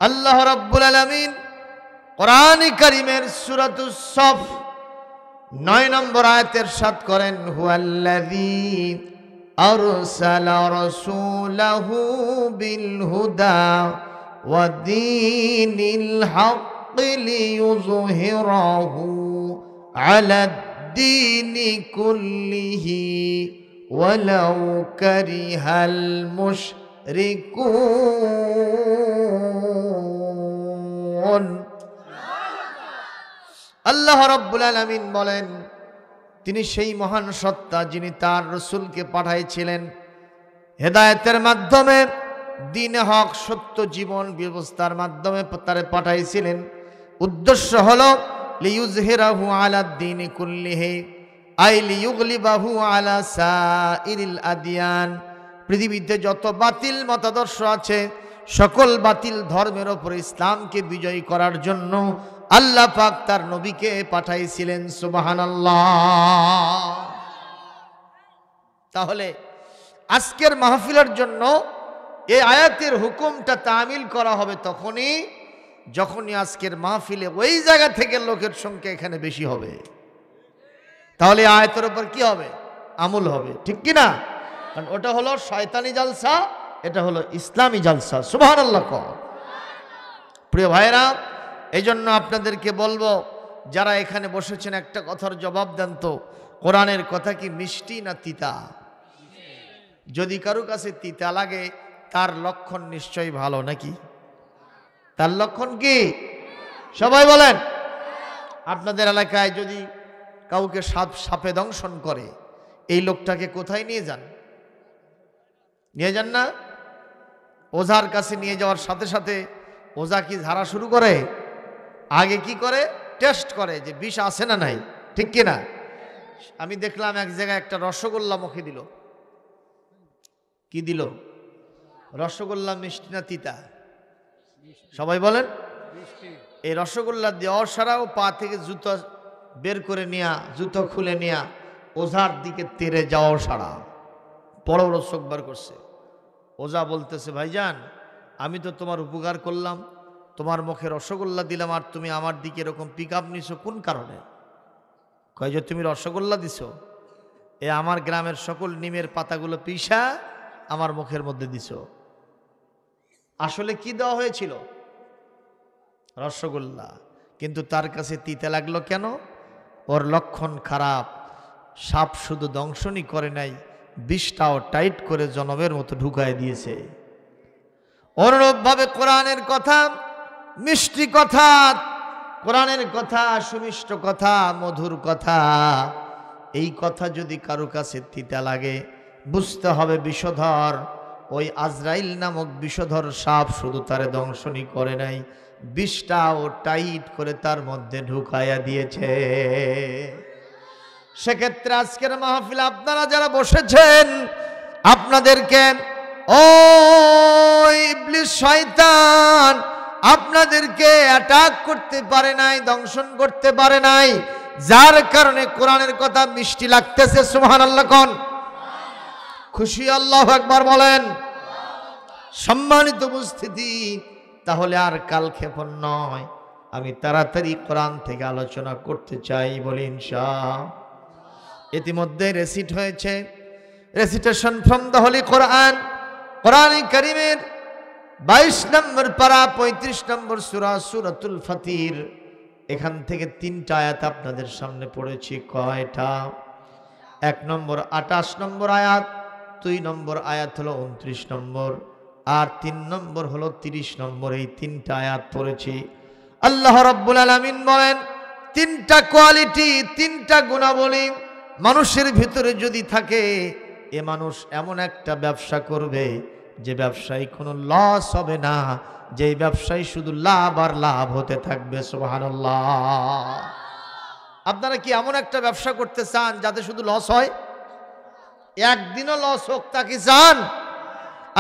আল্লাহ রাব্বুল আলামিন কোরআন কারীমের সূরাতুস সফ 9 নম্বর আয়াতের ইরশাদ করেন, হুয়াল্লাযী আরসালা রাসূলাহু বিল হুদা ওয়া দীনিল হক লিইয়ুযহিরাহু আলাদ দীনি কুল্লিহি ওয়ালাউ কারিহাল মুশরিকুন। আল্লাহ রাব্বুল আলামিন বলেন, তিনি সেই মহান সত্তা যিনি তার রাসূলকে পাঠাইছিলেন হেদায়েতের মাধ্যমে, দ্বীন হক সত্য জীবন ব্যবস্থার মাধ্যমে তারে পাঠাইছিলেন। উদ্দেশ্য হলো লিইয়ুযহিরাহু আলা দ্বীনি কুল্লিহি আই লিইয়ুগলিবাহু আলা সাইরিল আদিয়ান। পৃথিবীতে যত বাতিল মতাদর্শ আছে সকল বাতিল ধর্মের ওপর ইসলামকে বিজয়ী করার জন্য আল্লাহ পাক তার নবীকে পাঠাইছিলেন। সুবহানাল্লাহ। তাহলে আজকের মাহফিলের জন্য এই আয়াতের হুকুমটা তামিল করা হবে যখনই আজকের মাহফিলে ওই জায়গা থেকে লোকের সংখ্যা এখানে বেশি হবে। তাহলে আয়াতের উপর কি হবে? আমল হবে, ঠিক কি না? কারণ ওটা হলো শয়তানি জালসা, এটা হলো ইসলামী জালসা। সুবহানাল্লাহ। প্রিয় ভাইরা, এই জন্য আপনাদেরকে বলবো, যারা এখানে বসেছেন একটা কথার জবাব দেন তো, কোরআনের কথা কি মিষ্টি না তিতা? যদি কারো কাছে তিতা লাগে তার লক্ষণ নিশ্চয়ই ভালো, নাকি? তার লক্ষণ কি? সবাই বলেন। আপনাদের এলাকায় যদি কাউকে সাপে দংশন করে, এই লোকটাকে কোথায় নিয়ে যান? নিয়ে যান না? ওঝার কাছে নিয়ে যাওয়ার সাথে সাথে ওঝা কি ঝাড়া শুরু করে? আগে কি করে? টেস্ট করে যে বিষ আছে না নাই, ঠিক কিনা? আমি দেখলাম এক জায়গায় একটা রসগোল্লা মুখে দিল। কি দিল? রসগোল্লা মিষ্টি না তিতা? সবাই বলেন। এই রসগোল্লা দেওয়ার সারাও পা থেকে জুতো বের করে নেয়া, জুতো খুলে নেয়া, ওঝার দিকে তেরে যাওয়ার সারা বড় বড় চোখ বার করছে। ওঝা বলতেছে, ভাইজান আমি তো তোমার উপকার করলাম, তোমার মুখে রসগোল্লা দিলাম, আর তুমি আমার দিকে এরকম পিক আপ নিছো কোন কারণে? কয় যে তুমি রসগোল্লা দিছো, এ আমার গ্রামের সকল নিমের পাতাগুলো পিষা আমার মুখের মধ্যে দিছো। আসলে কি দেওয়া হয়েছিল? রসগোল্লা। কিন্তু তার কাছে তিতা লাগলো কেন? ওর লক্ষণ খারাপ। সাপ শুধু দংশনই করে নাই, বিষটাও টাইট করে জনমের মতো ঢুকায় দিয়েছে। অনুরূপভাবে কোরআনের কথা, মিষ্টি কথা, কোরআনের কথা সুমিষ্ট কথা, মধুর কথা, এই কথা যদি কারো কাছে তিতা লাগে বুঝতে হবে বিষধর। ওই আজরাইল নামক বিষধর সাপ শুধু তারে দংশনই করে নাই, বিষটাও টাইট করে তার মধ্যে ঢুকাইয়া দিয়েছে। সেক্ষেত্রে আজকের মাহফিল আপনারা যারা বসেছেন, আপনাদেরকে ওই ইবলিস শয়তান আপনাদেরকে অ্যাটাক করতে পারে নাই, দংশন করতে পারে নাই, যার কারণে কোরআনের কথা মিষ্টি লাগতেছে। সুবহানাল্লাহ কোন? খুশি আল্লাহু আকবার বলেন। সম্মানিত উপস্থিতি, তাহলে আর কালক্ষেপণ নয়, আমি তাড়াতাড়ি কোরআন থেকে আলোচনা করতে চাই, বলি ইনশাআল্লাহ। ইতিমধ্যে রেসিট হয়েছে, recitation from the holy Quran, কোরআন কারীমের 22 নম্বর পারা 35 নম্বর সূরা, সূরাতুল ফাতির। এখান থেকে 3টা আয়াত আপনাদের সামনে পড়েছি। কয়টা? 1 নম্বর 28 নম্বর আয়াত, 2 নম্বর আয়াত হলো 29 নম্বর, আর 3 নম্বর হলো 30 নম্বর। এই 3টা আয়াত পড়েছি। আল্লাহ রাব্বুল আলামিন বলেন, 3টা কোয়ালিটি, 3টা গুণাবলী মানুষের ভিতরে যদি থাকে, এ মানুষ এমন একটা ব্যবসা করবে যে ব্যবসায় কোনো লস হবে না, যে ব্যবসায় শুধু লাভ আর লাভ হতে থাকবে। সুবহানাল্লাহ। আপনারা কি এমন একটা ব্যবসা করতে চান যাতে শুধু লস হয়? একদিনও লস হোক তা কি চান?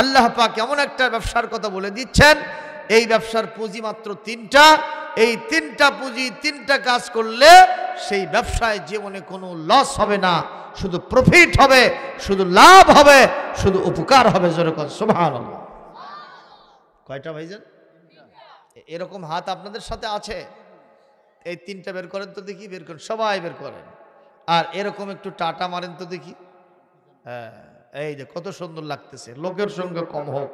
আল্লাহ পাক এমন একটা ব্যবসার কথা বলে দিচ্ছেন, এই ব্যবসার পুঁজি মাত্র 3টা। এই 3টা পুঁজি, 3টা কাজ করলে সেই ব্যবসায় জীবনে কোনো লস হবে না, শুধু প্রফিট হবে, শুধু লাভ হবে, শুধু উপকার হবে। জোরে কর সুবহানাল্লাহ। কয়টা ভাইজান? এরকম হাত আপনাদের সাথে আছে? এই তিনটা বের করেন তো দেখি, বের করেন, সবাই বের করেন। আর এরকম একটু টাটা মারেন তো দেখি। হ্যাঁ, এই যে কত সুন্দর লাগতেছে। লোকের সঙ্গে কম হোক,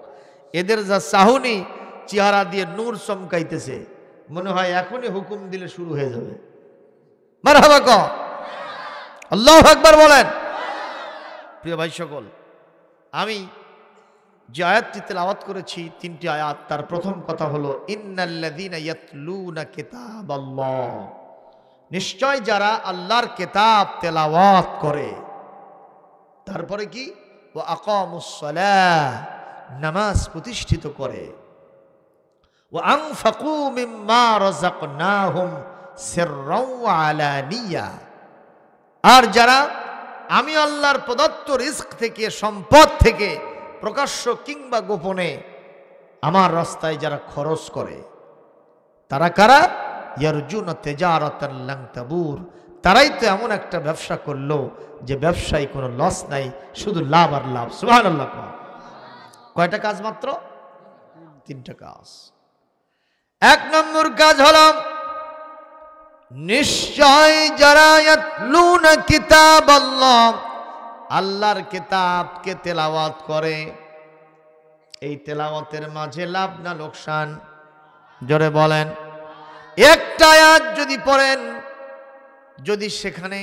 এদের যা চাহনি, চেহারা দিয়ে নূর চমকাইতেছে, মনে হয় এখনই হুকুম দিলে শুরু হয়ে যাবে। মারহাবা ক, আল্লাহু আকবার বলেন। প্রিয় ভাই সকল, আমি যে আয়াতটি তেলাওয়াত করেছি, তিনটি আয়াত, তার প্রথম কথা হলো ইন্নাল্লাযীনা ইয়াতলুনা কিতাবাল্লাহ, নিশ্চয় যারা আল্লাহর কিতাব তেলাওয়াত করে। তারপরে কি? ওয়া আকামুস সালাহ, নামাজ প্রতিষ্ঠিত করে। ওয়া আনফাকু মিম্মা রাযাকনাহুম সিররাও ওয়া আলানিয়া, আর যারা আমি আল্লাহর প্রদত্ত রিজক থেকে, সম্পদ থেকে প্রকাশ্য কিংবা গোপনে আমার রাস্তায় যারা খরচ করে, তারা কারা? ইয়ারজুনা তিজারাতান লান তাবুর, তারাই তো এমন একটা ব্যবসা করলো যে ব্যবসায় কোনো লস নাই, শুধু লাভ আর লাভ। সুবহানাল্লাহ। কয়টা কাজ মাত্র? তিনটা কাজ। এক নম্বর কাজ হলো নিশ্চয় যারা ইয়াতলুনা কিতাবাল্লাহ, আল্লাহর কিতাবকে তেলাওয়াত করে, এই তেলাওয়াতের মাঝে লাভ না লোকসান? জোরে বলেন। একটা আয়াত যদি পড়েন, যদি সেখানে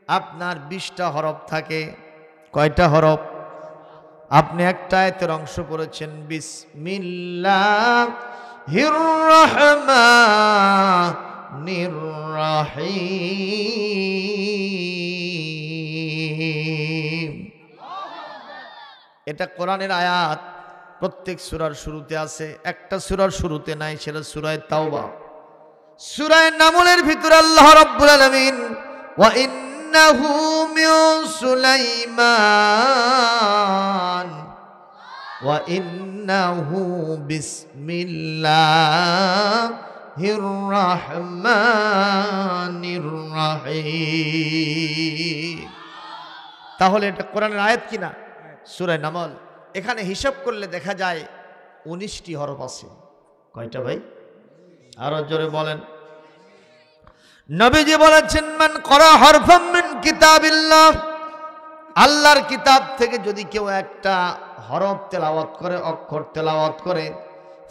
আপনার 20টা হরফ থাকে, কয়টা হরফ? আপনি একটা আয়াতের অংশ পড়েছেন, বিসমিল্লাহির রাহমানির রাহিম, এটা কোরআনের আয়াত। প্রত্যেক সূরার শুরুতে আছে, একটা সূরার শুরুতে নাই, সেটা সূরা তাওবা। সূরা নামলের ভিতরে আল্লাহ রাব্বুল আলামিন ওয়া ইন্নাহু মিন সুলাইমান ওয়া ইন্নাহু বিসমিল্লাহির রাহমানির রাহিম। তাহলে এটা কোরআনের আয়াত কিনা? সূরা নামল। এখানে হিসাব করলে দেখা যায় 19টি হরফ আছে। কয়টা ভাই? আরো জোরে বলেন। নবীজি বলেছেন, মান ক্বারা হরফাম মিন কিতাবিল্লাহ, আল্লাহর কিতাব থেকে যদি কেউ একটা হরফ তেলাওয়াত করে, অক্ষর তেলাওয়াত করে,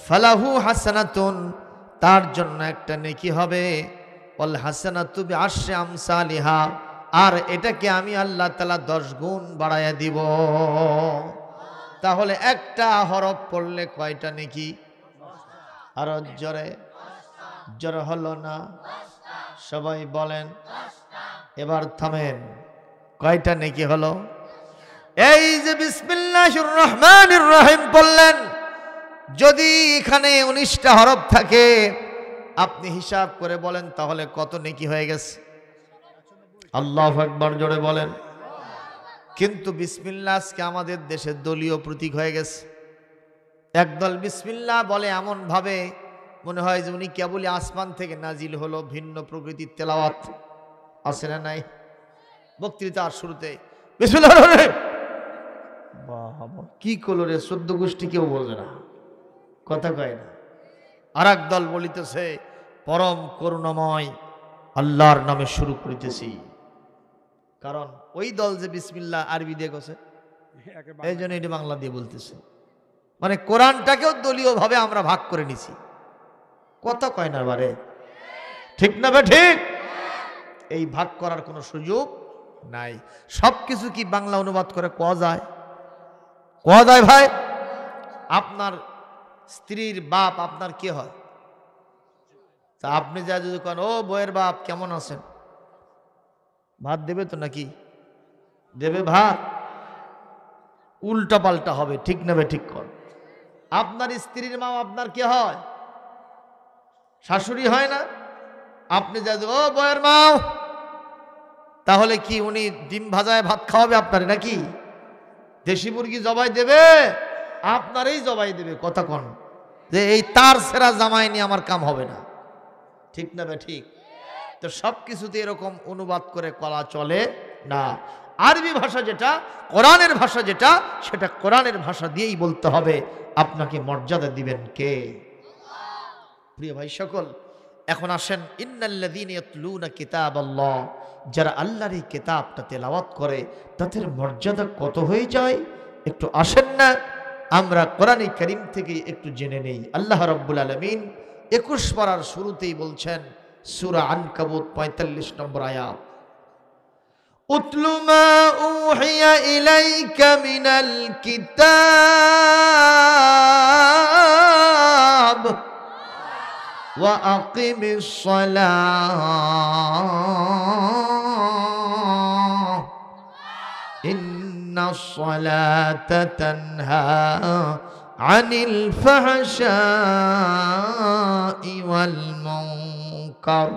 ফালাহু হাসানাতুন, তার জন্য একটা নেকি হবে। ওয়াল হাসানাতু বিআশরি আমসালিহা, আর এটাকে আমি আল্লাহ তাআলা 10 গুণ বাড়ায়া দিব। তাহলে একটা হরফ পড়লে কয়টা নেকি? আর জোরে জোরে হলো না? সবাই বলেন। এবার থামেন। কয়টা নেকি হলো? এই যে বিসমিল্লাহির রহমানির রহিম বললেন, যদি এখানে 19টা হরফ থাকে, আপনি হিসাব করে বলেন তাহলে কত নেকি হয়ে গেছে? আল্লাহু আকবার, জোরে বলেন। কিন্তু বিসমিল্লাহ আজকে আমাদের দেশের দলীয় প্রতীক হয়ে গেছে। একদল বিসমিল্লাহ বলে এমন ভাবে মনে হয় যে উনি কেবলই আসমান থেকে নাজিল হলো, ভিন্ন প্রকৃতির তেলাওয়াত আছে না নাই? বক্তৃতার শুরুতে বিসমিল্লাহ, বাবা কি করলো রে, 14 গোষ্ঠী কেউ বলবে না, কথা কয় না। আর এক দল বলিতেছে পরম করুণাময় আল্লাহর নামে শুরু করিতেছি। কারণ ওই দল যে বিসমিল্লাহ আরবি দিয়ে গেছে, এই জন্য এটি বাংলা দিয়ে বলতেছে। মানে কোরআনটাকেও দলীয় ভাবে আমরা ভাগ করে নিছি। কথা কয় না বারে, ঠিক না বে ঠিক? এই ভাগ করার কোনো সুযোগ নাই। সবকিছু কি বাংলা অনুবাদ করে কোয়া যায়? কোয়া যায় ভাই? আপনার স্ত্রীর বাপ আপনার কে হয়? তা আপনি যা যদি কেন, ও বউয়ের বাপ কেমন আছেন, ভাত দেবে তো নাকি? দেবে ভাত? উল্টা পাল্টা হবে, ঠিক নেবে ঠিক কর। আপনার স্ত্রীর মা আপনার কে হয়? শাশুড়ি হয় না? আপনি যা, ও বউয়ের মাও, তাহলে কি উনি ডিম ভাজায় ভাত খাওয়াবে আপনারে নাকি? দেশি মুরগি জবাই দেবে? আপনারই জবাই দেবে। কথা কন যে এই তার সেরা জামাই নিয়ে আমার কাম হবে না, ঠিক না বে ঠিক? তো সব কিছুতে এরকম অনুবাদ করে করা চলে না। আরবি ভাষা যেটা, কোরআনের ভাষা যেটা, সেটা কোরআনের ভাষা দিয়েই বলতে হবে। আপনাকে মর্যাদা দিবেন কে? প্রিয় ভাই সকল, এখন আসেন, ইন্নাল্লাযীনা ইয়াতলুনা কিতাবাল্লাহ, যারা আল্লাহর এই কিতাবটা তেলাওয়াত করে তাদের মর্যাদা কত হয়ে যায়। একটু আসেন না আমরা কোরআনে কারীম থেকে একটু জেনে নেই। আল্লাহ রাব্বুল আলামিন 21 পারার শুরুতেই বলছেন, সূরা আনকাবুত 45 নম্বর আয়াত, উতলু মা উহিয়া ইলাইকা মিনাল কিতাব ওয়া আকিমিস সালাহ ইন্নাস সালাতা তানহা আনিল ফাহশাই ওয়াল মুনকার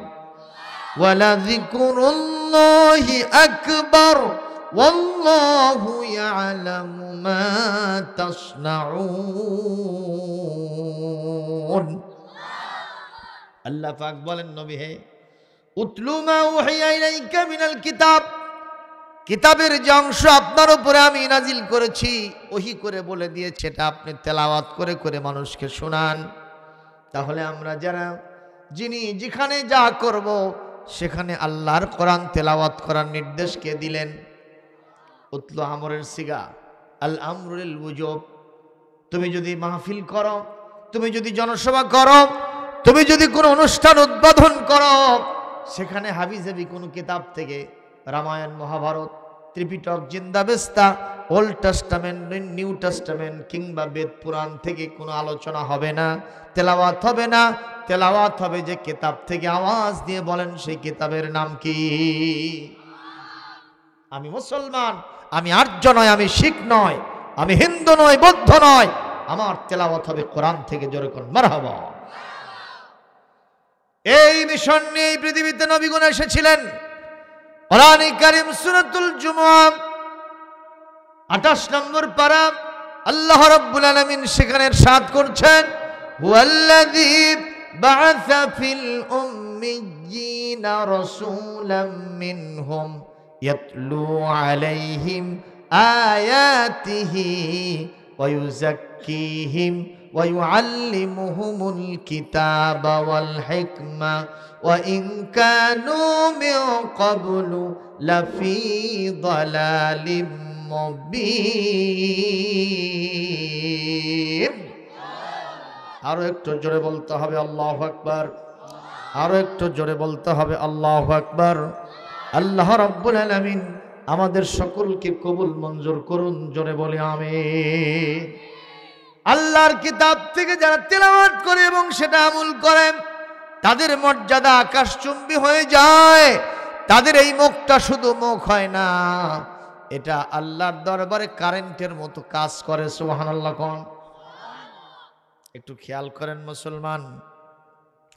ওয়ালাযিকরুল্লাহি আকবার ওয়াল্লাহু ইয়ালামু মা তাসনাউন। আল্লাহ পাক বলেন, নবী হে, উতলু মা উহিয়া ইলাইকা মিনাল কিতাব, কিতাবের যে অংশ আপনার উপরে আমি নাজিল করেছি, ওহী করে বলে দিয়েছে, এটা আপনি তেলাওয়াত করে করে মানুষকে শোনান। তাহলে আমরা যারা যিনি যেখানে যা করব সেখানে আল্লাহর কোরআন তেলাওয়াত করার নির্দেশ কে দিলেন? উতলু আমরের সিগা, আল আমরুল ওয়াজব। তুমি যদি মাহফিল করো, তুমি যদি জনসভা করো, তুমি যদি কোনো অনুষ্ঠান উদ্বোধন করো, সেখানে হাবিজাবি কোনো কিতাব থেকে Ramayana, Mahabharata, Tripitaka, Zendavesta, old testament, new testament কিংবা বেদ পুরাণ থেকে কোনো আলোচনা হবে না, তেলাওয়াত হবে না। তেলাওয়াত হবে যে কিতাব থেকে, আওয়াজ দিয়ে বলেন সেই কিতাবের নাম কি? আমি মুসলমান, আমি আর্য নয়, আমি শিখ নয়, আমি হিন্দু নয়, বৌদ্ধ নয়, আমার তেলাওয়াত হবে কোরআন থেকে। জোরে কোন মারহাবা। এই মিশন নিয়ে পৃথিবীতে নবীগণ এসেছিলেন। কোরআনে কারীম সূরাতুল জুমুআ 28 নম্বর পারা, আল্লাহ রাব্বুল আলামিন সেখানে ইরশাদ করছেন, হুয়াল্লাযী বা'আসা ফিল উম্মিয়্যিনা রাসূলাম মিনহুম ইয়াতলু আলাইহিম আয়াতিহি ওয়া ইউযাক্কিহিম ওয়া ইউআল্লিমুহুমুল কিতাবা ওয়াল হিকমা ওয়া ইন কানু মিন ক্বাবলু লাফি যালালিম মুবিন। আরো একটু জোরে বলতে হবে আল্লাহু আকবার, আরো একটু জোরে বলতে হবে আল্লাহু আকবার। আল্লাহ রাব্বুল আলামিন আমাদের সকলকে কবুল মঞ্জুর করুন, জোরে বলি আমিন। আল্লাহর কিতাব থেকে যারা তেলাওয়াত করে এবং সেটা আমল করে, তাদের মর্যাদা আকাশচুম্বী হয়ে যায়। তাদের এই মুখটা শুধু মুখ হয় না, এটা আল্লাহর দরবারে কারেন্টের মতো কাজ করে। সুবহানাল্লাহ কোন। একটু খেয়াল করেন মুসলমান,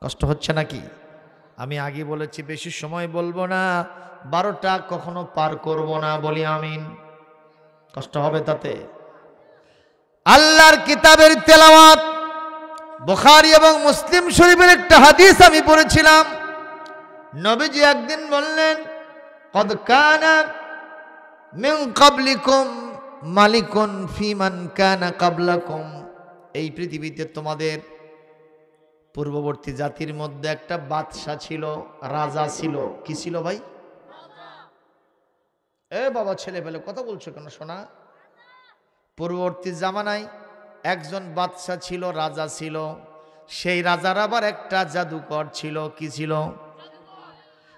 কষ্ট হচ্ছে নাকি? আমি আগে বলেছি বেশি সময় বলবো না, 12টা কখনো পার করব না, বলি আমিন। কষ্ট হবে তাতে? আল্লাহর কিতাবের তেলাওয়াত, বুখারী এবং মুসলিম শরীফের একটা হাদিস আমি পড়েছিলাম। নবীজি একদিন বললেন, কদ কানা মিন ক্বাবলিকুম মালিকুন ফিমান কানা ক্বাবলাকুম, এই পৃথিবীতে তোমাদের পূর্ববর্তী জাতির মধ্যে একটা বাদশা ছিল, রাজা ছিল। কি ছিল ভাই? এ বাবা, ছেলে পেলে কথা বলছো কেন শোনা? পূর্ববর্তী জামানায় একজন বাদশা ছিল, রাজা ছিল। সেই রাজার আবার একটা জাদুকর ছিল। কি ছিল?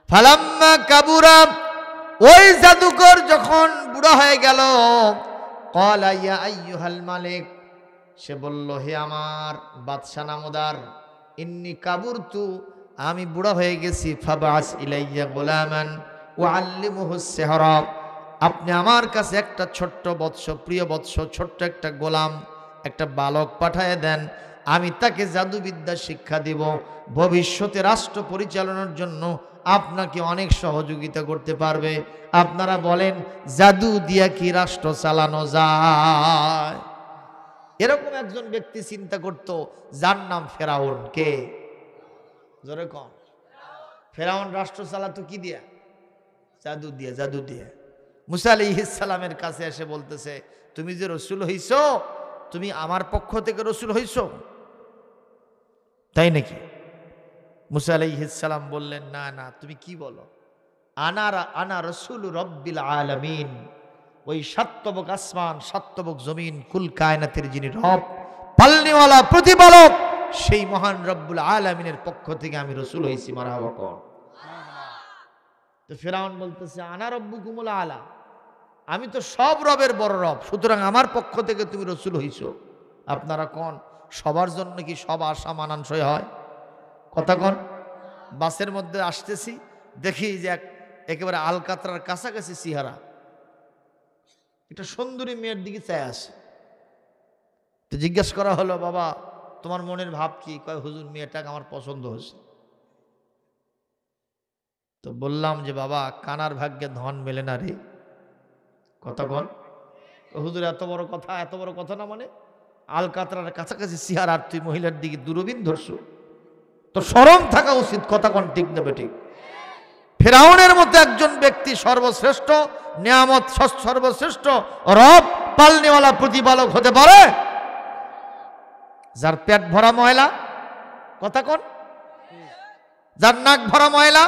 ফালাম্মা কাবুরা, ওই জাদুকর যখন বুড়া হয়ে গেল, ক্বালা ইয়া আইয়ুহাল মালিক, সে বলল, হে আমার বাদশা নামদার, ইন্নী কাবুরতু, আমি বুড়া হয়ে গেছি, ফাবাস ইলাইয়া গোলামান ওয়াল্লিমুহুস সিহরা, আপনি আমার কাছে একটা ছোট্ট বৎস, প্রিয় বৎস, ছোট্ট একটা গোলাম, একটা বালক পাঠায় দেন, আমি তাকে জাদুবিদ্যা শিক্ষা দিব। ভবিষ্যতে রাষ্ট্র পরিচালনার জন্য আপনাকে অনেক সহযোগিতা করতে পারবে। আপনারা বলেন, জাদু দিয়া কি রাষ্ট্র চালানো যায়? এরকম একজন ব্যক্তি চিন্তা করত, যার নাম ফেরাউন। কে? জোরে কন। ফেরাউন রাষ্ট্র চালাতো কি দিয়া? জাদু দিয়া, জাদু দিয়া। মুসা আলাইহিস সালামের কাছে এসে বলতেছে, তুমি যে রসুল হইছো, তুমি আমার পক্ষ থেকে রসুল হইছো, তাই নাকি? মুসা আলাইহিস সালাম বললেন, না না, তুমি কি বলো? আনা রাসূল রব্বিল আলামিন, ওই সাতবক আসমান, সাতবক জমিন, কুল কায়নাতের যিনি রব, পালনেওয়ালা, প্রতিপালক, সেই মহান রব্বুল আলামিনের পক্ষ থেকে আমি রাসূল হইছি। মারহাবা কর। তো ফিরআউন বলতেছে, আনা রব্বুকুমুল আলা, আমি তো সব রবের বড় রব, সুতরাং আমার পক্ষ থেকে তুমি রাসূল হইছো। আপনারা কোন সবার জন্য কি সব আশা মানানসই হয়? কথা কোন? বাসের মধ্যে আসতেছি, দেখি যে একেবারে আলকাতরার কাছাকাছি চেহারা, একটা সুন্দরী মেয়ের দিকে চাই আসে। তো জিজ্ঞেস করা হলো, বাবা তোমার মনের ভাব কি? কয়, হুজুর মেয়েটাকে আমার পছন্দ হয়েছে। তো বললাম যে বাবা, কানার ভাগ্যে ধন মেলে না রে। কথা কোন? হুজুর এত বড় কথা, এত বড় কথা না, মানে আলকাতরার কাছাকাছি চেহারা, আর তুই মহিলার দিকে দূরবীন ধরছো, তো শরম থাকা উচিত। কথা কোন ঠিক না বেঠিক? ফিরআউনের মতো একজন ব্যক্তি সর্বশ্রেষ্ঠ নিয়ামত, সর্বশ্রেষ্ঠ রব, পালনেওয়ালা, প্রতিপালক হতে পারে যার পেট ভরা ময়লা? কথা কোন? যার নাক ভরা ময়লা,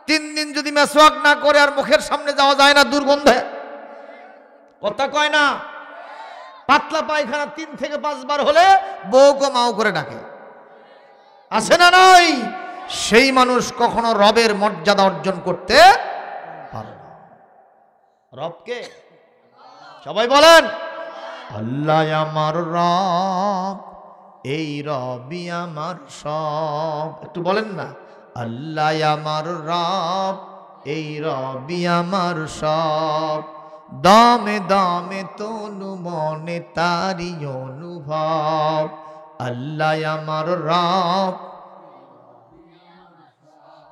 3 দিন যদি মেসওয়াক না করে আর মুখের সামনে যাওয়া যায় না দুর্গন্ধে। কথা কয় না? পাতলা পায়খানা 3 থেকে 5 বার হলে বউকে মাও করে ডাকে, আছে না নাই? সেই মানুষ কখনো রবের মর্যাদা অর্জন করতে পারে না। রবকে সবাই বলেন, আল্লাহ আমার রব, এই রবই আমার সব। একটু বলেন না, আল্লাহ আমার রব, এই রবই আমার সব। দমে দমে তনু মনে তারি অনুভব। আল্লাহ আমার রব,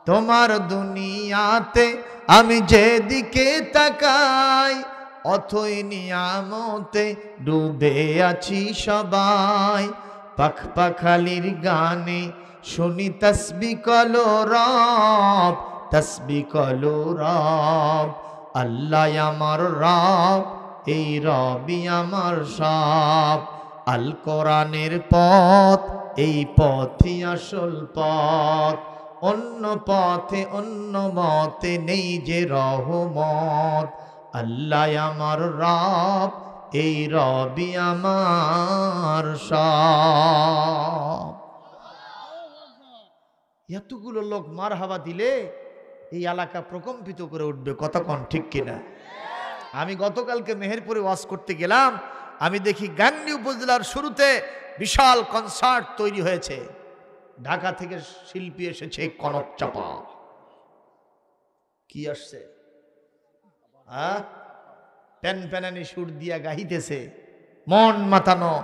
তোমার দুনিয়াতে আমি যেদিকে তাকাই, অথই নিয়ামতে ডুবে আছি সবাই। পাখ পাখালির গানে শুনি তসবিহ কলো রব, তসবিহ কলো রব। আল্লাহ আমার রব, এই রবই আমার সব। আল কোরআনের পথ, এই পথই আসল পথ। অন্য পথে অন্য মতে নেই যে রহমত। আল্লাহ আমার রব, এই রবই আমার সব। এতগুলো লোক মারহাবা দিলে এই এলাকা প্রকম্পিত করে উঠবে। কথা কোন ঠিক কিনা? আমি গতকালকে মেহেরপুরে ওয়াজ করতে গেলাম, আমি দেখি গাংনী উপজেলার শুরুতে বিশাল কনসার্ট তৈরি হয়েছে। ঢাকা থেকে শিল্পী এসেছে, কনক চাপা। কি আসছে? প্যান প্যানানি সুর দিয়া গাইতেছে, মন মাতানো,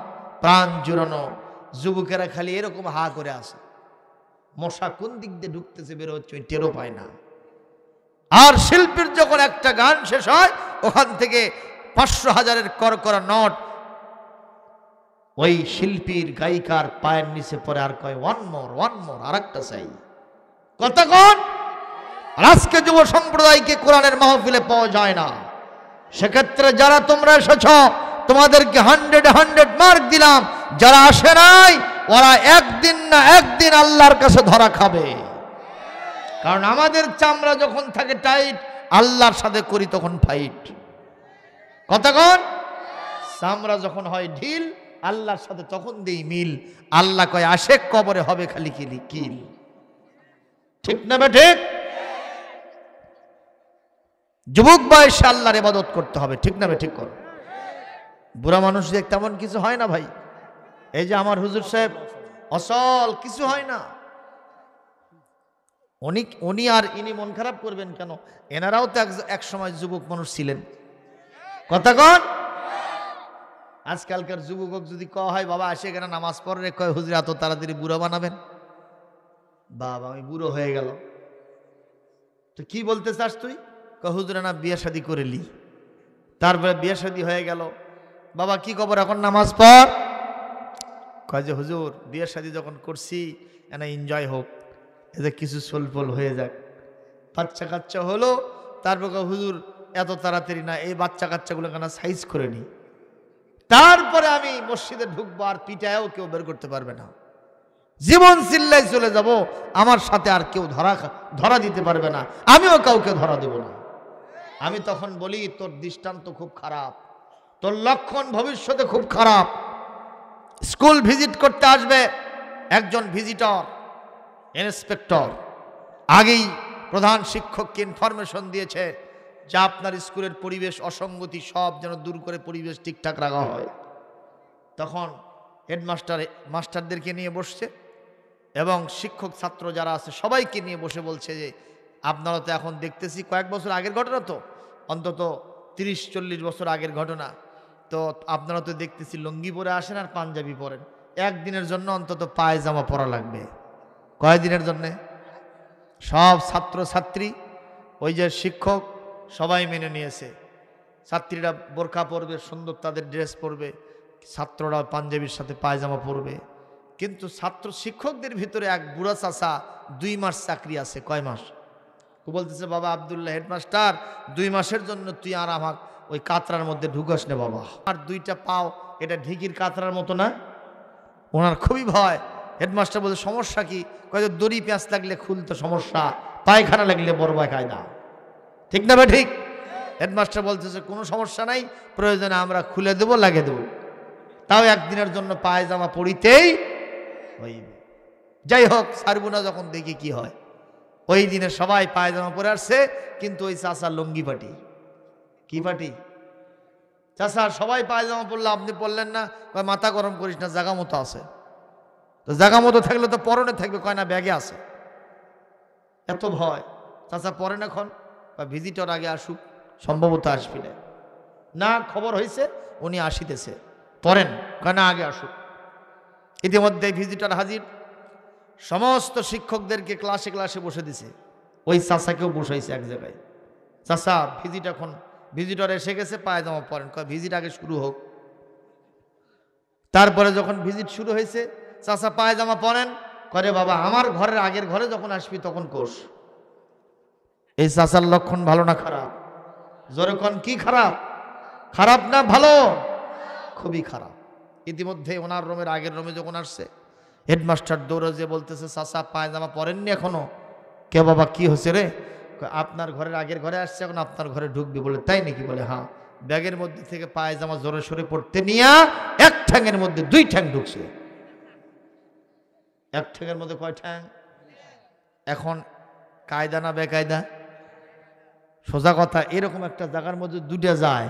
প্রাণ জুড়ানো। যুবকেরা খালি এরকম হা করে আসে, মশা কোন দিক দিয়ে ঢুকতেছে বের হচ্ছে টেরও পায় না। আর শিল্পীর যখন একটা গান শেষ হয়, ওখান থেকে 500,000-এর করকরা নোট ওই শিল্পীর গায়িকার পায়ের নিচে পড়ে, আর কয় ওয়ান মোর, আর একটা চাই। কতক্ষণ? আজকে যুব সম্প্রদায়কে কোরআনের মাহফিলে পাওয়া যায় না। সেক্ষেত্রে যারা তোমরা এসেছ, তোমাদেরকে 100 মার্ক দিলাম। যারা আসে নাই, ওরা একদিন না একদিন আল্লাহর কাছে ধরা খাবে। কারণ আমাদের চামড়া যখন থাকে টাইট, আল্লাহর সাথে করি তখন ফাইট। কতক্ষণ? চামড়া যখন হয় ঢিল, আল্লাহর সাথে তখন দেই মিল। আল্লাহ কয় আশেক কবরে হবে খালি কিল। ঠিক না বে ঠিক? যুবক বয়সে আল্লাহর ইবাদত করতে হবে। ঠিক না বে ঠিক? কর। বুড়া মানুষদের তেমন কিছু হয় না ভাই। এই যে আমার হুজুর সাহেব, অসল কিছু হয় না। উনি আর ইনি মন খারাপ করবেন কেন? এনারাও তো এক সময় যুবক মানুষ ছিলেন। কতক্ষণ? আজকালকার যুবক যদি কয় হয় বাবা আসে এখানে নামাজ পড়ে, কয় হুজুর এত তাড়াতাড়ি বুড়ো বানাবেন? বাবা আমি বুড়ো হয়ে গেল। তো কি বলতে চাস তুই? কয় হুজুর না বিয়ে শাদী করেলি, তারপরে বিয়ে শাদী হয়ে গেল। বাবা কি খবর, এখন নামাজ পড়। কয় যে হুজুর বিয়ে শাদী যখন করছি এনা এনজয় হোক, এতে কিছু সোলফল হয়ে যাক। বাচ্চা কাচ্চা হলো, তারপর হুজুর এত তাড়াতাড়ি না, এই বাচ্চা কাচ্চাগুলো কেন সাইজ করে নি, তারপরে আমি মসজিদে ঢুকবো, আর পিটায়ও কেউ বের করতে পারবে না। জীবন চিল্লাই চলে যাব, আমার সাথে আর কেউ ধরা দিতে পারবে না, আমিও কাউকে ধরা দেব না। আমি তখন বলি, তোর দৃষ্টান্ত খুব খারাপ, তোর লক্ষণ ভবিষ্যতে খুব খারাপ। স্কুল ভিজিট করতে আসবে একজন ভিজিটর ইন্সপেক্টর, আগেই প্রধান শিক্ষককে ইনফরমেশন দিয়েছে যে আপনার স্কুলের পরিবেশ অসঙ্গতি সব যেন দূর করে পরিবেশ ঠিকঠাক রাখা হয়। তখন মাস্টারদেরকে নিয়ে বসছে এবং শিক্ষক ছাত্র যারা আছে সবাইকে নিয়ে বসে বলছে যে আপনারা তো এখন দেখতেছি কয়েক বছর আগের ঘটনা, তো অন্তত 30-40 বছর আগের ঘটনা, তো আপনারা তো দেখতেছি লুঙ্গি পরে আসেন আর পাঞ্জাবি পরেন, একদিনের জন্য অন্তত পায়জামা পরা লাগবে। কয়দিনের জন্যে? সব ছাত্র ছাত্রী, ওই যে শিক্ষক, সবাই মেনে নিয়েছে। ছাত্রীরা বোরকা পরবে, সুন্দর তাদের ড্রেস পরবে, ছাত্ররা পাঞ্জাবির সাথে পায়জামা পরবে। কিন্তু ছাত্র শিক্ষকদের ভিতরে এক বুড়া চাচা 2 মাস চাকরি আছে। কয় মাস? ও বলতেছে, বাবা আব্দুল্লাহ হেডমাস্টার, 2 মাসের জন্য তুই আর আমাকে ওই কাতরার মধ্যে ঢুকাস না বাবা, আর 2টা পাও এটা ঢিকির কাতরার মতো না। ওনার খুবই ভয়। হেডমাস্টার বলছে, সমস্যা কি? কয়েক দড়ি পেঁচ লাগলে খুলতে সমস্যা, পায়খানা লাগলে বড় কায়দা, ঠিক না ভাই? ঠিক। হেডমাস্টার বলতেছে, কোনো সমস্যা নাই, প্রয়োজনে আমরা খুলে দেবো, লাগিয়ে দেবো, তাও একদিনের জন্য পায়জামা পরিতেই হইবে। যাই হোক, সারবুনা যখন দেখি কি হয়, ওই দিনে সবাই পায়জামা পরে আসছে, কিন্তু ওই চাষার লুঙ্গি পাটি। কি পাটি? চাষা সবাই পায়জামা পরলে, আপনি পরলেন না? কয় মাথা গরম করিস না, জাগা মতো আছে। তো জাগা মতো থাকলে তো পরনে থাকবে, কয় না ব্যাগে আছে। এত ভয়, চাষা পরে না খন, ভিজিটর আগে আসুক, সম্ভবত আসবি না, না খবর হয়েছে উনি আসিতেছে, পড়েন, কয় না আগে আসুক। ইতিমধ্যে ভিজিটর হাজির, সমস্ত শিক্ষকদেরকে ক্লাসে ক্লাসে বসে দিছে, ওই চাচাকেও বসাইছে এক জায়গায়। চাচা ভিজিটর এসে গেছে, পায়জামা পরেন। কয় ভিজিট আগে শুরু হোক। তারপরে যখন ভিজিট শুরু হয়েছে, চাচা পায়জামা পরেন। করে বাবা, আমার ঘরের আগের ঘরে যখন আসবি তখন কোষ। এই চাচার লক্ষণ ভালো না খারাপ? জোরে কোন, কি খারাপ? খারাপ না ভালো? খুবই খারাপ। ইতিমধ্যে ওনার রুমের আগের রুমে যখন আসছে, হেডমাস্টার দৌড়ে যে বলতেছে, চাচা পায়জামা পরেননি এখনো? কে বাবা, কি হয়েছে রে? আপনার ঘরের আগের ঘরে আসছে, এখন আপনার ঘরে ঢুকবি। বলে তাই নাকি? বলে হ্যাঁ। ব্যাগের মধ্যে থেকে পায়জামা জোরে সরে পড়তে নিয়ে এক ঠ্যাঙের মধ্যে 2 ঠ্যাং ঢুকছে। এক ঠ্যাঙের মধ্যে কয় ঠ্যাং? এখন কায়দা না বেকায়দা? সোজা কথা, এরকম একটা জায়গার মধ্যে 2টা যায়,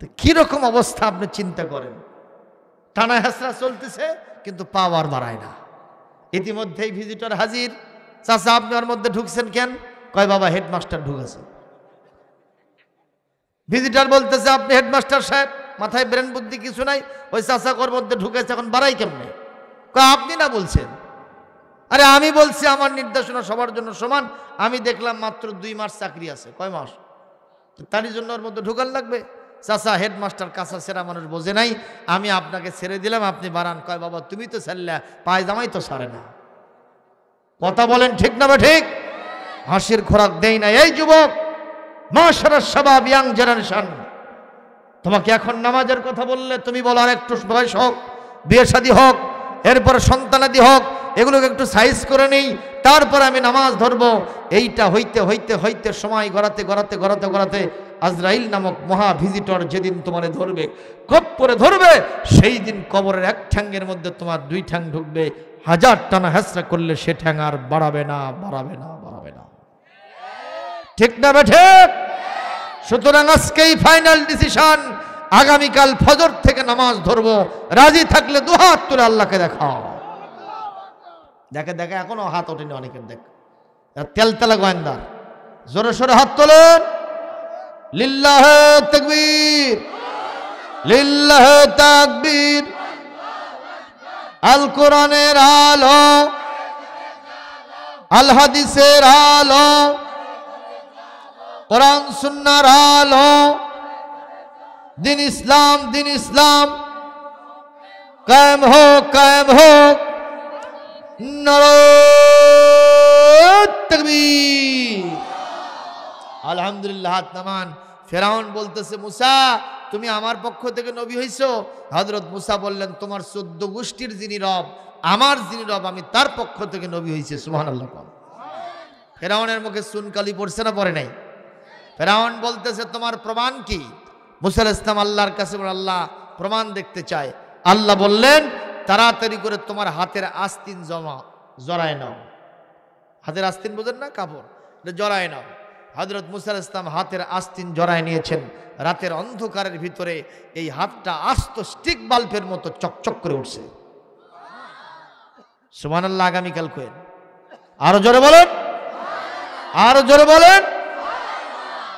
তো কিরকম অবস্থা আপনি চিন্তা করেন। টানা হেসরা চলতেছে, কিন্তু পাওয়ার বাড়ায় না। ইতিমধ্যেই ভিজিটর হাজির। চাচা আপনি ওর মধ্যে ঢুকছেন কেন? কয় বাবা হেডমাস্টার ঢুকেছে। ভিজিটর বলতেছে, আপনি হেডমাস্টার সাহেব, মাথায় ব্রেন বুদ্ধি কিছু নাই, ওই চাচা ওর মধ্যে ঢুকেছে, এখন বাড়াই কেমনে? কয় আপনি না বলছেন? আরে আমি বলছি, আমার নির্দেশনা সবার জন্য সমান। আমি দেখলাম মাত্র 2 মাস চাকরি আছে। কয় মাস? তারই জন্য ওর মধ্যে ঢুকার লাগবে? চাচা হেডমাস্টার কাঁচা সেরা মানুষ বোঝে নাই, আমি আপনাকে ছেড়ে দিলাম, আপনি বাড়ান। কয় বাবা তুমি তো ছাড়লে, পায়জামাই তো ছাড়ে না। কথা বলেন ঠিক না বা ঠিক? হাসির খোরাক দেই না। এই যুবক, মাশাআল্লাহ শাবাব, ইয়াং জেনারেশন, তোমাকে এখন নামাজের কথা বললে তুমি বলো আর একটু বয়স হোক, বিয়ে শাদী হোক, এরপরে সন্তানাদি হোক, এগুলোকে একটু সাইজ করে নেই, তারপর আমি নামাজ ধরবো। এইটা হইতে হইতে হইতে সময় গড়াতে গড়াতে গড়াতে গড়াতে আজরাইল নামক মহা ভিজিটর যেদিন তোমার ধরবে, কবরে ধরবে, সেই দিন কবরের এক ঠ্যাঙ্গের মধ্যে তোমার 2 ঠ্যাং ঢুকবে। 1000 টানা হেসরা করলে সে ঠ্যাং আর বাড়াবে না, বাড়াবে না, বাড়াবে না। ঠিক না বেঠে? সুতরাং আজকেই ফাইনাল ডিসিশন, আগামীকাল ফজর থেকে নামাজ ধরবো। রাজি থাকলে 2 হাত তুলে আল্লাহকে দেখাও। দেখে দেখে এখনো হাত ওঠেনি অনেকের। দেখ তেলতেলা গোয়েন্দার, জোরে সোরে হাত তোলেন। লিল্লাহে তাকবীর, লিল্লাহে তাকবীর। আল কোরআনের আলো, আল হাদিসের আলো, কোরআন সুন্নাহর আলো, দিন ইসলাম, দিন ইসলাম কায়েম হোক, কায়েম হোক। নারে তাকবীর। আলহামদুলিল্লাহ। হাত নামান। ফেরাউন বলতেছে, মুসা তুমি আমার পক্ষ থেকে নবী হইছো? হযরত মুসা বললেন, তোমার 14 গোষ্ঠীর যিনি রব, আমার যিনি রব, আমি তার পক্ষ থেকে নবী হইছি। সুবহানাল্লাহ। ফেরাউনের মুখে সুনকালি পড়ছে না পড়ে নাই? ফেরাউন বলতেছে, তোমার প্রমাণ কি? মুসা আলাইহিস সালাম আল্লাহর কাছে বলে, আল্লাহ প্রমাণ দেখতে চায়। আল্লাহ বললেন, তাড়াতাড়ি করে তোমার হাতের আস্তিন জড়ায় নাও। হাতের আস্তিন বোঝেন না, কাপড়, জড়ায় নাও। হযরত মুসা আলাইহিস সালাম হাতের আস্তিন জড়ায় নিয়েছেন। রাতের অন্ধকারের ভিতরে এই হাতটা আস্ত স্টিক বাল্বের মতো চকচক করে উঠছে। সুবহানাল্লাহ। আগামীকাল কইন, আরো জোরে বলেন, আরো জোরে বলেন।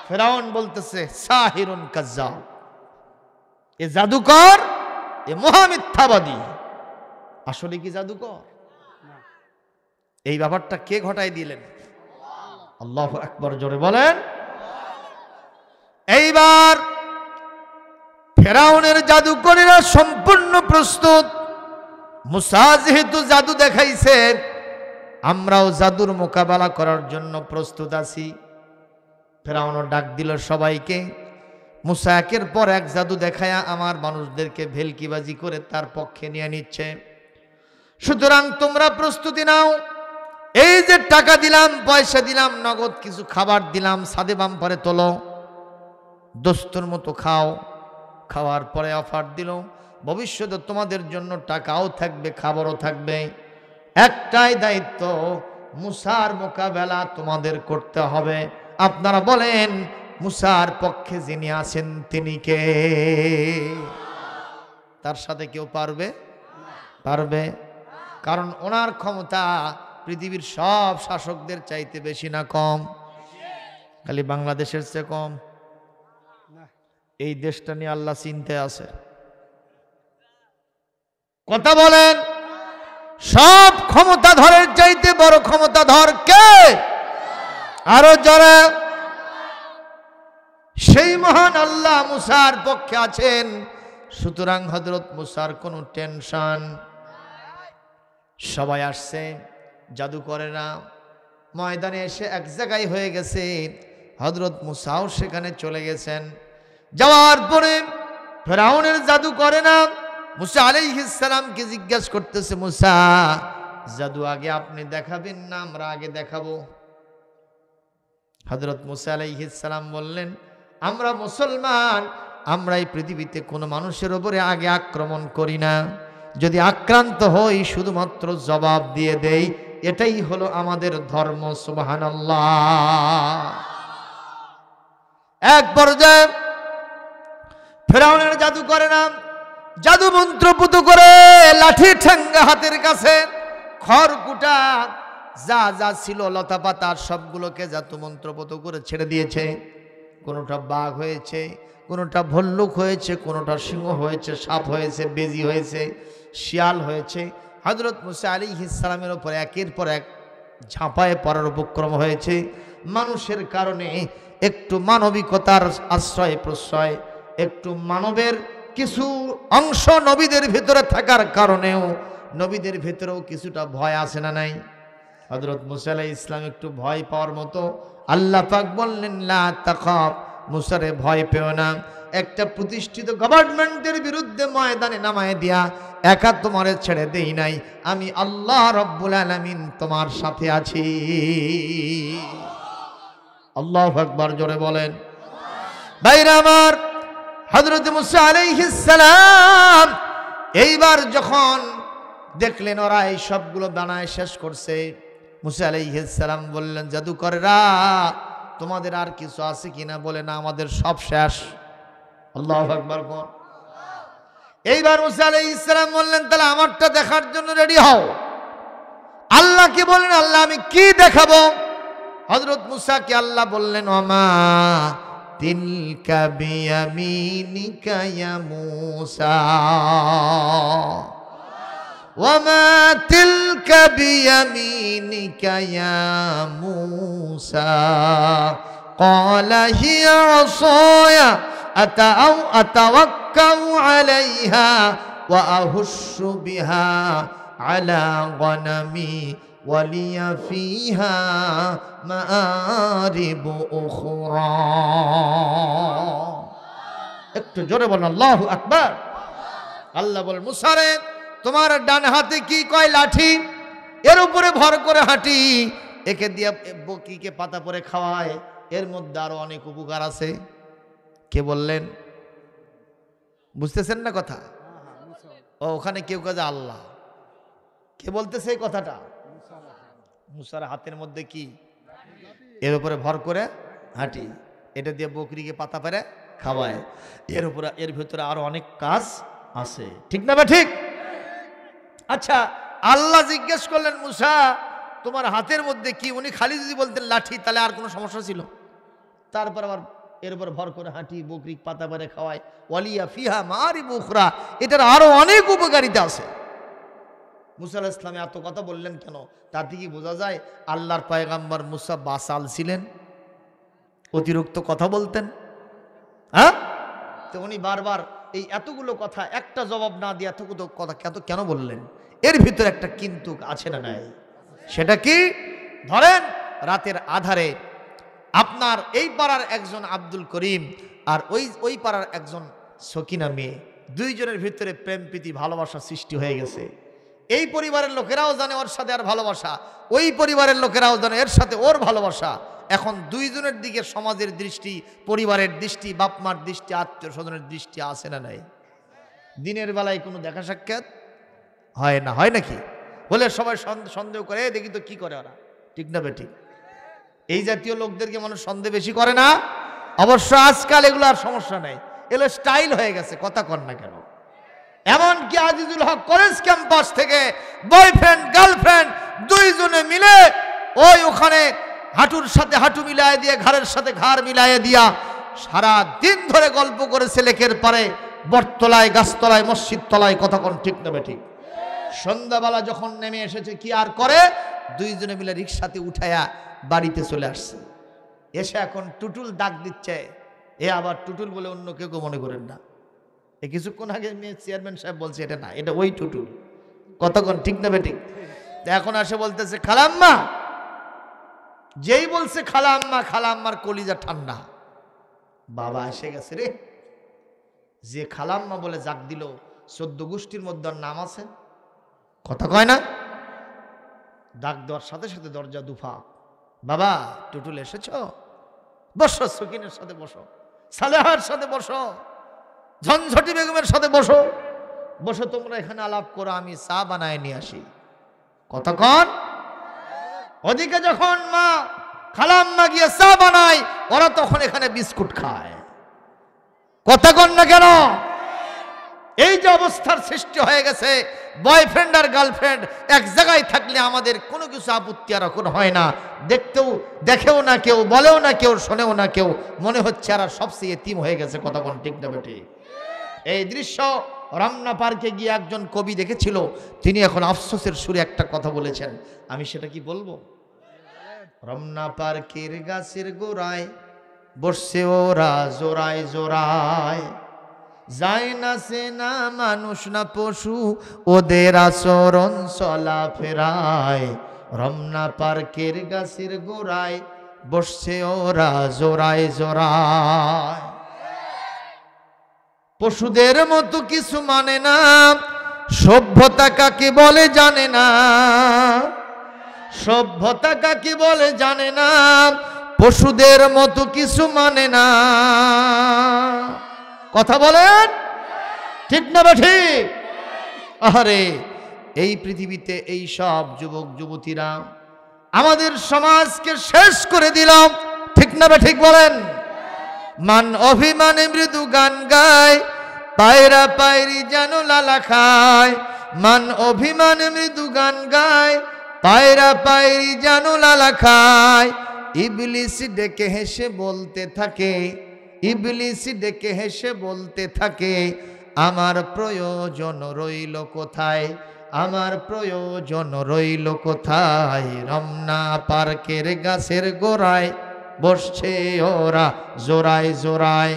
ফেরাউন বলতেছে, সাহিরুন কাজ্জাব, এ জাদুকর, এ মহামিথ্যাবাদী। আসলে কি জাদুকর? এই ব্যাপারটা কে ঘটাই দিলেন? আল্লাহু আকবার, জোরে বলেন। এইবার ফেরাউনের জাদুকরেরা সম্পূর্ণ প্রস্তুত। মুসা যেহেতু জাদু দেখাইছে, আমরাও জাদুর মোকাবেলা করার জন্য প্রস্তুত আছি। ফেরাউনও ডাক দিল সবাইকে। মুসা একের পর এক জাদু দেখায়া আমার মানুষদেরকে ভেলকিবাজি করে তার পক্ষে নিয়ে নিচ্ছে। সুতরাং তোমরা প্রস্তুতি নাও। এই যে টাকা দিলাম, পয়সা দিলাম, নগদ কিছু খাবার দিলাম, সাদে বাম্পারে তোলো, দোস্তর মতো খাও। খাওয়ার পরে অফার দিল, ভবিষ্যতে তোমাদের জন্য টাকাও থাকবে, খাবারও থাকবে। একটাই দায়িত্ব, মুসার মোকাবেলা তোমাদের করতে হবে। আপনারা বলেন, মুসার পক্ষে যিনি আছেন তিনি কে? তার সাথে কেউ পারবে? পারবে? কারণ ওনার ক্ষমতা পৃথিবীর সব শাসকদের চাইতে বেশি না কম? খালি বাংলাদেশের চেয়ে কম? এই দেশটা নিয়ে আল্লাহ চিন্তে আছে। কথা বলেন, সব ক্ষমতাধরের চাইতে বড় ক্ষমতাধর কে? আরো জোরে। সেই মহান আল্লাহ মুসার পক্ষে আছেন। সুতরাং হযরত মুসার কোনো টেনশন। সবাই আসছে, জাদুকরেরা ময়দানে এসে এক জায়গায় হয়ে গেছে। হযরত মুসাও সেখানে চলে গেছেন। যাওয়ার পরে ফেরাউনের জাদুকরেরা মুসা আলাইহিস সালামকে জিজ্ঞাসা করতেছে, মুসা জাদু আগে আপনি দেখাবেন না আমরা আগে দেখাবো? হযরত মুসা আলাইহিস সালাম বললেন, আমরা মুসলমান, আমরা এই পৃথিবীতে কোনো মানুষের উপরে আগে আক্রমণ করি না। যদি আক্রান্ত হই শুধুমাত্র জবাব দিয়ে দেই, এটাই হলো আমাদের ধর্ম। সুবহানাল্লাহ। এক পর্যায়ে ফেরাউনের জাদু করে না, জাদু মন্ত্র পুতু করে লাঠি ঠ্যাঙ্গা হাতের কাছে, খড়কুটা যা যা ছিল লতা পাতা সবগুলোকে জাদু মন্ত্র পুতু করে ছেড়ে দিয়েছে। কোনোটা বাঘ হয়েছে, কোনোটা ভল্লুক হয়েছে, কোনোটা সিংহ হয়েছে, সাপ হয়েছে, বেজি হয়েছে, শিয়াল হয়েছে। হযরত মুসা আলাইহিস সালামের উপর একের পর এক ঝাঁপায়ে পড়ার উপক্রম হয়েছে। মানুষের কারণে একটু মানবিকতার আশ্রয় প্রশ্রয়, একটু মানবের কিছু অংশ নবীদের ভিতরে থাকার কারণেও নবীদের ভিতরেও কিছুটা ভয় আসে না নাই? হযরত মুসা আলাইহিস সালাম একটু ভয় পাওয়ার মতো। আল্লাহ পাক বললেন, লা তাখাফ, মুসারে ভয় পেও না। একটা প্রতিষ্ঠিত গভর্নমেন্টের বিরুদ্ধে ময়দানে নামায় দিয়া একা তোমারে ছেড়ে দেই নাই, আমি আল্লাহ রাব্বুল আলামিন তোমার সাথে আছি। আল্লাহু আকবার, জোরে বলেন। ভাইরা আমার, হযরত মুসা আলাইহিস সালাম এইবার যখন দেখলেন ওরা এই সবগুলো বানায় শেষ করছে, মুসা আলাইহিস সালাম বললেন, জাদুকরেরা তোমাদের আর কিছু আছে কিনা? বলে, না, আমাদের সব শেষ। আল্লাহু আকবার। এইবার মুসা আলাইহিস সালাম বললেন, তাহলে আমারটা দেখার জন্য রেডি হও। আল্লাহ কি বললেন? আল্লাহ আমি কি দেখাবো? হযরত মুসাকে আল্লাহ বললেন, ওমা তিলকা বিয়ামিনিকা ইয়া মুসা, ওমা তিলকা বিয়ামিনিকা ইয়া মুসা, ক্বালা হিয়া আসায়া আতাওয়াক্কাউ আলাইহা ওয়া আহুশু বিহা আলা গনামি ওয়ালিয়া ফিহা মাআরিবু উখরা। একটু জোরে বলুন আল্লাহু আকবার। আল্লাহ বলেন মুসা রে তোমার ডান হাতে কি কয় লাঠি, এর উপরে ভর করে হাঁটি, একে দিয়ে বকরিকে পাতা পরে খাওয়ায়, এর মধ্যে আরো অনেক উপকার আছে। কে বললেন? বুঝতেছেন না কথা? ও ওখানে কেউ কাজে আল্লাহ কে বলতেছে এই কথাটা? মুসার হাতের মধ্যে কি, এর উপরে ভর করে হাঁটি, এটা দিয়ে বকরিকে পাতা পেরে খাওয়ায়, এর উপরে এর ভিতরে আরো অনেক কাজ আছে। ঠিক না? ঠিক। আচ্ছা, আল্লাহ জিজ্ঞেস করলেন মুসা তোমার হাতের মধ্যে কি? উনি খালি যদি বলতেন লাঠি তাহলে আর কোনো সমস্যা ছিল? তারপর আবার এর উপর ভর করে হাঁটি, বকরি পাতা পেরে খাওয়ায়, ওয়ালিয়া ফিহা মাআরিবু উখরা, এটার আরো অনেক উপকারিতা আছে। মুসা আলাইহিস সালাম এত কথা বললেন কেন? তাতে কি বোঝা যায় আল্লাহর পয়গম্বর মুসা বাসাল ছিলেন, অতিরিক্ত কথা বলতেন? হ্যাঁ, তো উনি বারবার এই এতগুলো কথা একটা জবাব না দিয়ে এতগুলো কথা কেন বললেন? এর ভিতরে একটা কিন্তু আছে না নাই? সেটা কি? ধরেন রাতের আধারে আপনার এই পাড়ার একজন আব্দুল করিম আর ওই পাড়ার একজন সকিনা মেয়ে, দুইজনের ভিতরে প্রেম প্রীতি ভালোবাসা সৃষ্টি হয়ে গেছে। এই পরিবারের লোকেরাও জানে ওর সাথে আর ভালোবাসা, ওই পরিবারের লোকেরাও জানে এর সাথে ওর ভালোবাসা। এখন দুইজনের দিকে সমাজের দৃষ্টি, পরিবারের দৃষ্টি, বাপ মার দৃষ্টি, আত্মীয় স্বজনের দৃষ্টি আছে না নাই? দিনের বেলায় কোনো দেখা সাক্ষাৎ হয় না, হয় নাকি? বলে সবাই সন্দেহ করে, দেখি তো কি করে ওরা। ঠিক না বেঠিক? এই জাতীয় লোকদেরকে মানুষ সন্দেহ বেশি করে না? অবশ্য আজকাল এগুলো আর সমস্যা নেই, এগুলো স্টাইল হয়ে গেছে। কথা কর না কেন? এমনকি আজিজুল হক কলেজ ক্যাম্পাস থেকে বয়ফ্রেন্ড গার্লফ্রেন্ড দুইজনে মিলে ওই ওখানে হাঁটুর সাথে হাঁটু মিলায় দিয়ে, ঘাড়ের সাথে ঘাড় মিলাইয়ে দিয়া সারা দিন ধরে গল্প করেছে লেকের পারে, বটতলায়, গাছতলায়, মসজিদ তলায়। কথা কোন ঠিক না বেঠিক? সন্ধ্যাবেলা যখন নেমে এসেছে কি আর করে, দুইজনে মিলে রিক্সাতে উঠায়া বাড়িতে চলে আসছে। এসে এখন টুটুল ডাক দিচ্ছে, এ আবার টুটুল বলে অন্য কেউ মনে করেন না। এ কিছুক্ষণ আগে চেয়ারম্যান সাহেব বলছে এটা না, এটা ওই টুটুল। কতক্ষণ ঠিক না বেঠিক? এখন আসে বলতেছে খালাম্মা। যেই বলছে খালাম্মা, খালাম্মার কলিজা ঠান্ডা। বাবা এসে গেছে রে। যে খালাম্মা বলে জাগ দিল, 14 গোষ্ঠীর মধ্যে নাম আছে? কথা কয় না? ডাক দেওয়ার সাথে সাথে দরজা দুফাক। বাবা টুটুল এসেছ? বসো, সকিনের সাথে বসো, সালেহার সাথে বসো, ঝনঝটি বেগমের সাথে বসো, বসো তোমরা এখানে আলাপ করো, আমি চা বানায় নিয়ে আসি। কতক্ষণ? ওদিকে যখন মা খালাম্মা গিয়ে চা বানায়, ওরা তখন এখানে বিস্কুট খায়। কতক্ষণ না কেন? এই যে অবস্থার সৃষ্টি হয়ে গেছে, বয়ফ্রেন্ড আর গার্লফ্রেন্ড এক জায়গায় থাকলে আমাদের কোনো কিছু আপত্তি আর এখন হয় না। দেখেও না কেউ, বলেও না কেউ, শোনেও না কেউ, মনে হচ্ছে আর সবচেয়ে এতিম হয়ে গেছে। কতক্ষণ ঠিক না বেঠি? এই দৃশ্য রমনা পার্কে গিয়ে একজন কবি দেখেছিল, তিনি এখন আফসোসের সুরে একটা কথা বলেছেন, আমি সেটা কি বলবো? রমনা পার্কের গাছের গোড়ায় বসছে ওরা জোড়ায় জোড়ায়, যায় না সে না মানুষ না পশু, ওদের আচরণ চলা ফেরায়। রমনা পার্কের গাছের গোড়ায় বসছে ওরা জোড়ায় জোড়ায়। পশুদের মতো কিছু মানে না, সভ্যতা কাকে বলে জানে না, সভ্যতা কাকে বলে জানে না, পশুদের মতো কিছু মানে না। কথা বলেন ঠিক না ঠিক? আরে এই পৃথিবীতে এই সব যুবক যুবতীরা আমাদের সমাজকে শেষ করে দিলাম। ঠিক না ঠিক বলেন? মান অভিমানে মৃদু গান গায়, পায়রা পায়রি যেন লালা খায়। মান অভিমানে মৃদু গান গায়, পায়রা পায়রি যেন লালা খায়। ইবলিস ডেকে হেসে বলতে থাকে, ইবলিস ডেকে হেসে বলতে থাকে, আমার প্রয়োজন রইল কোথায়, আমার প্রয়োজন রইল কোথায়। রমনা পার্কের গাছের গোড়ায় বসছে ওরা জোড়ায় জোড়ায়,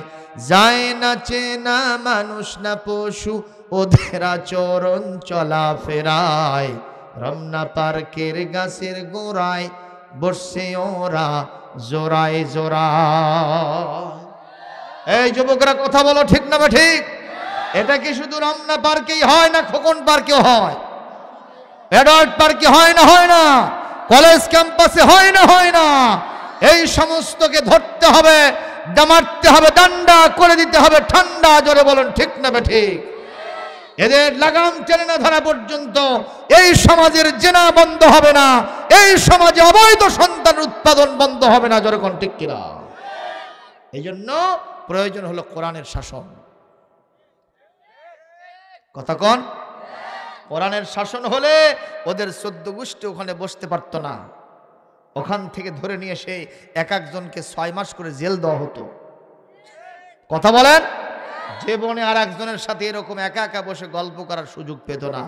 যায় না চেনা মানুষ না পশু, ওদের আচরণ চলা ফেরায়। রমনা পার্কের গাছের গোড়ায় বসছে ওরা জোড়ায় জোড়ায়। এই যুবকরা কথা বলো, ঠিক না ঠিক? এটা কি শুধু রমনা পার্কেই হয় না খোকন পার্কেও হয়? অ্যাডাল্ট পার্কে হয় না? হয় না? কলেজ ক্যাম্পাসে হয় না? হয় না? এই সমস্তকে ধরতে হবে, মারতে হবে, ডান্ডা করে দিতে হবে ঠান্ডা। জোরে বলেন ঠিক না ঠিক? এদের লাগাম টেনে না ধরা পর্যন্ত এই সমাজের জেনা বন্ধ হবে না, এই সমাজে অবৈধ সন্তান উৎপাদন বন্ধ হবে না। জোরে কোন ঠিক কিনা? এই জন্য প্রয়োজন হলো কোরআনের শাসন। কথা কোন? কোরআনের শাসন হলে ওদের 14 গোষ্ঠী ওখানে বসতে পারতো না। ওখান থেকে ধরে নিয়ে এসে এক একজনকে 6 মাস করে জেল দেওয়া হতো। কথা বলেন? জীবনে আর একজনের সাথে এরকম একা একা বসে গল্প করার সুযোগ পেত না।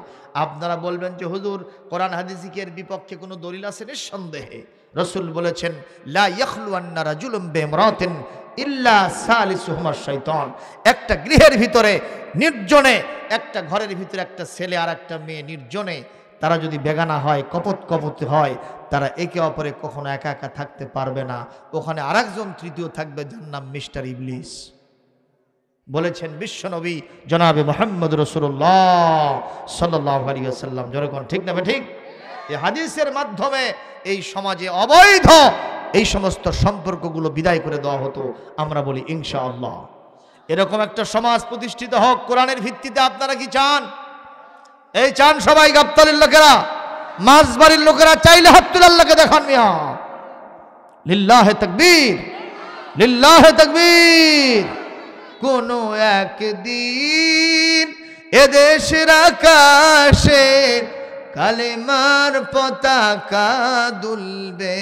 আপনারা বলবেন যে হুজুর কোরআন হাদিসের বিপক্ষে কোনো দলিল আছে? নিঃসন্দেহে রাসূল বলেছেন, লা ইয়াখলু আন্না রাজুলুম বিমরাতিন ইল্লা সালিসুহুমা শাইতান। একটা গৃহের ভিতরে নির্জনে, একটা ঘরের ভিতরে একটা ছেলে আর একটা মেয়ে নির্জনে, তারা যদি বেগানা হয়, কপট কপট হয়, তারা একে অপরে কখনো একা একা থাকতে পারবে না। ওখানে আরেকজন তৃতীয় থাকবে, যার নাম মিস্টার ইবলিস। বলেছেন বিশ্বনবী জনাবে মুহাম্মদ রাসূলুল্লাহ সাল্লাল্লাহু আলাইহি ওয়াসাল্লাম। যেরকম ঠিক না ঠিক? এই হাদিসের মাধ্যমে এই সমাজে অবৈধ এই সমস্ত সম্পর্কগুলো বিদায় করে দেওয়া হতো। আমরা বলি ইনশাআল্লাহ এরকম একটা সমাজ প্রতিষ্ঠিত হোক কোরআনের ভিত্তিতে। আপনারা কি চান? এই চান সবাই? গাবতলীর লোকেরা, মাঝবাড়ির লোকেরা চাইলে হাত তুলে আল্লাহকে দেখান মিয়া। লিল্লাহে তাকবীর, লিল্লাহে তাকবীর। কোন একদিন এদেশের আকাশে কালেমার পতাকা দুলবে,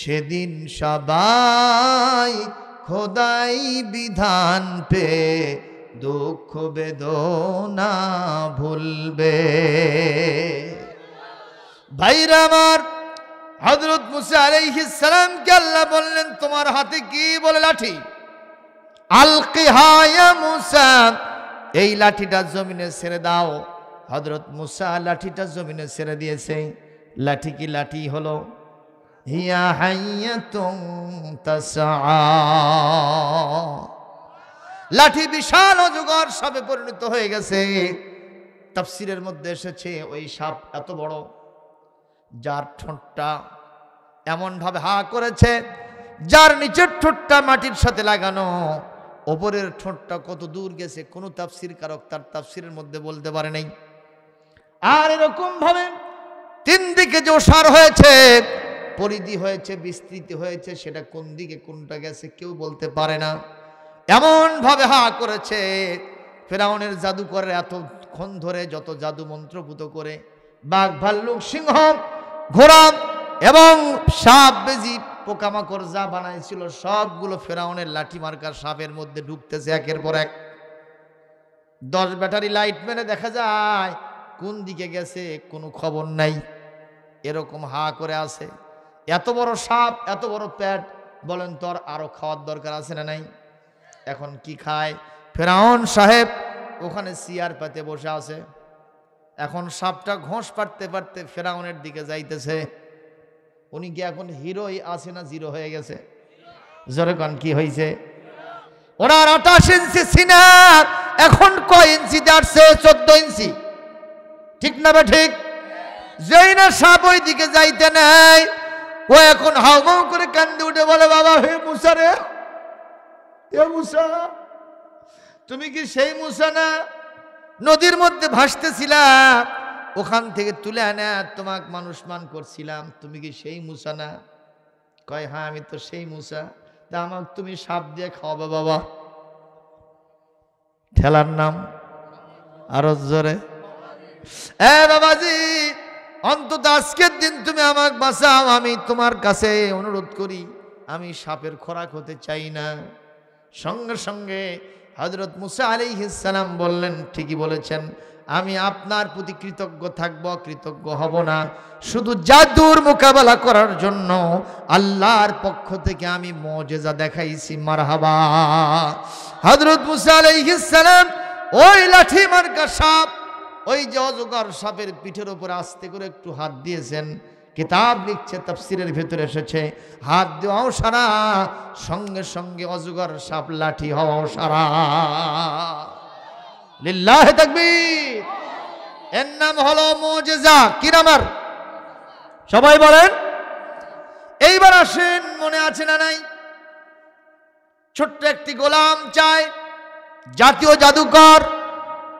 সেদিন সবাই খোদাই বিধান পে দুঃখ বেদনা ভুলবে। ভাইরা আমার, হযরত মুসা আলাইহিস সালামকে আল্লাহ বললেন, তোমার হাতে কি? বলে লাঠি। আলকিহা ইয়া মুসা, এই লাঠিটা জমিনে ছেড়ে দাও। হযরত মুসা লাঠিটা জমিনে ছেড়ে দিয়েছে। লাঠি কি লাঠি হলো? হিয়া হাইয়াতুন তাসআ, লাঠি বিশাল অজগর সাপে পরিণত হয়ে গেছে। তাফসীরের মধ্যে এসেছে ওই সাপ এত বড়, যার ঠোঁটটা এমন ভাবে হা করেছে, যার নিচের ঠোঁটটা মাটির সাথে লাগানো, ওপরের ঠোঁটটা কত দূর গেছে কোন তাফসীর কারক তার তাফসীরের মধ্যে বলতে পারে নাই। আর এরকম ভাবে 3 দিকে যে ওসার হয়েছে, পরিধি হয়েছে, বিস্তৃতি হয়েছে, সেটা কোন দিকে কোনটা গেছে কেউ বলতে পারে না। এমন ভাবে হা করেছে, ফেরাউনের জাদুকরের এতক্ষণ ধরে যত জাদু মন্ত্রপুত করে বাঘ, ভাল্লুক, সিংহ, ঘোড়া এবং সাপ, বেজি, পোকামাকড় যা বানাইছিল সবগুলো ফেরাউনের লাঠি মার্কার সাপের মধ্যে ঢুকতেছে একের পর এক। 10 ব্যাটারি লাইট মেরে দেখা যায় কোন দিকে গেছে কোনো খবর নাই। এরকম হা করে আছে। এত বড় সাপ, এত বড় পেট, বলেন তো আরো খাওয়ার দরকার আছে না নাই? এখন কি খায়? ফেরাউন সাহেব ওখানে চেয়ার পাতে বসে আছে। এখন সাপটা ঘোষ পাড়তে পারতে ফেরাউনের দিকে যাইতেছে। উনি কি এখন হিরোই আছে না জিরো হয়ে গেছে? জোরে কোন কি হয়েছে? ওনার 28 ইঞ্চি সিনা এখন কয় ইঞ্চিতে আসছে? 14 ইঞ্চি। ঠিক না বে ঠিক? যেই না সাপ ওই দিকে যাইতে নাই, ও এখন হাউমাউ করে কান্দে উঠে বলে, বাবা হে মুসা রে, এ মুসা, তুমি কি সেই মুসা না নদীর মধ্যে ভাসতেছিলাম, ওখান থেকে তুলে আনা তোমাকে মানুষমান করছিলাম? তুমি কি সেই মুসা না? কয় হ্যাঁ আমি তো সেই মুসা। তা আমাকে তুমি সাপ দিয়ে খাওয়াবে বাবা। ঠেলার নাম আরো জোরে, এ বাবাজি, অন্তত আজকের দিন তুমি আমাকে বাঁচাও। আমি তোমার কাছে অনুরোধ করি, আমি সাপের খোরাক হতে চাই না। সঙ্গে সঙ্গে হযরত মুসা আলাইহিস সালাম বললেন, ঠিকই বলেছেন, আমি আপনার প্রতি কৃতজ্ঞ থাকব, কৃতজ্ঞ হব না। শুধু জাদুর মোকাবেলা করার জন্য আল্লাহর পক্ষ থেকে আমি মুজিজা দেখাইছি। মারহাবা। হযরত মুসা আলাইহিস সালাম ওই লাঠি মার্কা সাপ ওই যে অজগর সাপের পিঠের উপরে আস্তে করে একটু হাত দিয়েছেন, কিতাব লিখছে, তাফসীরের ভেতরে এসেছে, হাত দেওয়াও সারা, সঙ্গে সঙ্গে অজগর সাপ লাঠি হওয়াও সারা। লিল্লাহি তাকবীর। এর নাম হলো মুজিজা। কি নাম? আর সবাই বলেন। এইবার আসেন, মনে আছে না নাই, ছোট্ট একটি গোলাম চায় জাতীয় জাদুকর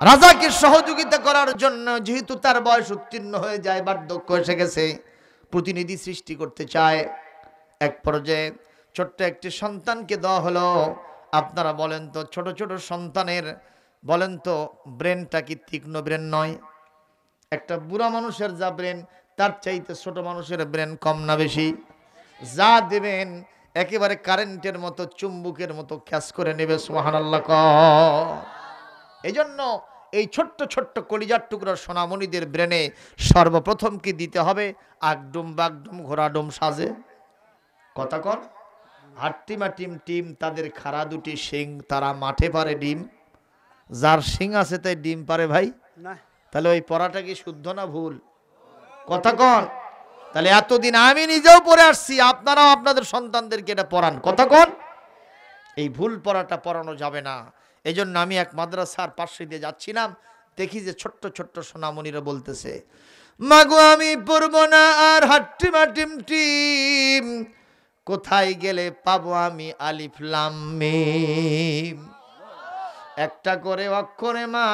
রাজাকে সহযোগিতা করার জন্য, যেহেতু তার বয়স উত্তীর্ণ হয়ে যায়, বার্ধক্য এসে গেছে, প্রতিনিধি সৃষ্টি করতে চায়। এক পর্যায়ে ছোট্ট একটি সন্তানকে দেওয়া হলো। আপনারা বলেন তো, ছোট ছোট সন্তানের বলেন তো ব্রেনটা কি তীক্ষ্ণ ব্রেন নয়? একটা বুড়া মানুষের যা ব্রেন, তার চাইতে ছোট মানুষের ব্রেন কম না বেশি? যা দেবেন একেবারে কারেন্টের মতো, চুম্বকের মতো ক্যাচ করে নেবে। সুবহানাল্লাহ। এই জন্য এই ছোট্ট ছোট্ট কলিজার টুকরা সোনামণিদের ব্রেনে সর্বপ্রথম কি দিতে হবে? আগডুম বাগডুম ঘোড়াডুম সাজে। কথা কন। হাট্টিমা টিম টিম, তাদের খাড়া দুটি শিং, তারা মাঠে পারে ডিম। যার শিং আছে তাই ডিম পারে ভাই। তাহলে ওই পড়াটা কি শুদ্ধ না ভুল? কথা কন। তাহলে এতদিন আমি নিজেও পড়ে আসছি, আপনারাও আপনাদের সন্তানদেরকে এটা পড়ান। কথা কন। এই ভুল পড়াটা পড়ানো যাবে না। এই জন্য আমি এক মাদ্রাসার পাশে দিয়ে যাচ্ছিলাম, দেখি যে ছোট্ট ছোট্ট সোনামণিরা বলতেছে, মাগো আমি পড়বো না আর হাট্টিমা টিম টিম, কোথায় গেলে পাবো আমি আলিফ লাম মিম। একটা করে অক্ষরে মা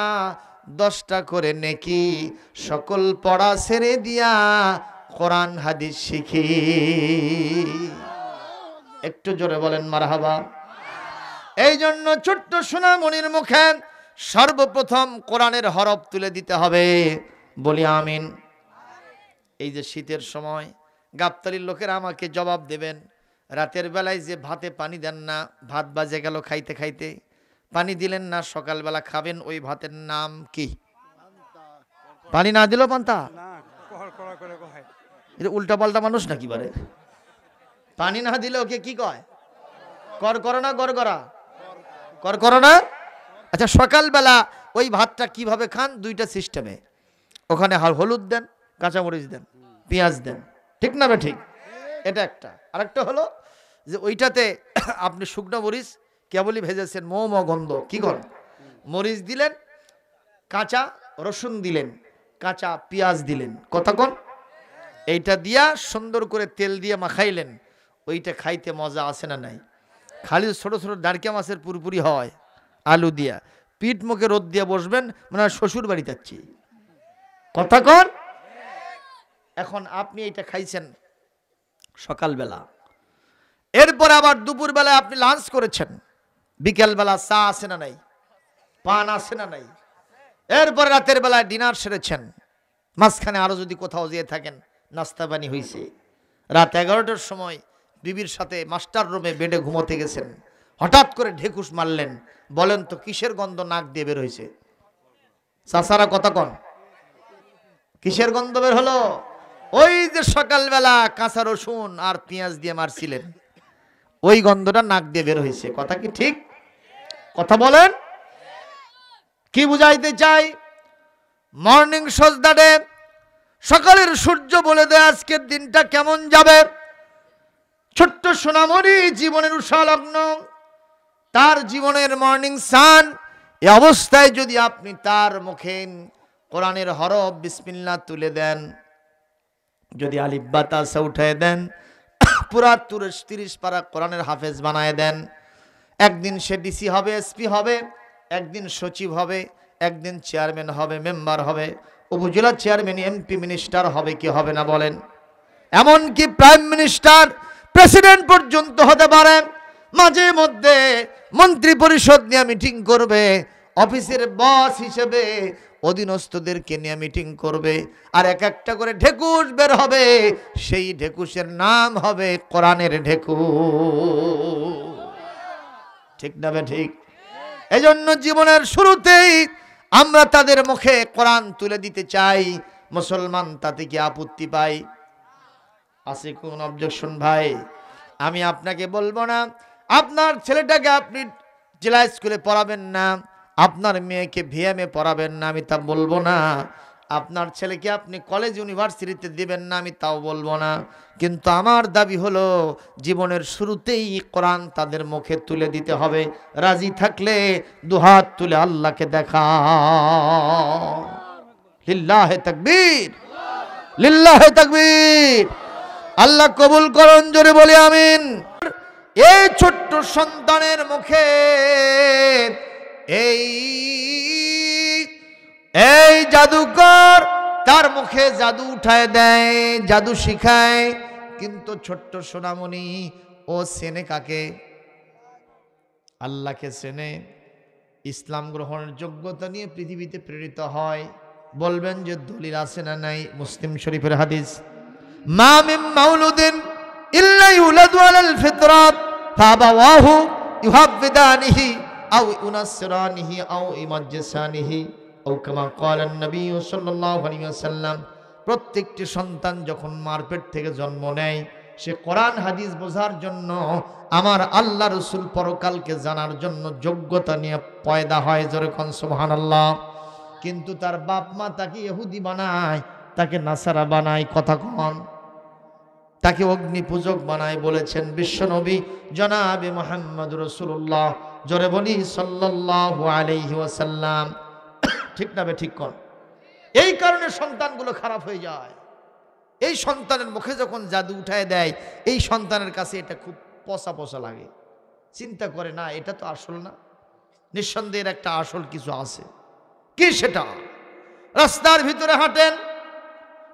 10টা করে নেকি, সকল পড়া ছেড়ে দিয়া কোরআন হাদিস শিখি। একটু জোরে বলেন মারহাবা। এই জন্য ছোট্ট সোনামণির মুখে সর্বপ্রথম কোরআনের হরফ তুলে দিতে হবে। বলি আমিন। এই যে শীতের সময় গাবতলীর লোকেরা আমাকে জবাব দেবেন, রাতের বেলায় যে ভাতে পানি দেন না, ভাত বাজে গেল খাইতে খাইতে, পানি দিলেন না, সকালবেলা খাবেন, ওই ভাতের নাম কি? পানি না দিলেও পান্তা? এটা উল্টা পাল্টা মানুষ নাকি বারে? পানি না দিলে ওকে কি কয়? কর করো না, গড় করা, কর করো না। আচ্ছা, সকালবেলা ওই ভাতটা কিভাবে খান? 2টা সিস্টেমে। ওখানে হলুদ দেন, কাঁচামরিচ দেন, পেঁয়াজ দেন, ঠিক না বে ঠিক? এটা একটা। আরেকটা হলো যে ওইটাতে আপনি শুকনো মরিচ কেবলই ভেজেছেন, মো গন্ধ, কি করেন? মরিচ দিলেন, কাঁচা রসুন দিলেন, কাঁচা পেঁয়াজ দিলেন। কথা কন। এইটা দিয়া সুন্দর করে তেল দিয়ে মাখাইলেন, ওইটা খাইতে মজা আসে না নাই? খালি ছোট ছোট ডারকা মাছের পুরপুরি হয় আলু দিয়া, পিঠ মুখে রোদ দিয়ে বসবেন, মানে শ্বশুর বাড়ি যাচ্ছি। কথা কন। এখন আপনি এইটা খাইছেন সকালবেলা, এরপরে আবার দুপুরবেলায় আপনি লাঞ্চ করেছেন, বিকেলবেলা চা আছে না নাই, পান আছে না নাই, এরপরে রাতের বেলায় ডিনার সেরেছেন, মাঝখানে আরো যদি কোথাও যেয়ে থাকেন নাস্তা পানি হয়েছে, রাত 11টার সময় বিবির সাথে মাস্টার রুমে বেডে ঘুমোতে গেছেন, হঠাৎ করে ঢেকুস মারলেন। বলেন তো কিসের গন্ধ নাক দিয়ে বের হয়েছে? চাচারা কথা কন, কিসের গন্ধ বের হলো? ওই যে সকালবেলা কাঁচা রসুন আর পেঁয়াজ দিয়ে মারছিলেন, ওই গন্ধটা নাক দিয়ে বের হয়েছে। কথা কি ঠিক? কথা বলেন। কি বুঝাইতে চাই? মর্নিং সজদা ডে, সকালের সূর্য বলে দেয় আজকের দিনটা কেমন যাবে। ছোট্ট সোনামণি জীবনের উষালগ্ন, তার জীবনের মর্নিং সান, এই অবস্থায় যদি আপনি তার মুখে কোরআনের হরফ বিসমিল্লাহ তুলে দেন, যদি আলিফ বা তা সা উঠায় দেন, পুরা 30 পারা কোরআনের হাফেজ বানায় দেন, একদিন সে ডিসি হবে, এসপি হবে, একদিন সচিব হবে, একদিন চেয়ারম্যান হবে, মেম্বার হবে, উপজেলা চেয়ারম্যান, এমপি, মিনিস্টার হবে কি হবে না বলেন? এমনকি প্রাইম মিনিস্টার, প্রেসিডেন্ট পর্যন্ত হতে পারে। মাঝে মধ্যে মন্ত্রী পরিষদ নিয়ে মিটিং করবে, অফিসের বস হিসেবে অধীনস্থদেরকে নিয়ে মিটিং করবে, আর এক একটা করে ঢেকুস বের হবে, সেই ঢেকুসের নাম হবে কোরআনের ঢেকুস। ঠিক না বে ঠিক? এজন্য জীবনের শুরুতেই আমরা তাদের মুখে কোরআন তুলে দিতে চাই। মুসলমান তাতে কি আপত্তি পাই? আছে কোন অবজেকশন ভাই? আমি আপনাকে বলবো না আপনার ছেলেটাকে আপনি জেলা স্কুলে পড়াবেন না, আপনার মেয়েকে ভিএমএ পড়াবেন না, আমি তা বলবো না। আপনার ছেলেকে আপনি কলেজ ইউনিভার্সিটিতে দিবেন না, আমি তাও বলবো না। কিন্তু আমার দাবি হলো জীবনের শুরুতেই কোরআন তাদের মুখে তুলে দিতে হবে। রাজি থাকলে দুহাত তুলে আল্লাহকে দেখা। লিল্লাহে তাকবীর, লিল্লাহে তাকবীর। আল্লাহ কবুল করুন, জোরে বলি আমিন। এই ছোট্ট সন্তানের মুখে এই জাদুকর তার মুখে জাদু উঠায় দেয়, জাদু শিখায়। কিন্তু ছোট্ট সোনামণি ও চেনে কাকে? আল্লাহকে চেনে। ইসলাম গ্রহণের যোগ্যতা নিয়ে পৃথিবীতে প্রেরিত হয়। বলবেন যে দলিল আছে না নাই? মুসলিম শরীফের হাদিস, মা মিন মাউলুদিন ইল্লা ইউলাদু আলাল ফিতরাত ফাবাওয়াহু ইউহাব্বিদানিহি আও ইউনাসসিরানিহি আও ইমাজ্জিসানিহি আও কামা ক্বালান নবী সাল্লাল্লাহু আলাইহি ওয়াসাল্লাম। প্রত্যেকটি সন্তান যখন মার পেট থেকে জন্ম নেয়, সে কোরআন হাদিস বোঝার জন্য, আমার আল্লাহ রাসূল পরকালকে জানার জন্য যোগ্যতা নিয়ে পয়দা হয়। জোরে কোন সুবহানাল্লাহ। কিন্তু তার বাপ মা তাকে ইহুদি বানায়, তাকে নাসারা বানায়, কথা কন, তাকে অগ্নি পূজক বানায়। বলেছেন বিশ্বনবী জনাবে মুহাম্মদ রাসূলুল্লাহ, জোরে বলি সাল্লাল্লাহু আলাইহি ওয়াসাল্লাম। ঠিক না বে ঠিক কন? এই কারণে সন্তানগুলো খারাপ হয়ে যায়। এই সন্তানের মুখে যখন জাদু উঠায় দেয়, এই সন্তানের কাছে এটা খুব পচা পচা লাগে। চিন্তা করে, না এটা তো আসল না, নিঃসন্দেহের একটা আসল কিছু আছে। কি সেটা? রাস্তার ভিতরে হাঁটেন,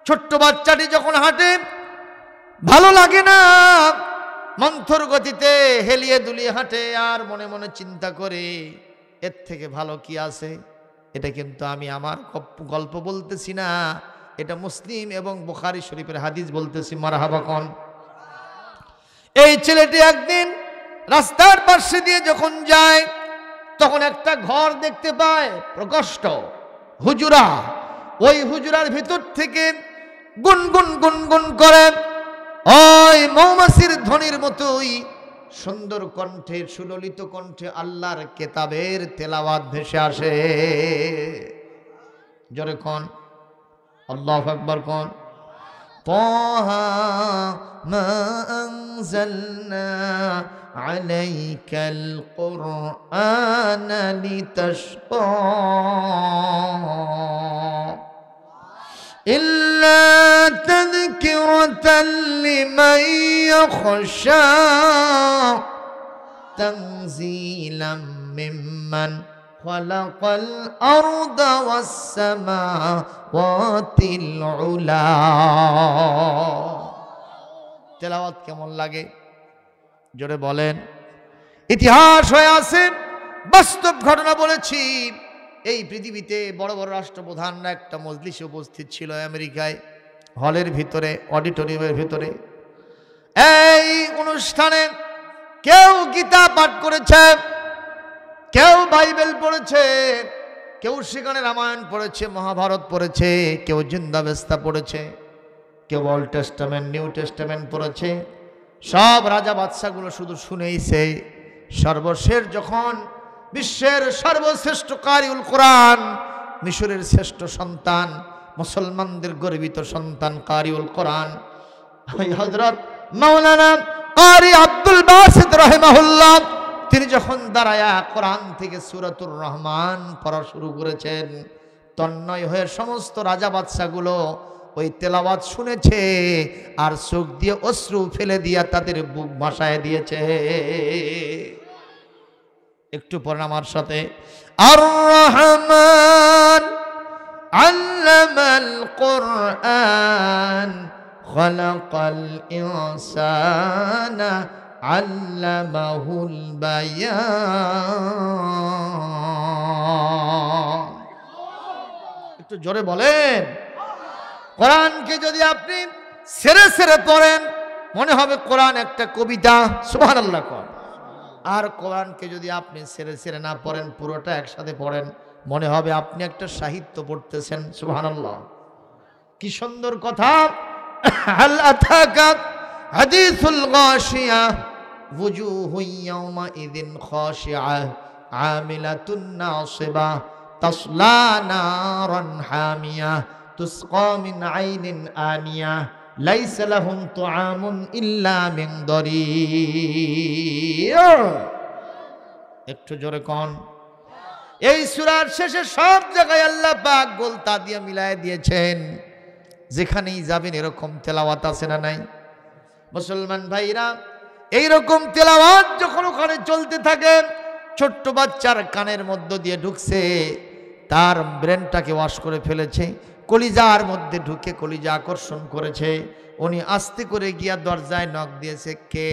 ছোট্ট বাচ্চাটি যখন হাঁটে ভালো লাগে না, মন্থর গতিতে হেলিয়ে দুলিয়ে হাঁটে, আর মনে মনে চিন্তা করে এর থেকে ভালো কি আছে। এটা কিন্তু আমি আমার গল্প বলতেছি না, এটা মুসলিম এবং বুখারী শরীফের হাদিস বলতেছি। মারহাবা কোন। এই ছেলেটি একদিন রাস্তার পাশে দিয়ে যখন যায়, তখন একটা ঘর দেখতে পায়, প্রকোষ্ঠ, হুজুরা। ওই হুজুরার ভিতর থেকে গুনগুন গুনগুন করে ওই মৌমাছির ধ্বনির মতোই সুন্দর কণ্ঠে, সুললিত কণ্ঠে আল্লাহর কেতাবের তেলাওয়াত ভেসে আসে। জোরে কোন আল্লাহু আকবার কোন। তাহা মা আনজালনা আলাইকাল কুরআনা লিতাশকা ইল্লা তাযকিরাতাল লিমান ইয়াখশা তানজিলাম মিম্মান খালাকাল আরদা ওয়াস সামাওয়াতিল উলা। তেলাওয়াত কেমন লাগে জোরে বলেন। ইতিহাস হয়ে আছে, বাস্তব ঘটনা বলেছি। এই পৃথিবীতে বড় বড় রাষ্ট্রপ্রধানরা একটা মজলিসে উপস্থিত ছিল আমেরিকায়, হলের ভিতরে, অডিটোরিয়ামের ভিতরে। এই অনুষ্ঠানে কেউ গীতা পাঠ করেছে, কেউ বাইবেল পড়েছে, কেউ সেখানে রামায়ণ পড়েছে, মহাভারত পড়েছে, কেউ জিন্দাবেস্তা পড়েছে, কেউ ওল্ড টেস্টামেন্ট, নিউ টেস্টামেন্ট পড়েছে। সব রাজা বাদশাগুলো শুধু শুনেইছে। সর্বশেষ যখন বিশ্বের সর্বশ্রেষ্ঠ কারিউল কোরআন, মিশরের শ্রেষ্ঠ সন্তান, মুসলমানদের গর্বিত সন্তান কারিউল কোরআন, হযরত মাওলানা কারি আব্দুল বাসিত রাহিমাহুল্লাহ, তিনি যখন দাঁড়ায়া কোরআন থেকে সূরাতুর রহমান পড়া শুরু করেছেন, তন্ময় হয়ে সমস্ত রাজা বাদশাগুলো ওই তেলাওয়াত শুনেছে আর চোখ দিয়ে অশ্রু ফেলে দিয়া তাদের বুক ভাসায় দিয়েছে। একটু পড়েন আমার সাথে, আর রহমান আল্লামাল কুরআন খালাকাল ইনসানা আল্লামাহুল বায়ান। একটু জোরে বলেন। কোরআনকে যদি আপনি সেরে সেরে পড়েন, মনে হবে কোরআন একটা কবিতা। সুবহানাল্লাহ। আর কোরআনকে যদি আপনি সেরে সেরে না পড়েন, পুরোটা একসাথে পড়েন, মনে হবে আপনি একটা সাহিত্য পড়তেছেন। সুবহানাল্লাহ। কি সুন্দর কথা। হাল আতাকা হাদিসুল গাশিয়া ওয়ুজুহু ইয়াওমা ইযিন খাশিআ আমিলাতুন নাসিবা তাসলা নারান হামিয়া তুসকা মিন আইনিন আনিয়া লাইসা লাহুম তুআমুন ইল্লা মিন দরিয়া। একটু জোরে কোন। এই সূরার শেষে সব জায়গায় আল্লাহ পাক গোলতা দিয়ে মিলায় দিয়েছেন। যেখানেই যাবেন এরকম তেলাওয়াত আছে না নাই? মুসলমান ভাইরা, এইরকম তেলাওয়াত যখন ওখানে চলতে থাকে, ছোট্ট বাচ্চার কানের মধ্য দিয়ে ঢুকছে, তার ব্রেনটাকে ওয়াশ করে ফেলেছে, কলিজার মধ্যে ঢুকে কলিজা আকর্ষণ করেছে। উনি আস্তে করে গিয়া দরজায় নক দিয়েছে। কে?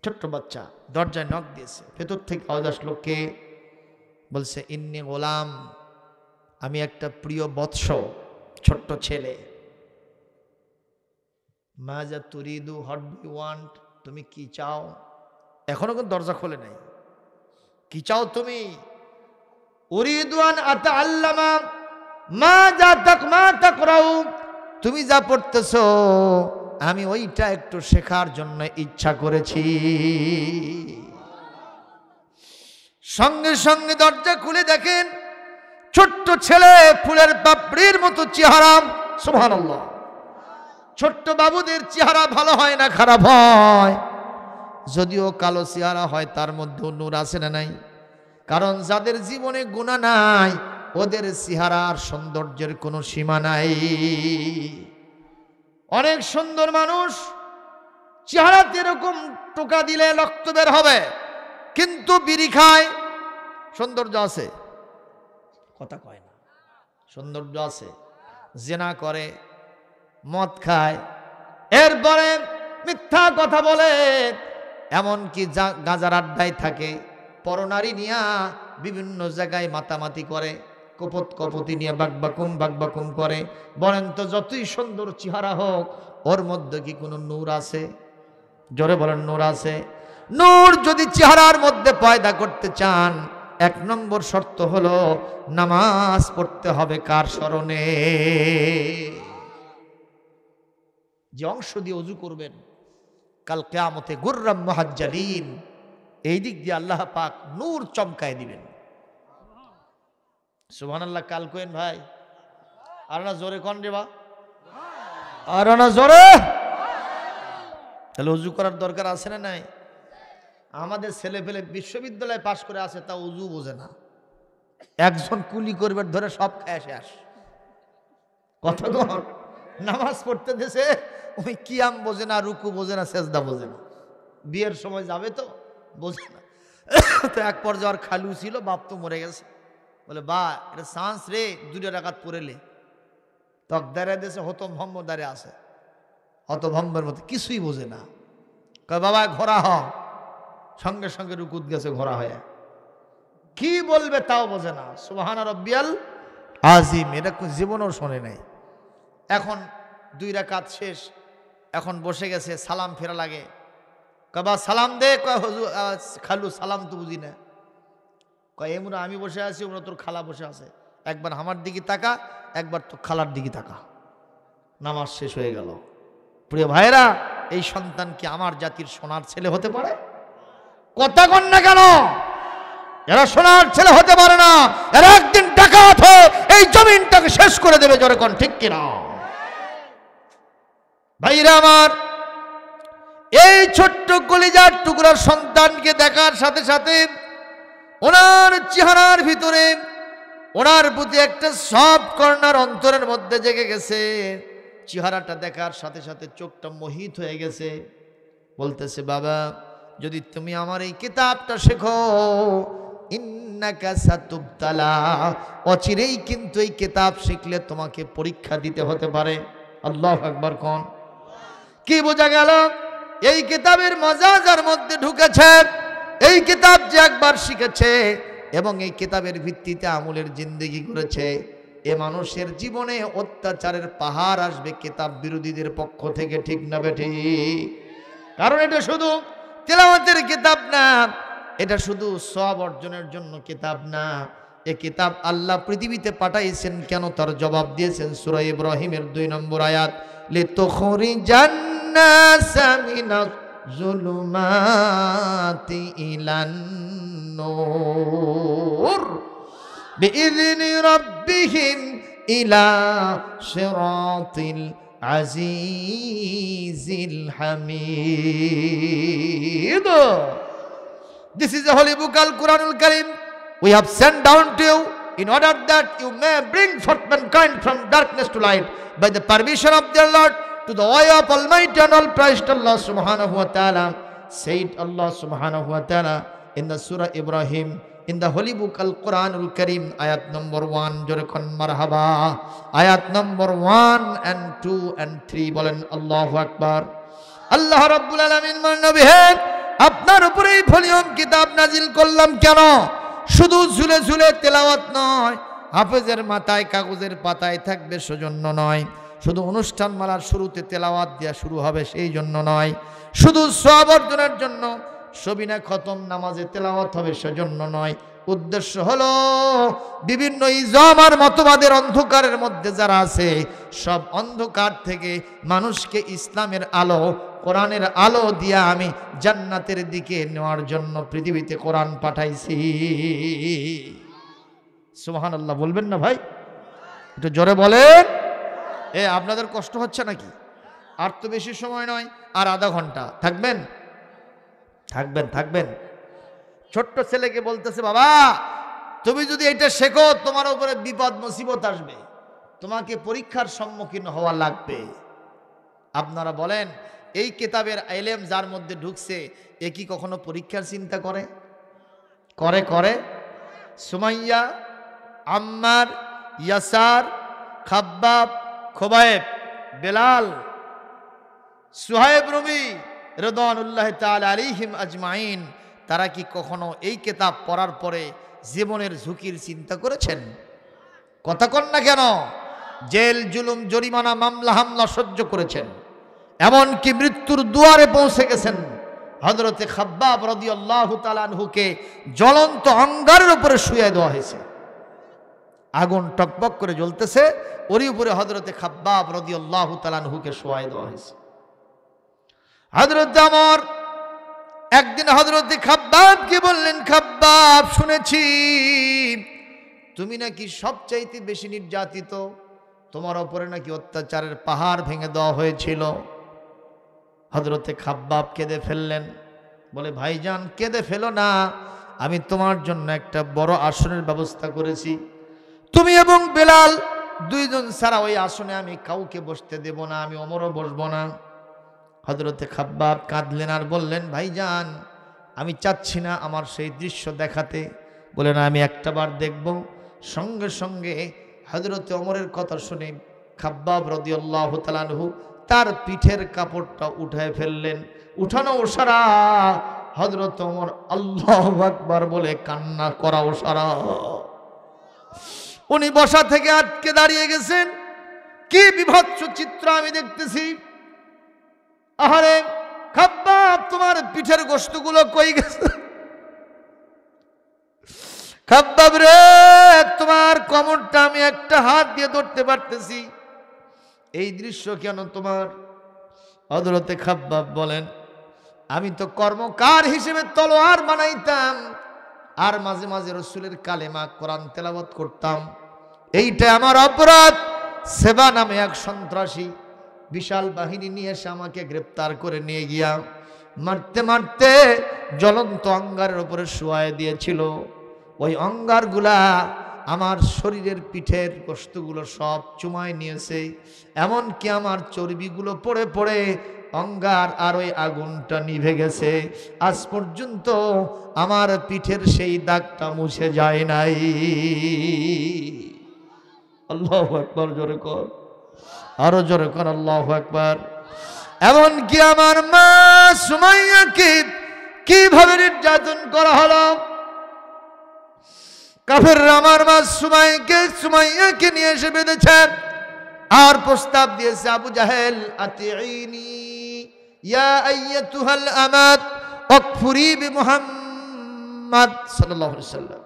ছোট্ট বাচ্চা দরজায় নক দিয়েছে। ভেতর থেকে আওয়াজ আসলো, কে? বলছে ইন্নি গোলাম, আমি একটা প্রিয় বৎস, ছোট্ট ছেলে। মাজা তুরিদু, হোয়াট ডু ইউ ওয়ান্ট? তুমি কি চাও? এখনো কিন্তু দরজা খোলে নাই। কি চাও তুমি? উরিদু আন আতাআল্লামা মা তাকরাউ, তুমি যা পড়তেছো আমি ওইটা একটু শেখার জন্য ইচ্ছা করেছি। সঙ্গে সঙ্গে দরজা খুলে দেখেন ছোট্ট ছেলে, ফুলের পাপড়ির মতো চেহারা। সুবহানাল্লাহ। ছোট্ট বাবুদের চেহারা ভালো হয় না, খারাপ হয়। যদিও কালো চেহারা হয়, তার মধ্যেও নূর আছে না নাই? কারণ যাদের জীবনে গুনাহ নাই ওদের চেহারার সৌন্দর্যের কোনো সীমা নাই। অনেক সুন্দর মানুষ, চেহারাতে এরকম টোকা দিলে রক্ত বের হবে, কিন্তু বিড়ি খায়, সৌন্দর্য আছে? কথা কয় না। সৌন্দর্য আছে। জিনা করে, মদ খায়, এরপরে মিথ্যা কথা বলে, এমনকি গাঁজার আড্ডায় থাকে, পরনারী নিয়া বিভিন্ন জায়গায় মাতামাতি করে, কপতি নিয়ে বাকবাকুম করে। বলেন তো যতই সুন্দর চেহারা হোক, ওর মধ্যে কি কোনো নূর আছে? জোরে বলেন, নূর আছে? নূর যদি চেহারার মধ্যে পয়দা করতে চান, 1 নম্বর শর্ত হলো নামাজ পড়তে হবে কার স্মরণে? যে অংশ দিয়ে ওযু করবেন কাল কিয়ামতে গুররাম মুহাজ্জালিন, এই দিক দিয়ে আল্লাহ পাক নূর চমকায় দিবেন। সুবহানাল্লাহ। কাল কোয়েন ভাই, আর না জোরে কোন রে বা, আর না জোরে। তাহলে ওযু করার দরকার আছে না নাই? আমাদের ছেলে পেলে বিশ্ববিদ্যালয়ে পাশ করে আছে, তা ওযু বোঝে না। একজন কুলি করবে ধরে সব খায় শেষ। কথা কন। নামাজ পড়তে দেশে ওই কিয়াম বোঝে না, রুকু বোঝে না, সেজদা বোঝে না। বিয়ের সময় যাবে তো বোঝে না। তো এক পর্যায়ে খালু ছিল, বাপ তো মরে গেছে। বলে বা এটা চান্স রে, 2 রাকাত পড়েলে। তকদারে দেশে হত মোহাম্মদারে আছে, হত ভম্বের মতো কিছুই বোঝে না। কয় বাবা ঘোরা হ, সঙ্গে সঙ্গে রুকুত গেছে ঘোরা হয়ে। কি বলবে তাও বোঝে না। সুবহান রাব্বিয়াল আজিম, এটা জীবনেও শোনে নাই। এখন 2 রাকাত শেষ, এখন বসে গেছে, সালাম ফেরা লাগে। কবা সালাম দে। কয় হুজুর খালু সালাম তো বুঝি না। কয় এমরা আমি বসে আছি, ওমরা তোর খালা বসে আছে, একবার আমার দিকে তাকা, একবার তো খালার দিকে তাকা। নামাজ শেষ হয়ে গেল। প্রিয় ভাইরা, এই সন্তান কি আমার জাতির সোনার ছেলে হতে পারে? কথা কন না কেন? এরা সোনার ছেলে হতে পারে না। এরা একদিন ডাকাত হয়ে এই জমিনটাকে শেষ করে দেবে। জোরে কোন ঠিক কিনা? ভাইরা আমার, এই ছোট্ট কলিজার টুকরার সন্তানকে দেখার সাথে সাথে ওনার চেহারার ভিতরে ওনার প্রতি একটা সফট কর্নার অন্তরের মধ্যে জেগে গেছে। চেহারাটা দেখার সাথে সাথে চোখটা মোহিত হয়ে গেছে। বলতেছে বাবা, যদি তুমি আমার এই কিতাবটা শেখো, ইন্নাকা সাতুবতালা, অচিরেই কিন্তু এই কিতাব শিখলে তোমাকে পরীক্ষা দিতে হতে পারে। আল্লাহু আকবার কোন। কি বোঝা গেল? এই কিতাবের মজা যার মধ্যে ঢুকেছে, এই কিতাব যে একবার শিখেছে এবং এই কিতাবের ভিত্তিতে আমলের জিন্দেগি করেছে, এ মানুষের জীবনে অত্যাচারের পাহাড় আসবে কিতাব বিরোধীদের পক্ষ থেকে। ঠিক না বেঠিক? কারণ এটা শুধু তেলাওয়াতের কিতাব না, এটা শুধু সওয়াব অর্জনের জন্য কিতাব না। এ কিতাব আল্লাহ পৃথিবীতে পাঠাইছেন কেন, তার জবাব দিয়েছেন সূরা ইব্রাহিমের 2 নম্বর আয়াত, লিতুখরিজান নাসা মিনাল যুলুমাতি ইলান নূর বিইذনি রাব্বিহিম ইলা সিরাতিল আজিজিল Hamid. This is the holy book Al-Quranul Karim. We have sent down to you in order that you may bring forth mankind from darkness to light by the permission of their Lord to the way of Almighty and all-praised Allah subhanahu wa ta'ala. Said Allah subhanahu wa ta'ala in the Surah Ibrahim, in the holy book Al-Quranul Karim, ayat number 1, Jorikon Marhaba, ayat number 1 and 2 and 3, bolen Allahu Akbar. Allah Rabbul Alamin মান নবী হে, আপনার উপরে এই volume কিতাব নাজিল করলাম কেন? শুধু ঝুলে ঝুলে তেলাওয়াত নয়, হাফেজের মাথায় কাগজের পাতায় থাকবে সেজন্য নয়, শুধু অনুষ্ঠান মালার শুরুতে তেলাওয়াত দেওয়া শুরু হবে সেই জন্য নয়, শুধু সওয়াব অর্জনের জন্য সবিনা খতম নামাজে তেলাওয়াত হবে সেজন্য নয়। উদ্দেশ্য হলো বিভিন্ন ইজম আর মতবাদের অন্ধকারের মধ্যে যারা আছে সব অন্ধকার থেকে মানুষকে ইসলামের আলো, কোরআনের আলো দিয়া আমি জান্নাতের দিকে নেওয়ার জন্য পৃথিবীতে কোরআন পাঠাইছি। সুবহানাল্লাহ বলবেন না ভাই? একটু জোরে বলেন। আপনাদের কষ্ট হচ্ছে নাকি? আর তো বেশি সময় নয়, আর আধা ঘন্টা থাকবেন থাকবেন থাকবেন। ছোট্ট ছেলেকে বলতেছে, বাবা তুমি যদি এটা শেখো তোমার উপরে বিপদ মুসিবত আসবে, তোমাকে পরীক্ষার সম্মুখীন হওয়া লাগবে। আপনারা বলেন এই কিতাবের ইলম যার মধ্যে ঢুকছে এ কি কখনো পরীক্ষার চিন্তা করে? করে করে সুমাইয়া, আম্মার, ইয়াসার, খাব্বাব, খোবায়েব, বেলাল, সুহাইব রুমি রিদওয়ানুল্লাহি তাআলা আলাইহিম আজমাইন, তারা কি কখনো এই কিতাব পড়ার পরে জীবনের ঝুঁকির চিন্তা করেছেন? কথা কন না কেন? জেল, জুলুম, জরিমানা, মামলা হামলা সহ্য করেছেন, এমনকি মৃত্যুর দুয়ারে পৌঁছে গেছেন। হযরতে খাব্বাব রাদিয়াল্লাহু তাআলা আনহুকে জ্বলন্ত অঙ্গারের উপরে শুইয়ে দেওয়া হয়েছে, আগুন টকবক করে জ্বলতেছে, ওরই উপরে হযরতে খাব্বাব রাদিয়াল্লাহু তাআলা আনহুকে শুইয়ে দেওয়া হয়েছে। হযরত ওমর একদিন হযরতে খাব্বাবকে বললেন, খাব্বাব শুনেছি তুমি নাকি সবচাইতে বেশি নির্যাতিত, তোমার উপরে নাকি অত্যাচারের পাহাড় ভেঙে দেওয়া হয়েছিল। হযরতে খাব্বাব কেঁদে ফেললেন, বলে ভাইজান কেঁদে ফেলো না, আমি তোমার জন্য একটা বড় আসনের ব্যবস্থা করেছি, তুমি এবং বেলাল দুইজন ছাড়া ওই আসনে আমি কাউকে বসতে দেব না, আমি ওমরও বসবো না। হযরতে খাব্বাব কাঁদলেন আর বললেন, ভাইজান আমি চাচ্ছি না আমার সেই দৃশ্য দেখাতে। বলে না, আমি একটা বার দেখব। সঙ্গে সঙ্গে হযরতে ওমরের কথা শুনে খাব্বাব রাদিয়াল্লাহু তাআলা আনহু তার পিঠের কাপড়টা উঠায় ফেললেন। উঠানো ওসারা হযরত ওমর আল্লাহু আকবার বলে কান্না করা ওসারা। উনি বসা থেকে আটকে দাঁড়িয়ে গেছেন। কি বিভৎস চিত্র আমি দেখতেছি। আহারে খাব্বাব তোমার পিঠের গোশতগুলো কই গেছে? খাব্বাব রে তোমার কোমরটা আমি একটা হাত দিয়ে ধরতে পারতেছি, এই দৃশ্য কেন তোমার? হযরতে খাব্বাব বলেন, আমি তো কর্মকার হিসেবে তলোয়ার বানাইতাম আর মাঝে মাঝে রাসূলের কালেমা কোরআন তেলাওয়াত করতাম, এইটা আমার অপরাধ। সেবা নামে এক সন্ত্রাসী বিশাল বাহিনী নিয়ে এসে আমাকে গ্রেপ্তার করে নিয়ে গিয়া মারতে মারতে জ্বলন্ত অঙ্গারের উপরে শুয়ায় দিয়েছিল। ওই অঙ্গারগুলা আমার শরীরের পিঠের গোশতগুলো সব চুমায় নিয়েছে, এমনকি আমার চর্বিগুলো পড়ে পড়ে অঙ্গার আর ওই আগুনটা নিভে গেছে। আজ পর্যন্ত আমার পিঠের সেই দাগটা মুছে যায় নাই। আল্লাহু আকবার, জোরে কর, আরো জোরে কর আল্লাহু আকবার। এমনকি আমার মা সুমাইয়াকে কিভাবে নির্যাতন করা হলো। কাফেররা আমার মা সুমাইয়াকে নিয়ে এসে বেঁধেছে আর প্রস্তাব দিয়েছে, আবু জাহেল আতিঈনি ইয়া আইয়াতুহাল আমাত আকফুরি বিমুহাম্মদ সাল্লাল্লাহু আলাইহি ওয়াসাল্লাম,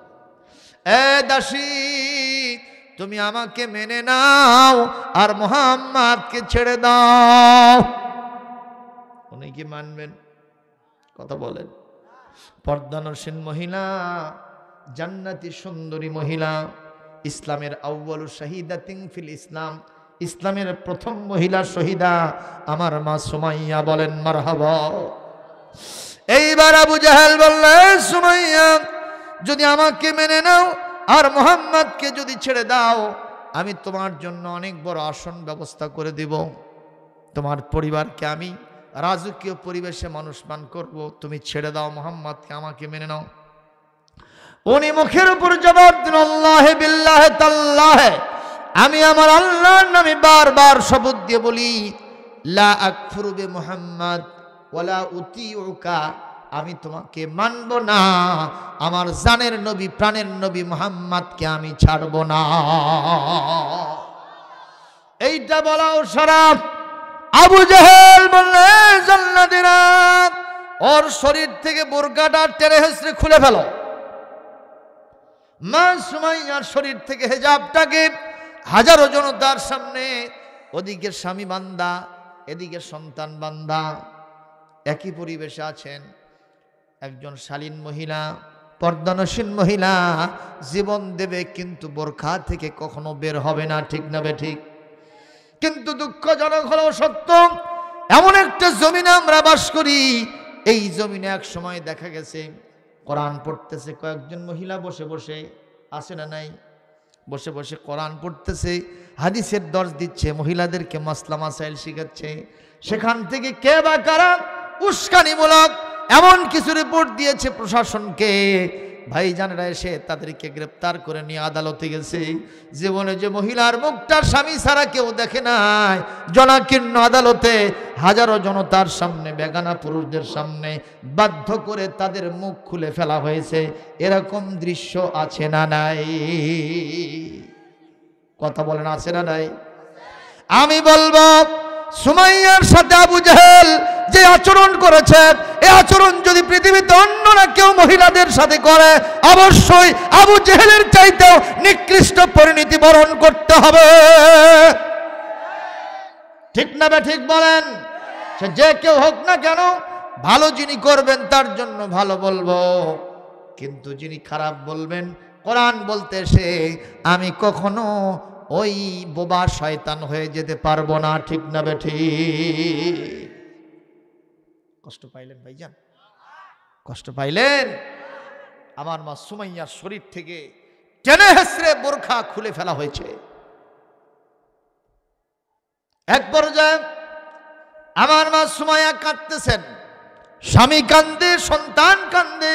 এ দাসী তুমি আমাকে মেনে নাও আর মুহাম্মদকে ছেড়ে দাও। উনি কি মানবেন? কথা বলেন। পর্দানসীন মহিলা, জান্নাতি সুন্দরী মহিলা, ইসলামের আউয়ালু শাহিদাতিন ফিল ইসলাম, ইসলামের প্রথম মহিলা শহীদা আমার মা সুমাইয়া। বলেন মারহাবা। এইবার আবু জাহেল বললেন, সুমাইয়া যদি আমাকে মেনে নাও আর মুহাম্মদকে যদি ছেড়ে দাও, আমি তোমার জন্য অনেক বড় আসন ব্যবস্থা করে দিব, তোমার পরিবারকে আমি রাজকীয় পরিবেশে মানুষমান করব, তুমি ছেড়ে দাও মুহাম্মদকে, আমাকে মেনে নাও। উনি মুখের উপর জবাব দিন, আল্লাহে বিল্লাহে তাল্লাহে, আমি আমার আল্লাহর নামে বারবার শপথ দিয়ে বলি, লা আকফুরু বি মুহাম্মদ ওয়ালা উতিউকা, আমি তোমাকে মানব না, আমার জানের নবী প্রাণের নবী মুহাম্মদকে আমি ছাড়ব না। এইটা বলাও শরাফ। আবু জাহেল বললে, জান্নাতীরা ওর শরীর থেকে বোরকাটা টেনে হেসড়ে খুলে ফেলো। মা সুমাইয়ার শরীর থেকে হেজাবটাকে হাজারো জনতার সামনে, ওদিকে স্বামী বান্দা, এদিকে সন্তান বান্দা, একই পরিবেশে আছেন। একজন শালীন মহিলা, পর্দানসীন মহিলা জীবন দেবে কিন্তু বোরখা থেকে কখনো বের হবে না, ঠিক না বে ঠিক? কিন্তু দুঃখজনক হলেও সত্য, এমন একটা জমিনে আমরা বাস করি, এই জমিনে এক সময় দেখা গেছে কোরআন পড়তেছে কয়েকজন মহিলা বসে বসে, আছে না নাই? বসে বসে কোরআন পড়তেছে, হাদিসের দর্শ দিচ্ছে, মহিলাদেরকে মাসলা মাসাইল শিখাচ্ছে। সেখান থেকে কে বা কারা উস্কানিমূলক এমন কিছু রিপোর্ট দিয়েছে প্রশাসনকে, ভাইজানেরা এসে তাদেরকে গ্রেপ্তার করে নিয়ে আদালতে গেছে। জীবনে যে মহিলার মুখটা স্বামী ছাড়া কেউ দেখে নাই, জনাকীর্ণ আদালতে হাজারো জনতার সামনে, বেগানা পুরুষদের সামনে বাধ্য করে তাদের মুখ খুলে ফেলা হয়েছে। এরকম দৃশ্য আছে না নাই? কথা বলেন, আছে না নাই? আমি বলবো, সুমাইয়ার সাথে আবু জাহেল যে আচরণ করেছে, এই আচরণ যদি পৃথিবীতে অন্যরা কেউ মহিলাদের সাথে করে, অবশ্যই আবু জাহেলের চাইতেও নিকৃষ্ট পরিণতি বরণ করতে হবে, ঠিক না বে ঠিক? বলেন। সে যে কেউ হোক না কেন, ভালো যিনি করবেন তার জন্য ভালো বলবো, কিন্তু যিনি খারাপ বলবেন, কোরআন বলতে সে আমি কখনো ওই বোবা শয়তান হয়ে যেতে পারবো না, ঠিক না বে ঠিক? কষ্ট পাইলেন ভাইজান? কষ্ট পাইলেন? আমার মা সুমাইয়ার শরীর থেকে টেনে হেসড়ে বোরখা খুলে ফেলা হয়েছে। এক পর্যায়ে আমার মা সুমাইয়া কাঁদতেছেন, স্বামী কান্দে, সন্তান কান্দে।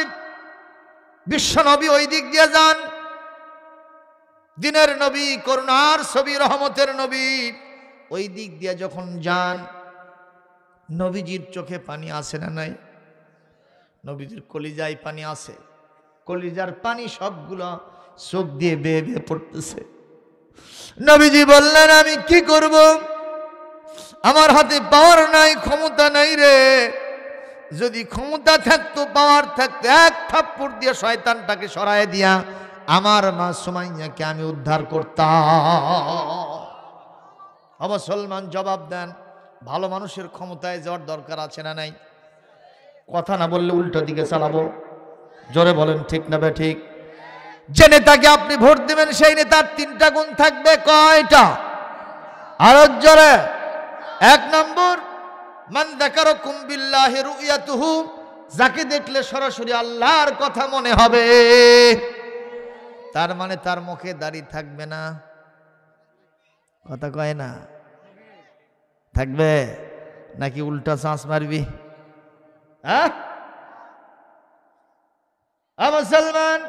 বিশ্বনবী ওই দিক দিয়ে যান, দিনের নবী, করুণার ছবি, রহমতের নবী, ওই দিক দিয়ে যখন যান, নবীজির চোখে পানি আসে না নাই? নবীজির কলিজায় পানি আসে, কলিজার পানি সবগুলো চোখ দিয়ে বেয়ে বেয়ে পড়তেছে। নবীজি বললেন, আমি কি করব? আমার হাতে পাওয়ার নাই, ক্ষমতা নাই রে। যদি ক্ষমতা থাকতো, পাওয়ার থাকতো, এক থাপ্পড় দিয়ে শয়তানটাকে সরায় দিয়া আমার মা সুমাইয়াকে আমি উদ্ধার করতাম। মুসলমান জবাব দেন, ভালো মানুষের ক্ষমতায় যাওয়ার দরকার আছে না নাই? কথা না বললে উল্টো দিকে চালাবো। জোরে বলেন, ঠিক না বে ঠিক? যে নেতাকে আপনি ভোট দেবেন, সেই নেতার তিনটা গুণ থাকবে। কয়টা? আরো জোরে। এক নম্বর, মান যাকারাকুম বিল্লাহি রুয়াতুহু, যাকে দেখলে সরাসরি আল্লাহর কথা মনে হবে। তার মানে তার মুখে দাড়ি থাকবে না, কথা কয় না? থাকবে নাকি উল্টা চাঁচ মারবি? হ্যাঁ মুসলমান,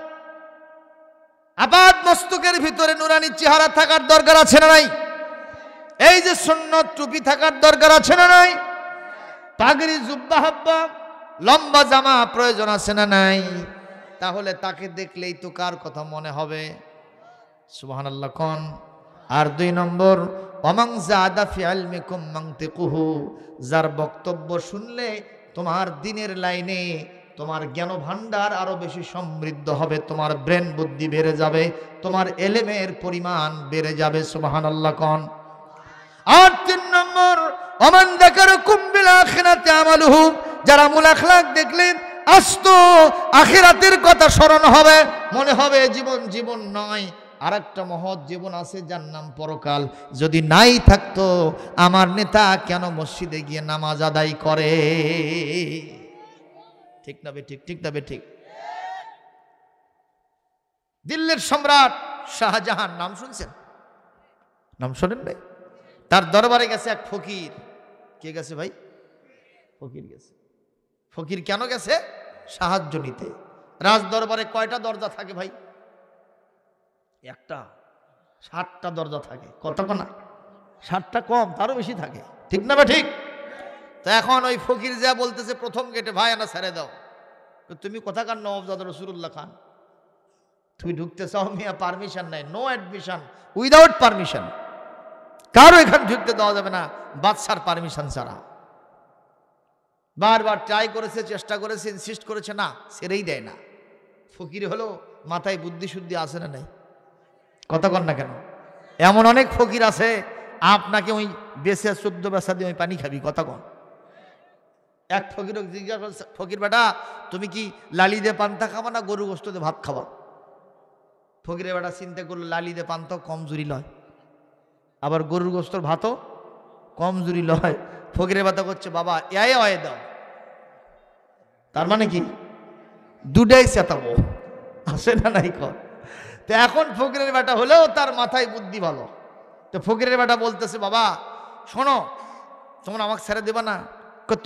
আপাত মস্তকের ভিতরে নুরানি চেহারা থাকার দরকার আছে না নাই? এই যে সুন্নত টুপি থাকার দরকার আছে না নাই? পাগড়ি, জুব্বা, হাব্বা, লম্বা জামা প্রয়োজন আছে না নাই? তাহলে তাকে দেখলেই তো কার কথা মনে হবে? সুবহানাল্লাহ কোন। আর দুই নম্বর, ওমান যাদা ফি ইলমিকুম মানতিকুহু, যার বক্তব্য শুনলে তোমার দিনের লাইনে তোমার জ্ঞান ভান্ডার আরো বেশি সমৃদ্ধ হবে, তোমার ব্রেন বুদ্ধি বেড়ে যাবে, তোমার এলেমের পরিমাণ বেড়ে যাবে। সুবহানাল্লাহ কোন। আর তিন নম্বর, ওমান যাকারাকুম বিল আখিরাতি আমালুহু, যারা মূল আখলাক দেখলেন আস্ত আখিরাতের কথা স্মরণ হবে, মনে হবে জীবন জীবন নয়, আর একটা মহৎ জীবন আছে যার নাম পরকাল। যদি নাই থাকতো আমার নেতা কেন মসজিদে গিয়ে নামাজ আদায় করে? ঠিক না বেঠিক? ঠিক না বেঠিক? দিল্লির সম্রাট শাহজাহান, নাম শুনছেন? নাম শোনেন ভাই? তার দরবারে গেছে এক ফকির। কে গেছে ভাই? ফকির গেছে। ফকির কেন গেছে? সাহায্য নিতে। রাজ দরবারে কয়টা দরজা থাকে ভাই? একটা। 60টা দরজা থাকে। কত না? 60টা কম, তারও বেশি থাকে। ঠিক না ভাই? ঠিক। তো এখন ওই ফকির যা বলতেছে প্রথম গেটে, ভাই আনা ছেড়ে দাও। তুমি কোথাকার নওয়াবজাদা রাসূলুল্লাহ খান, তুমি ঢুকতে চাও মিয়া, পারমিশন নাই, নো অ্যাডমিশন, উইদাউট পারমিশন। কারো এখানে ঢুকতে দেওয়া যাবে না বাদশার পারমিশন ছাড়া। বারবার ট্রাই করেছে, চেষ্টা করেছে, ইনসিস্ট করেছে, না, ছেড়েই দেয় না। ফকির হলো মাথায় বুদ্ধি শুদ্ধি আছে না নাই? কথা কন না কেন? এমন অনেক ফকির আছে আপনাকে ওই বেসে 14 বেসা দিয়ে ওই পানি খাবি। কথা কন। এক ফকির জিজ্ঞাসা করছে, ফকির বেটা তুমি কি লালি দিয়ে পান্তা খাবা না গরু গোস্ত দিয়ে ভাত খাবা? ফকিরের বেটা চিন্তা করলো লালি দিয়ে পান্তা কমজুরি লয়, আবার গরুর গোস্তর ভাতও কমজুরি লয়। ফকিরের বেটা করছে, বাবা এ দাও। তার মানে কি? দুটাই চেতাবো, আসে না নাই কর। তো এখন ফকিরের বেটা হলেও তার মাথায় বুদ্ধি ভালো। তো ফকিরের বেটা বলতেছে, বাবা শোনো, তোমরা আমাকে ছেড়ে দেবা না?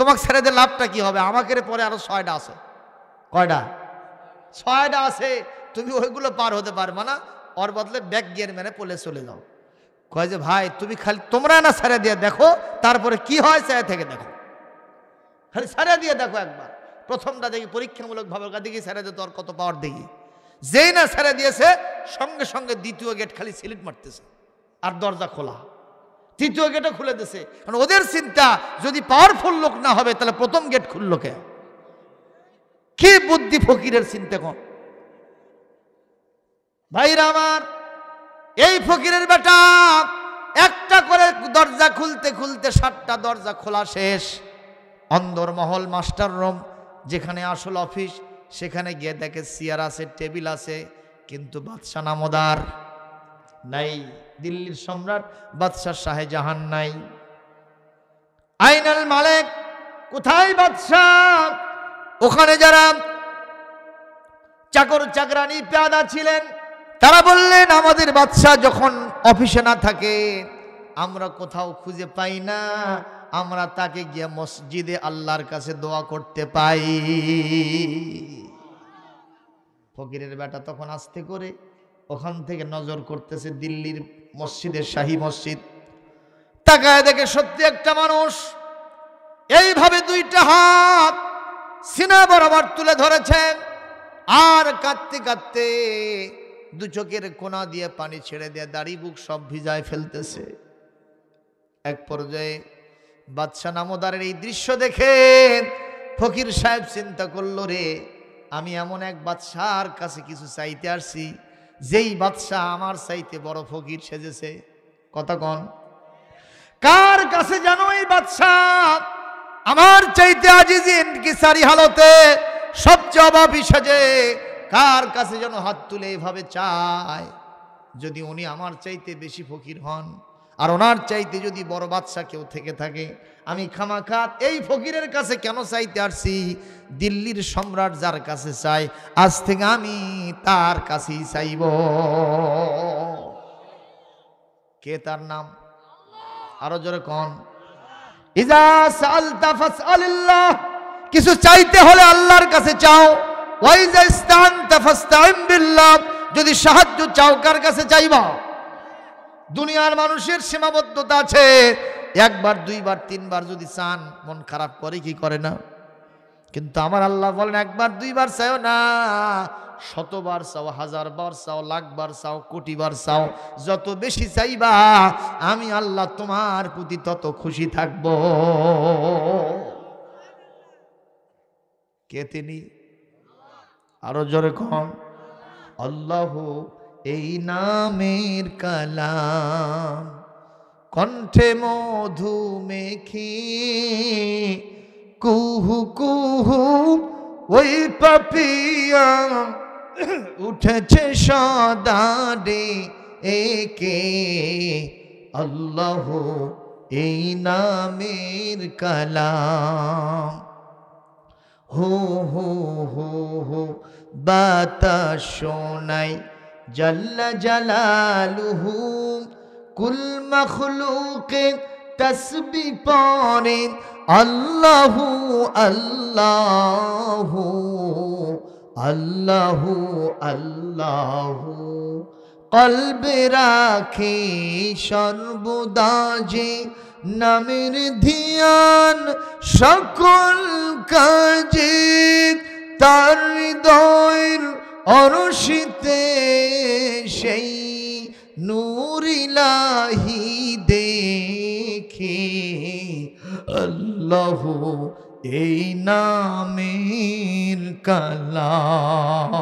তোমাকে ছেড়ে দিয়ে লাভটা কি হবে? আমাকে পরে আরো 6টা আছে। কয়টা? 6টা আছে, তুমি ওইগুলো পার হতে পারবে না, ওর বদলে ব্যাক গিয়ার মেরে পলে চলে যাও। কয় যে ভাই তুমি খালি তোমরা না ছেড়ে দিয়ে দেখো, তারপরে কি হয় ছেড়ে থেকে দেখো, খালি ছেড়ে দিয়ে দেখো একবার। প্রথমটা দেখি পরীক্ষামূলক ভাবে দেখি ছেড়ে দিয়ে তোর কত পাওয়ার দেখি। যেই না ছেড়ে দিয়েছে সঙ্গে সঙ্গে দ্বিতীয় গেট খালি সিলিট মারতেছে আর দরজা খোলা। তৃতীয় গেটও খুলে দিছে, কারণ ওদের চিন্তা যদি পাওয়ারফুল লোক না হবে তাহলে প্রথম গেট খুললো কে? কি বুদ্ধি ফকিরের চিন্তা কর ভাইরা আমার। এই ফকিরের বেটা একটা করে দরজা খুলতে খুলতে 7টা দরজা খোলা শেষ। অন্দরমহল মাস্টার রুম, যেখানে আসল অফিস, সেখানে গিয়ে দেখে চেয়ার আছে, টেবিল আছে, কিন্তু বাদশা নামদার নাই। দিল্লির সম্রাট বাদশা শাহজাহান নাই। আইনাল মালিক, কোথায় বাদশা? ওখানে যারা চাকর চাকরানি পেয়াদা ছিলেন তারা বললেন, আমাদের বাদশা যখন অফিসে না থাকে আমরা কোথাও খুঁজে পাই না, আমরা তাকে গিয়ে মসজিদে আল্লাহর কাছে দোয়া করতে পাই। ফকিরের বেটা তখন আস্তে করে ওখান থেকে নজর করতেছে দিল্লির মসজিদের, শাহী মসজিদ। তাকায় দেখে সত্যি একটা মানুষ এইভাবে 2টা হাত সিনা বরাবর তুলে ধরেছেন, আর কাঁদতে কাঁদতে 2 চোখের কোনা দিয়ে পানি ছেড়ে দিয়ে দাড়ি বুক সব ভিজায় ফেলতেছে। এক পর্যায়ে বাদশা নামদারের এই দৃশ্য দেখে ফকির সাহেব চিন্তা করলো, রে আমি এমন এক বাদশার কাছে কিছু চাইতে আসছি, যেই বাদশা আমার চাইতে বড় ফকির সেজেছে। কথা কন, কার কাছে জানো এই বাদশা আমার চাইতে আজিজি ইনকিসারি হালতে সবচেয়ে অভাবী সেজে? কার কাছে যেন হাত তুলে এভাবে চায়, যদি উনি আমার চাইতে বেশি ফকির হন আর ওনার চাইতে যদি বড় বাদশা কেউ থেকে থাকে, আমি খামাখা এই ফকিরের কাছে কেন চাইতে আসছি? দিল্লির সম্রাট যার কাছে চাই, আজ থেকে আমি তার কাছেই চাইব। কে তার নাম? আরো জোরে কন। ইজা সালতা ফাসআলিল্লাহ, কিছু চাইতে হলে আল্লাহর কাছে চাও। ওয়াইজা ইস্তানতা ফাস্তাইন বিল্লাহ, যদি সাহায্য চাও কার কাছে চাইবা? দুনিয়ার মানুষের সীমাবদ্ধতা আছে, 1বার 2বার 3বার যদি চান মন খারাপ করে কি করে না? কিন্তু আমার আল্লাহ বলেন 1বার 2বার চাও না, 100বার চাও, 1000বার চাও, লাখবার চাও, কোটিবার চাও। যত বেশি চাইবা আমি আল্লাহ তোমার প্রতি তত খুশি থাকব। কে তিনি? আরো জোরে কম। আল্লাহ, এই নামের কালাম কণ্ঠে মধু মেখে কুহু কুহু ওই পাপিয়া উঠেছে সদা রে একে আল্লাহ এই নামের কালাম হো হো হো হো বাতাস শোনাই জাল্লা জালালুহু কুল মখলুকে তসবিহ পড়ে আল্লাহু আল্লাহু আল্লাহু আল্লাহু কলবে রাখে সর্বদা যে নামের ধ্যান সকল কাজে তার হৃদয়ের অরশিতে সেই নূর ইলাহি দেখে আল্লাহ এই নামের কালাম।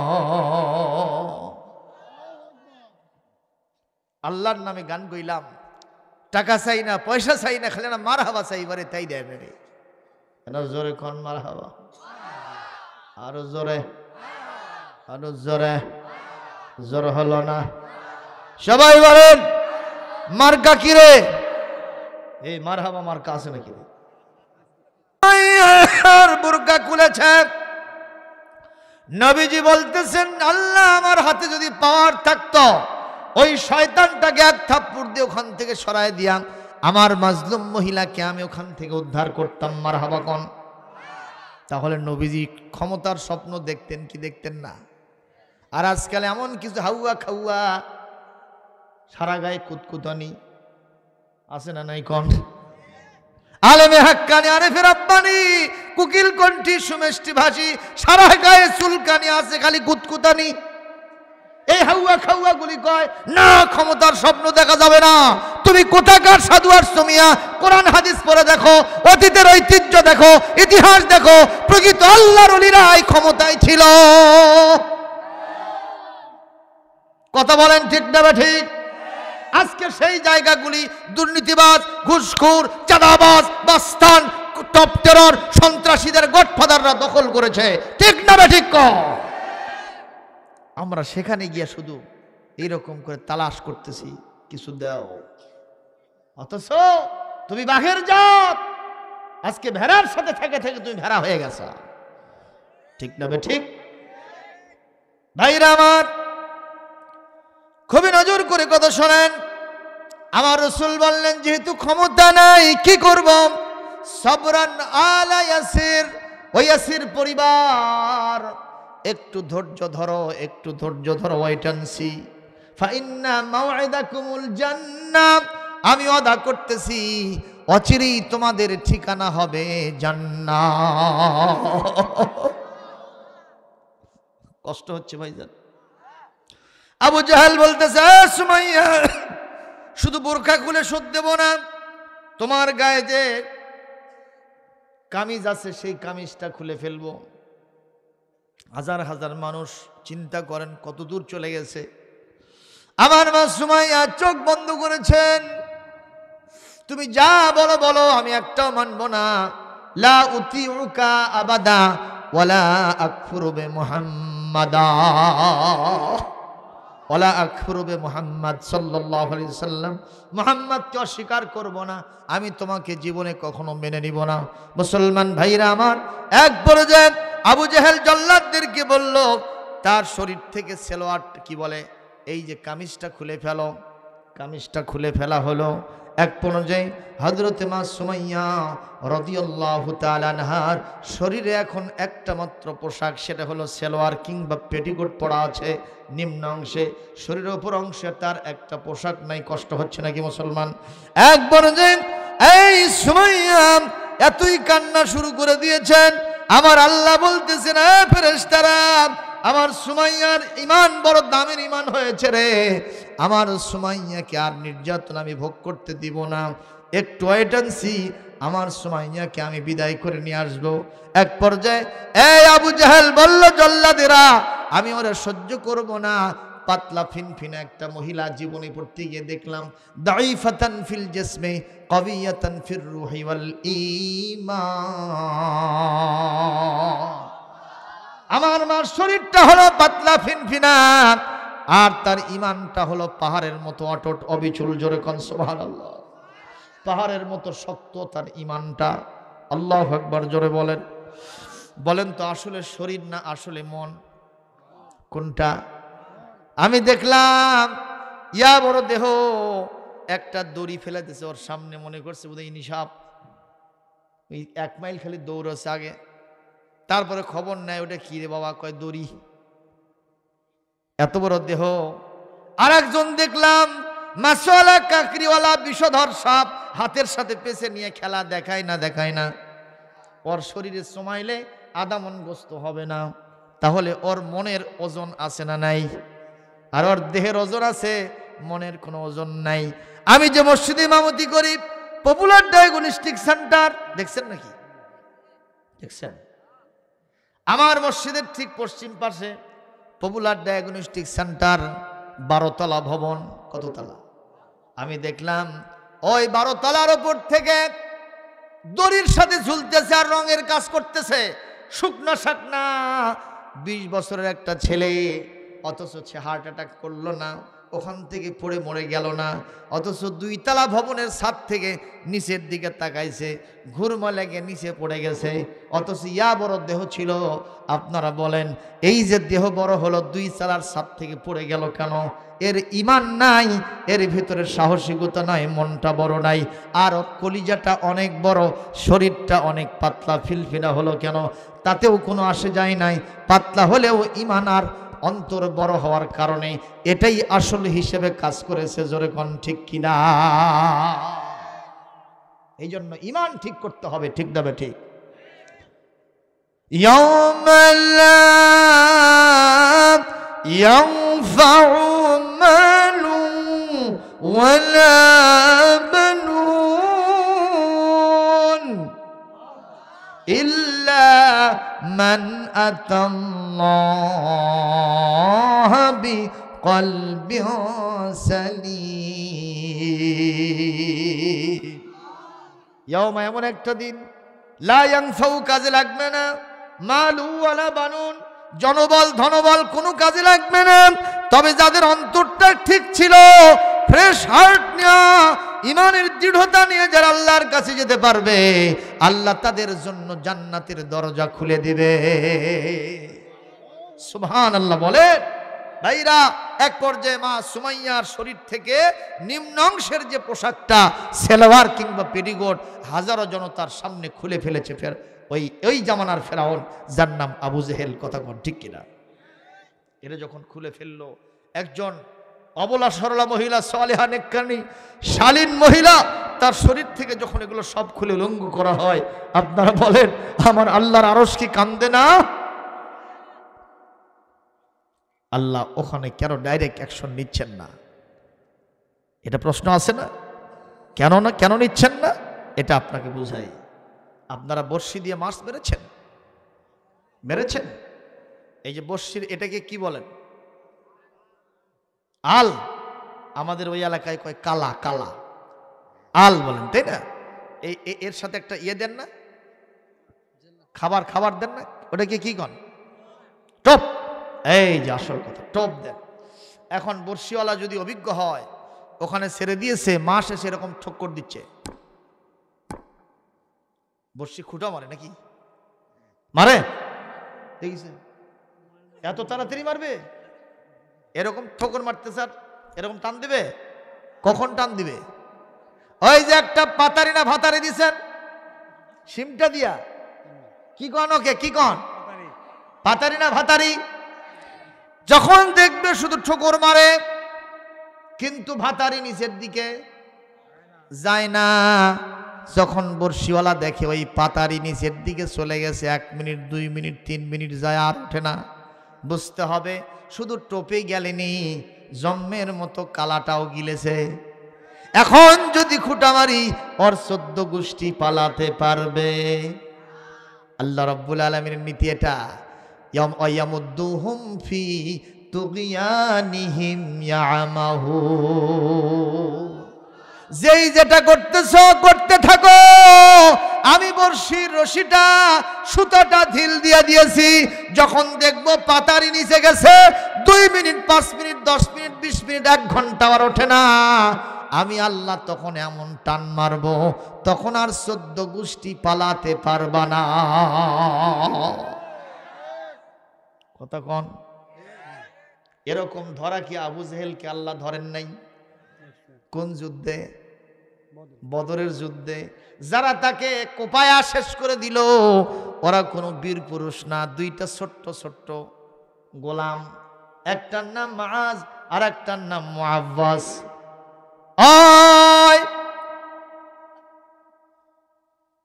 আল্লাহর নামে গান গইলাম, টাকা চাই না, পয়সা চাই না, খালি না মারহাবা চাই, এবারে তাই দেয় মেরে। জোরে কোন মারহাবা, আরো জোরে, আরো জোরে, জোর হলো না। সবাই বলেন মার্কা কিরে? এই মারহাবা মার্কা আছে নাকি? বুরকা খুলেছে, নবীজি বলতেছেন আল্লাহ আমার হাতে যদি পাওয়ার থাকতো ওই শয়তানটাকে এক থাপ্পড় দিয়ে ওখান থেকে সরায় দিয়া আমার মাজলুম মহিলাকে আমি ওখান থেকে উদ্ধার করতাম। মারহাবা কোন? তাহলে নবীজি ক্ষমতার স্বপ্ন দেখতেন কি দেখতেন না? আর আজকাল এমন কিছু হাউয়া খাউয়া সারা গায়ে কুতকুতানি আছে না নাই কোন? আলেমে হাক্কানি আরেফে রাব্বানি কুকিল কণ্ঠী সুমেষ্টি ভাষী সারা গায়ে চুলকানি আছে, খালি কুতকুতানি। এই হাউয়া খাউয়া গুলি কয় না ক্ষমতার স্বপ্ন দেখা যাবে না। তুমি কোথাকার সাধু আর সুমিয়া কোরআন হাদিস পড়ে দেখো, অতীতের ঐতিহ্য দেখো, ইতিহাস দেখো, প্রকৃত আল্লাহর ওলিরা এই ক্ষমতায় ছিল। কথা বলেন ঠিক না ঠিক? আজকে সেই জায়গাগুলি দুর্নীতিবাজ, ঘুষখোর, চাঁদাবাজ, বাস্তান, টপ টেরর, সন্ত্রাসীদের গডফাদাররা দখল করেছে। ঠিক না ঠিক? আমরা সেখানে গিয়ে শুধু এইরকম করে তালাশ করতেছি কিছু দাও, অথচ তুমি বাঘের জাত, আজকে ভেড়ার সাথে থেকে থেকে তুমি ভেড়া হয়ে গেছ। ঠিক না ঠিক? ভাইরা আমার খুবই নজর করে কথা শোনেন। আমার রাসূল বললেন যেহেতু ক্ষমতা নাই কি করব? সবরান আলা ইয়াসির, ওই ইয়াসির পরিবার একটু ধৈর্য ধরো, একটু ধৈর্য ধরো, ওয়েট এন্ড সি। ফাইন্না মাউইদাকুমুল জান্নাহ, আমি ওয়াদা করতেছি অচিরেই তোমাদের ঠিকানা হবে জান্নাত। কষ্ট হচ্ছে ভাইজান। আবু জাহেল বলতেছে সুমাইয়া শুধু বোরখা খুলে শোধ দেব না, তোমার গায়ে যে কামিজ আছে সেই কামিজটা খুলে ফেলবো। হাজার হাজার মানুষ চিন্তা করেন কত দূর চলে গেছে। আমার মা সুমাইয়া চোখ বন্ধ করেছেন, তুমি যা বলো বলো, আমি একটাও মানবো না। লা উতিউকা আবাদা ওয়ালা আকফুরু বিমুহাম্মাদা ওয়ালা আকফুরু বিমুহাম্মাদ সাল্লাল্লাহু আলাইহি সাল্লাম, মুহাম্মদকে অস্বীকার করব না, আমি তোমাকে জীবনে কখনো মেনে নিব না। মুসলমান ভাইরা আমার, এক পর্যায়ে আবু জেহেল জল্লাদদেরকে বলল তার শরীর থেকে সেলোয়ার কি বলে এই যে কামিজটা খুলে ফেলো। কামিজটা খুলে ফেলা হলো। এক পর্যায়ে হযরতে মা সুমাইয়া রাদিয়াল্লাহু তাআলা আনহার শরীরে এখন একটা মাত্র পোশাক, সেটা হলো সেলোয়ার কিংবা পেটিকোট পরা আছে নিম্ন অংশে, শরীরের উপর অংশে তার একটা পোশাক নাই। কষ্ট হচ্ছে নাকি মুসলমান? এক পর্যায়ে এই সুমাইয়া এতই কান্না শুরু করে দিয়েছেন, আমার আল্লাহ বলতেছেন এ ফেরেশতারা, আমার সুমাইয়ার ঈমান বড় দামের ঈমান হয়েছে রে, আমার সুমাইয়াকে আর নির্যাতন আমি ভোগ করতে দিব না, একটু ওয়েট এন্ড সি, আমার সুমাইয়াকে আমি বিদায় করে নিয়ে আসবো। এক পর্যায়ে এই আবু জাহেল বলল জল্লাদেরা আমি ওরা সহ্য করব না, পাতলা ফিনফিনা একটা মহিলা, জীবনে পড়তে গিয়ে দেখলাম দাইফাতান ফিল জিসমে কাবিয়াতান ফির রূহি ওয়াল ঈমান। আমার মার শরীরটা হলো পাতলা ফিনফিনা, আর তার ঈমানটা হলো পাহাড়ের মতো অটুট অবিচল। জোরে কোন সুবহানাল্লাহ। পাহাড়ের মতো শক্ত তার ঈমানটা। আল্লাহু আকবার। জোরে বলেন। বলেন তো আসলে শরীর না আসলে মন কোনটা? আমি দেখলাম ইয়া বড় দেহ, একটা দড়ি ফেলে দিয়েছে ওর সামনে, মনে করছে বোধহয় নিশাব। ওই 1 মাইল খালি দৌড়ছে আগে, তারপরে খবর নেয় ওটা কি রে বাবা, কয় দড়ি। এত বড় দেহ। আর একজন দেখলাম মাছওয়ালা কাকরিওয়ালা বিষধর সাপ হাতের সাথে পেছে নিয়ে খেলা, দেখায় না ওর শরীরে সমাইলে আধা মন গোস্ত হবে না। তাহলে ওর মনের ওজন আছে না নাই? আর ওর দেহের ওজন আছে, মনের কোনো ওজন নাই। আমি যে মসজিদে ইমামতি করি, পপুলার ডায়াগনস্টিক সেন্টার দেখছেন নাকি? দেখছেন? আমার মসজিদের ঠিক পশ্চিম পাশে পপুলার ডায়াগনস্টিক সেন্টার, 12 তলা ভবন। কত তলা? আমি দেখলাম ওই 12 তলার উপর থেকে দড়ির সাথে ঝুলতেছে আর রঙের কাজ করতেছে, শুকনা শাকনা 20 বছরের একটা ছেলে, অথচ সে হার্ট অ্যাটাক করলো না, ওখান থেকে পড়ে মরে গেল না। অথচ 2 তলা ভবনের ছাদ থেকে নিচের দিকে তাকাইছে, ঘুরমা লেগে নিচে পড়ে গেছে। অথচ ইয়া বড় দেহ ছিল। আপনারা বলেন এই যে দেহ বড় হলো, 2 তলার ছাদ থেকে পড়ে গেল কেন? এর ঈমান নাই, এর ভিতরে সাহসিকতা নাই, মনটা বড় নাই। আর কলিজাটা অনেক বড়, শরীরটা অনেক পাতলা ফিলফিলা হলো কেন? তাতেও কোনো আসে যায় নাই। পাতলা হলেও ঈমান আর অন্তর বড় হওয়ার কারণে এটাই আসল হিসেবে কাজ করেছে। জোরে কোন ঠিক কিনা? এই জন্য ঈমান ঠিক করতে হবে। ঠিক না ঠিক? ইয়াউমা লা ইয়ানফাউ মালু ওয়ালা বানুন ইল্লা মান আতাল্লাহা বিকলবিন সালিম। ইয়াউমা, এমন একটা দিন, লা ইয়ানফাউ, কাজে লাগবে না, মালু ওয়ালা বানুন, জনবল ধনবল কোনো কাজে লাগবে না। তবে যাদের অন্তরটা ঠিক ছিল, ফ্রেশ হার্ট নিয়ে, ঈমানের দৃঢ়তা নিয়ে যারা আল্লাহর কাছে যেতে পারবে, আল্লাহ তাদের জন্য জান্নাতের দরজা খুলে দিবে। সুবহানাল্লাহ বলে। ভাইরা, এক পর্যায়ে মা সুমাইয়ার শরীর থেকে নিম্নাংশের যে পোশাকটা, সেলোয়ার কিংবা পেটিকোট, হাজারো জনতার সামনে খুলে ফেলেছে ফের ওই জামানার ফেরাউন, যার নাম আবু জেহেল। কথা কোন ঠিক কিনা? এরা যখন খুলে ফেললো, একজন অবলা সরলা মহিলা, সালেহা নেককারী শালীন মহিলা, তার শরীর থেকে যখন এগুলো সব খুলে উলঙ্গ করা হয়, আপনারা বলেন আমার আল্লাহর আরশ কি কান্দে না? আল্লাহ ওখানে কেন ডাইরেক্ট অ্যাকশন নিচ্ছেন না? এটা প্রশ্ন আছে না? কেন নিচ্ছেন না? এটা আপনাকে বুঝাই। আপনারা বর্ষি দিয়ে মাছ মেরেছেন? এই যে বর্ষির, এটাকে কি বলেন? আল। আমাদের ওই এলাকায় কয় কালা, আল বলেন, তাই না? এর সাথে একটা ইয়ে দেন না, খাবার দেন না, ওটাকে কি কন? টপ। এই যে আসল কথা, টপ দেন। এখন বর্ষিওয়ালা যদি অভিজ্ঞ হয়, ওখানে ছেড়ে দিয়েছে, মাছ এসে এরকম ঠক্কর দিচ্ছে, বর্ষি খুঁটা মারে নাকি? মারে? দেখিছেন? এত তাড়াতাড়ি মারবে? এরকম ঠোকর মারতে স্যার, এরকম টান দিবে। কখন টান দিবে? ওই যে একটা পাতারি না ভাতারি দিছেন সিমটা দিয়া, কি কন ওকে? কি কন? পাতারি না ভাতারি? যখন দেখবে শুধু ঠোকর মারে, কিন্তু ভাতারি নিচের দিকে যায় না। যখন বর্ষিওয়ালা দেখে ওই পাতারি নিচের দিকে চলে গেছে, 1 মিনিট 2 মিনিট 3 মিনিট যায়, আর ওঠে না, বুঝতে হবে শুধু টোপে গেলেনি, জম্মের মতো কালাটাও গিলেছে। এখন যদি খুঁটা মারি, ওর 14 গোষ্ঠী পালাতে পারবে। আল্লাহ রাব্বুল আলামিনের নীতি এটা। ইয়ামুদ্দুহুম ফি তুগয়ানিহিম ইয়ামাহুন। যেই যেটা করতেছো করতে থাকো, আমি বর্ষির রশিটা সুতাটা ঢিল দিয়ে দিয়েছি। যখন দেখবো পাতারি নিচে গেছে, 2 মিনিট 5 মিনিট 10 মিনিট 20 মিনিট 1 ঘন্টা আর ওঠে না, আমি আল্লাহ তখন এমন টান মারবো, তখন আর 14 গোষ্ঠী পালাতে পারবা না। কথা কন। এরকম ধরা কি আবু জেহেলকে আল্লাহ ধরেন নাই? কোন যুদ্ধে? বদরের যুদ্ধে। যারা তাকে কোপায়া শেষ করে দিল, ওরা কোনো বীর পুরুষ না, 2টা ছোট্ট ছোট্ট গোলাম, একটার নাম মুআজ আর একটার নাম মুআওয়াজ।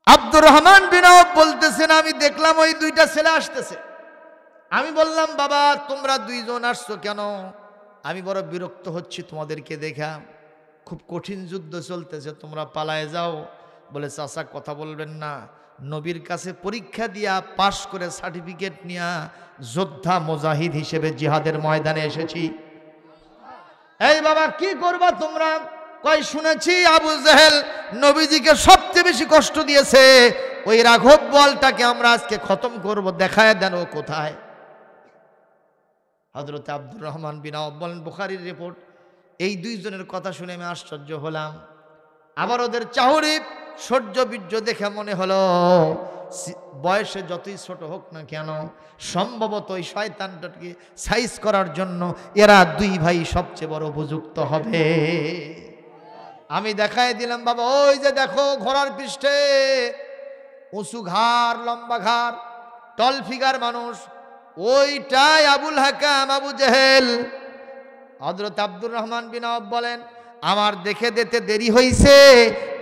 আব্দুর রহমান বিন আওফ বলতেছেন, আমি দেখলাম ওই 2টা ছেলে আসতেছে। আমি বললাম, বাবা তোমরা 2 জন আসছো কেন? আমি বড় বিরক্ত হচ্ছি তোমাদেরকে দেখা, খুব কঠিন যুদ্ধ চলতেছে, তোমরা পালায়ে যাও। বলে, চাচা কথা বলবেন না, নবীর কাছে পরীক্ষা দিয়া পাশ করে সার্টিফিকেট নিয়া যোদ্ধা মুজাহিদ হিসেবে জিহাদের ময়দানে এসেছি। এই বাবা কি করবা তোমরা? কই শুনেছি আবু জেহেল নবীজিকে সবচেয়ে বেশি কষ্ট দিয়েছে, ওই রাঘব বলটাকে আমরা আজকে খতম করব, দেখায় দেন ও কোথায়। হযরত আব্দুর রহমান বিন আওফ বলেন, বুখারীর রিপোর্ট, এই 2 জনের কথা শুনে আমি আশ্চর্য হলাম। আবার ওদের চাহুরি সহ্য বীর্য দেখে মনে হলো বয়সে যতই ছোট হোক না কেন, সম্ভবত ওই শয়তানটাকে সাইজ করার জন্য এরা 2 ভাই সবচেয়ে বড় উপযুক্ত হবে। আমি দেখায় দিলাম, বাবা ওই যে দেখো ঘোড়ার পৃষ্ঠে উঁচু ঘাড়, লম্বা ঘাড়, টল ফিগার মানুষ, ওইটাই আবুল হাকাম আবু জেহেল। হযরত আব্দুর রহমান বিন আওফ বলেন, আমার দেখে যেতে দেরি হয়েছে,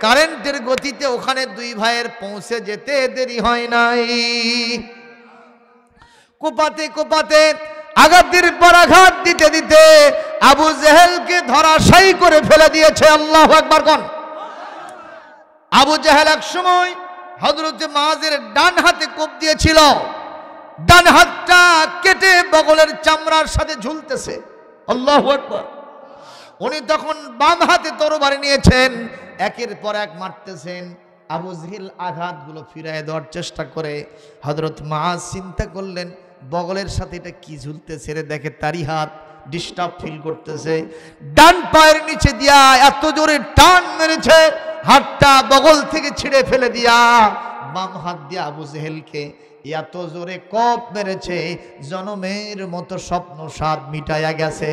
কারেন্টের গতিতে ওখানে 2 ভাইয়ের পৌঁছে যেতে দেরি হয় নাই। কোপাতে কোপাতে আঘাতের পর আঘাত দিতে দিতে আবু জেহেলকে ধরাশায়ী করে ফেলে দিয়েছে। আল্লাহু আকবার কোন। আবু জেহেল এক সময় হযরত মুআজের ডান হাতে কোপ দিয়েছিল, ডান হাতটা কেটে বগলের চামড়ার সাথে ঝুলতেছে। আল্লাহু আকবার। উনি তখন বাম হাতে তরবারি নিয়েছেন, একের পর এক মারতেছেন। আবু জেহেল আঘাতগুলো ফিরিয়ে দেওয়ার চেষ্টা করে। হযরত মুআজ চিন্তা করলেন, বগলের সাথে এটা কি ঝুলতেছে রে, দেখে তারই হাত, ডিস্টার্ব ফিল করতেছে। ডান পায়ের নিচে দিয়া এত জোরে টান মেরেছে, হাতটা বগল থেকে ছিঁড়ে ফেলে দিয়া বাম হাত দিয়ে আবু জেহেলকে এত জোরে কোপ মেরেছে, জনমের মতো স্বপ্ন স্বাদ মিটাইয়া গেছে।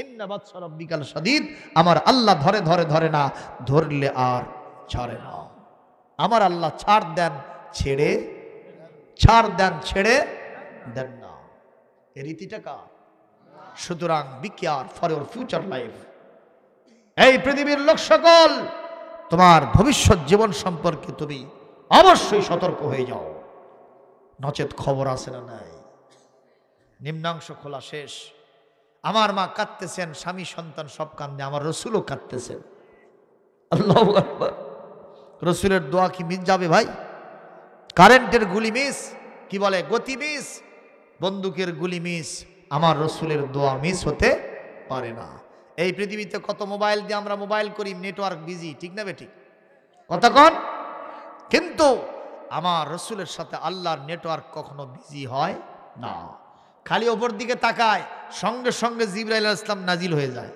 ইন্না বাতশা রাব্বিকাল শাদীদ। আমার আল্লাহ ধরে ধরে ধরে না, ধরলে আর ছাড়ে না। আমার আল্লাহ ছাড় দেন ছেড়ে, ছাড় দেন ছেড়ে দেন না, এই রীতিটা কার? সুতরাং be care for your future life. এই পৃথিবীর লোক সকল, তোমার ভবিষ্যৎ জীবন সম্পর্কে তুমি অবশ্যই সতর্ক হয়ে যাও, নচেত খবর আছে না নাই। নিম্নাংশ খোলা শেষ। আমার মা কাঁদতেছেন, স্বামী সন্তান সব কান্দে, আমার রসুলও কাঁদতেছেন। আল্লাহু আকবার। রসুলের দোয়া কি মিস যাবে ভাই? কারেন্টের গুলি মিস, কি বলে গতি মিস, বন্দুকের গুলি মিস, আমার রসুলের দোয়া মিস হতে পারে না। এই পৃথিবীতে কত মোবাইল দিয়ে আমরা মোবাইল করি, নেটওয়ার্ক বিজি, ঠিক না বেঠিক? কথা কন। কিন্তু আমার রসুলের সাথে আল্লাহর নেটওয়ার্ক কখনো বিজি হয় না। খালি ওপর দিকে তাকায়, সঙ্গে সঙ্গে জিবরাইল আলাইহিস সালাম নাজিল হয়ে যায়।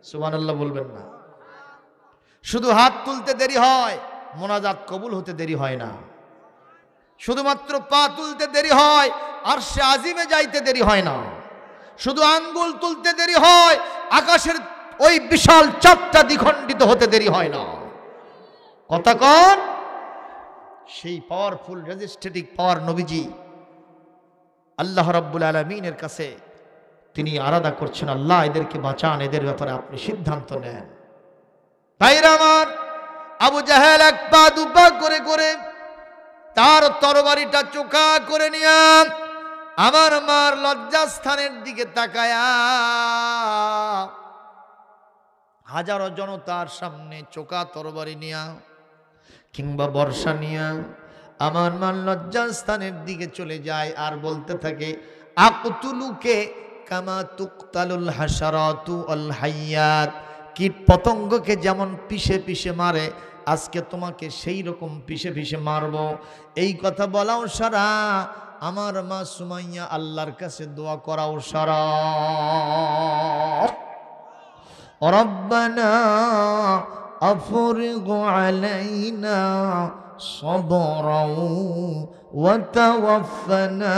সুবহানাল্লাহ বলবেন না? শুধু হাত তুলতে দেরি হয়, মোনাজাত কবুল হতে দেরি হয় না। শুধুমাত্র পা তুলতে দেরি হয়, আরশে আজিমে যাইতে দেরি হয় না। শুধু আঙ্গুল তুলতে দেরি হয়, আকাশের ওই বিশাল চাঁদটা দ্বিখণ্ডিত হতে দেরি হয় না। কথা কন। সেই পাওয়ারফুল রেজিস্ট্রেটিভ পাওয়ার নবীজি আল্লাহ রাব্বুল আলামিনের কাছে তিনি আরাধনা করছেন, আল্লাহ এদেরকে বাঁচান, এদের ব্যাপারে আপনি সিদ্ধান্ত নেন। ভাইরা আমার, আবু জাহেল 1 পা 2 পা করে করে তার তরবারিটা চোখা করে নিয়া আমার মার লজ্জাস্থানের দিকে তাকায়া হাজারো জনতার সামনে চোখা তরবারি নিয়া কিংবা বর্ষা নিয়া আমার মার লজ্জাস্থানের দিকে চলে যায় আর বলতে থাকে, আকুতুলুকে কামা তুকতালুল হাশারাতু আল হাইয়াত, কীট পতঙ্গকে যেমন পিষে পিষে মারে আজকে তোমাকে সেই রকম পিষে পিষে মারব। এই কথা বলাও সারা, আমার মা সুমাইয়া আল্লাহর কাছে দোয়া করাও সারা। রব্বানা আফরিগ আলাইনা সাবরাও ওয়া তাওয়াফফানা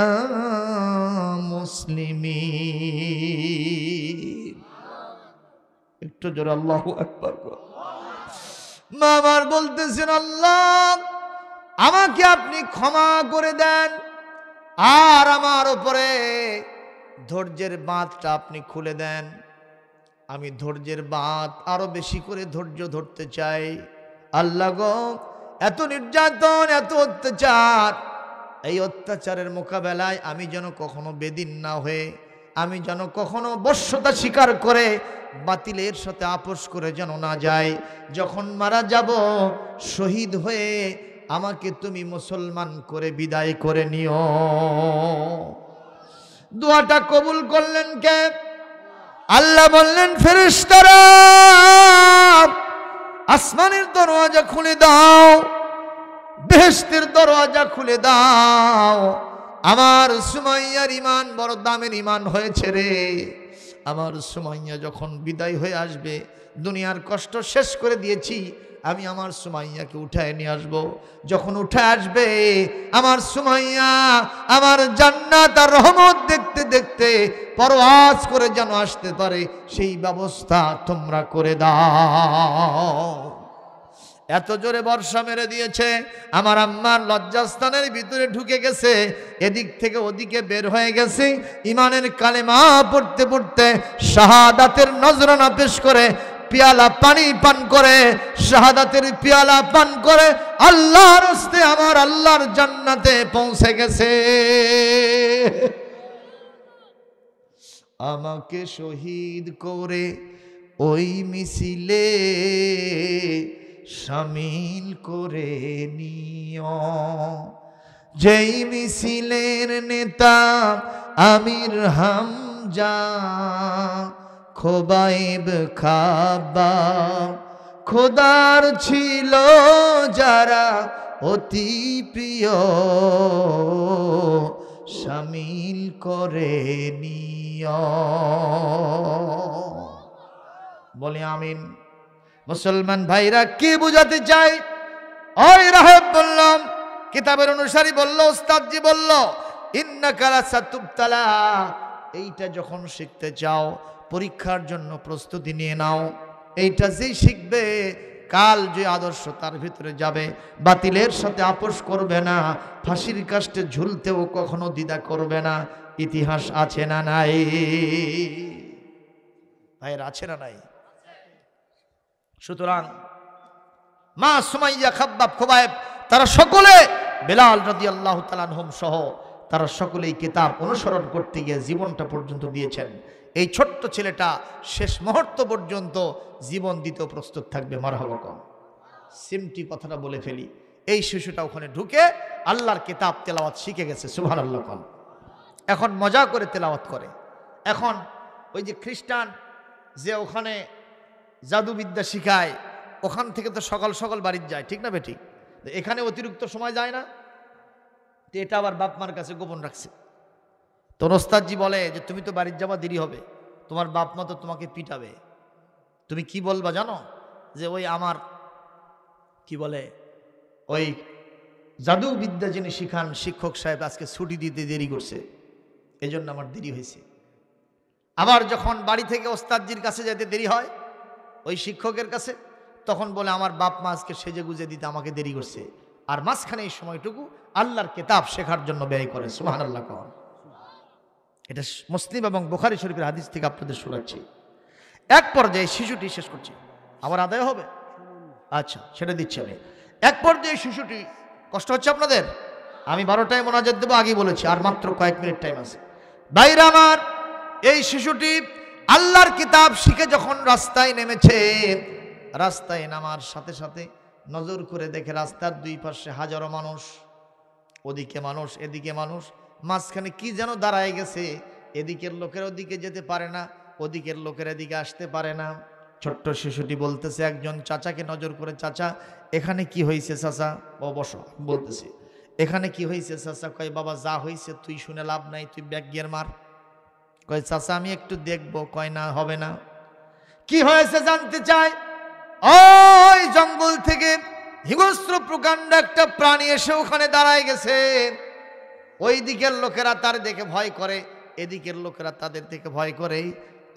মুসলিমিন। একটু জোরে আল্লাহু আকবার। মা আমার বলতেছেন, আল্লাহ আমাকে আপনি ক্ষমা করে দেন, আর আমার উপরে ধৈর্যের বাঁধটা আপনি খুলে দেন। আমি ধৈর্যের বাঁধ আরো বেশি করে ধৈর্য ধরতে চাই। আল্লাহ গো, এত নির্যাতন, এত অত্যাচার, এই অত্যাচারের মোকাবেলায় আমি যেন কখনো বেদিন না হয়ে, আমি যেন কখনো বশ্যতা স্বীকার করে বাতিলের সাথে আপোষ করে যেন না যাই। যখন মারা যাব শহীদ হয়ে আমাকে তুমি মুসলমান করে বিদায় করে নিও। দোয়াটা কবুল করলেন কে? আল্লাহ বললেন, ফেরেশতারা আসমানের দরওয়াজা খুলে দাও, বেহেশতের দরওয়াজা খুলে দাও। আমার সুমাইয়ার ঈমান বড় দামের ঈমান হয়েছে রে। আমার সুমাইয়া যখন বিদায় হয়ে আসবে, দুনিয়ার কষ্ট শেষ করে দিয়েছি, আমি আমার সুমাইয়াকে উঠায় নিয়ে আসব। যখন উঠে আসবে আমার সুমাইয়া আমার জান্নাত আর রহমত দেখতে দেখতে পরওয়াজ করে যেন আসতে পারে, সেই ব্যবস্থা তোমরা করে দাও। এত জোরে বর্ষা মেরে দিয়েছে, আমার আম্মার লজ্জাস্থানের ভিতরে ঢুকে গেছে, এদিক থেকে ওদিকে বের হয়ে গেছে। ইমানের কালেমা পড়তে পড়তে শাহাদাতের নজরানা পেশ করে পিয়ালা পানি পান করে, শাহাদাতের পিয়ালা পান করে আল্লাহর হস্তে আমার আল্লাহর জান্নাতে পৌঁছে গেছে। আমাকে শহীদ করে ওই মিছিলে শামিল করে নিও, যেই মিছিলের নেতা আমির হামজা, খোবাইব খাব্বাব, খোদার ছিল যারা অতি প্রিয়, শামিল করে নিও। বলে আমিন। মুসলমান ভাইরা, কি বুঝাতে চাই? ওই রাহেব বললাম, কিতাবের অনুসারী বলল, ওস্তাদজি বলল, ইন্নাকা লাসাতুবতালা, এইটা যখন শিখতে চাও পরীক্ষার জন্য প্রস্তুতি নিয়ে নাও। এইটা যেই শিখবে কাল যে আদর্শ তার ভিতরে যাবে, বাতিলের সাথে আপোষ করবে না, ফাঁসির কাস্টে ঝুলতেও কখনো দ্বিধা করবে না। ইতিহাস আছে না নাই? ভাইয়ের আছে না নাই? সুতরাং মা সুমাইয়া, খাব্বাব, খোবাইব তারা সকলে বেলাল রাদিয়াল্লাহু তাআলা আনহুম সহ তারা সকলেই কিতাব অনুসরণ করতে গিয়ে জীবনটা পর্যন্ত দিয়েছেন। এই ছোট্ট ছেলেটা শেষ মুহূর্ত পর্যন্ত জীবন দিতেও প্রস্তুত থাকবে। মারহাবা কম। সিমটি কথাটা বলে ফেলি, এই শিশুটা ওখানে ঢুকে আল্লাহর কিতাব তেলাওয়াত শিখে গেছে। সুবহানাল্লাহ কম। এখন মজা করে তেলাওয়াত করে। এখন ওই যে খ্রিস্টান যে ওখানে জাদুবিদ্যা শিখায়, ওখান থেকে তো সকাল সকাল বাড়ির যায়, ঠিক না বেটি? এখানে অতিরিক্ত সময় যায় না, তো এটা আবার বাপ মার কাছে গোপন রাখছে। তো ওস্তাদজি বলে যে তুমি তো বাড়ির যাওয়া দেরি হবে, তোমার বাপ মা তো তোমাকে পিটাবে। তুমি কি বলবা জানো? যে ওই আমার কি বলে ওই জাদুবিদ্যা যিনি শিখান শিক্ষক সাহেব আজকে ছুটি দিতে দেরি করছে, এই জন্য আমার দেরি হয়েছে। আবার যখন বাড়ি থেকে ওস্তাদজির কাছে যেতে দেরি হয় ওই শিক্ষকের কাছে, তখন বলে আমার বাপ মা আজকে সেজে গুজে দিতে আমাকে দেরি করছে। আর মাঝখানে এই সময়টুকু আল্লাহর কিতাব শেখার জন্য ব্যয় করে। সুবহানাল্লাহ কন। এটা মুসলিম এবং বুখারী শরীফের হাদিস থেকে আপনাদের শোনাচ্ছি। এক পর্যায়ে শিশুটি, শেষ করছি, আবার আদায় হবে, আচ্ছা সেটা দিচ্ছি আমি। এক পর্যায়ে শিশুটি, কষ্ট হচ্ছে আপনাদের, আমি 12টায় মোনাজাত দেবো আগেই বলেছি, আর মাত্র কয়েক মিনিট টাইম আছে। ভাইরা আমার, এই শিশুটি আল্লাহর কিতাব শিখে যখন রাস্তায় নেমেছে, রাস্তায় নামার সাথে সাথে নজর করে দেখে রাস্তার দুই পাশে হাজারো মানুষ, ওদিকে মানুষ এদিকে মানুষ, মাঝখানে কি যেন দাঁড়ায় গেছে, এদিকের লোকের ওদিকে যেতে পারে না, ওদিকের লোকের এদিকে আসতে পারে না। ছোট্ট শিশুটি বলতেছে একজন চাচাকে নজর করে, চাচা এখানে কি হয়েছে চাচা? ও বসো, বলতেছি এখানে কি হয়েছে চাচা? কয় বাবা যা হয়েছে তুই শুনে লাভ নাই, তুই ব্যাগ গিয়ার মার। কয় চাচা আমি একটু দেখবো। কয় না, হবে না। কি হয়েছে জানতে চায়। ওই জঙ্গল থেকে হিংস্র প্রকাণ্ড একটা প্রাণী এসে ওখানে দাঁড়ায় গেছে। ওই দিকের লোকেরা তার দেখে ভয় করে, এদিকের লোকেরা তাদের দেখে ভয় করে।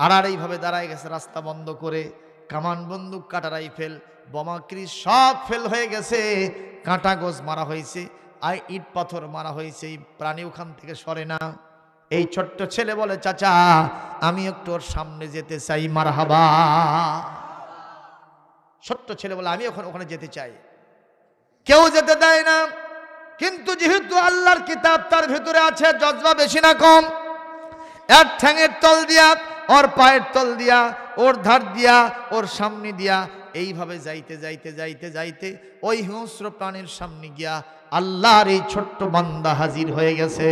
আর এইভাবে দাঁড়ায় গেছে রাস্তা বন্ধ করে। কামান, বন্দুক, কাটা রাইফেল, বোমাক্রি সব ফেল হয়ে গেছে। কাঁটা গোজ মারা হয়েছে, আর ইট পাথর মারা হয়েছে। এই প্রাণী ওখান থেকে সরে না। এই ছোট্ট ছেলে বলে চাচা আমি একটু ওর সামনে যেতে চাই। মারহাবা। ছোট্ট ছেলে বলে আমি ওখানে যেতে চাই। কেউ যেতে দেয় না, কিন্তু যেহেতু আল্লাহর কিতাব তার ভিতরে আছে, জজবা বেশি না কম। এর ঠ্যাঙের তল দিয়া, ওর পায়ের তল দিয়া, ওর ধার দিয়া, ওর সামনে দিয়া, এইভাবে যাইতে যাইতে যাইতে যাইতে ওই হিংস্র প্রাণীর সামনে গিয়া আল্লাহর এই ছোট্ট বান্দা হাজির হয়ে গেছে।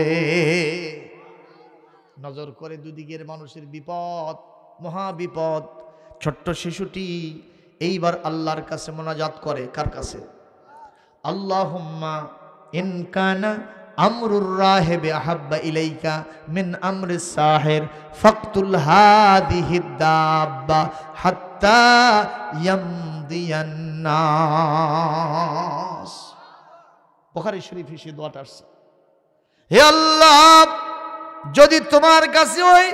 নজর করে দুদিকের মানুষের বিপদ, মহা বিপদ। ছোট্ট শিশুটি এইবার আল্লাহর কাছে মোনাজাত করে। কার কাছে? আল্লাহুম্মা ইন কানা আমরুর রাহিবি আহাব্বা ইলাইকা মিন আমরিস সাহির ফাকতুল হাদিহি দাব্বা হাত্তা ইয়ামদিয়ান নাস। বুখারী শরীফে সেই দোয়াটা আছে। হে আল্লাহ, যদি তোমার কাছে ওই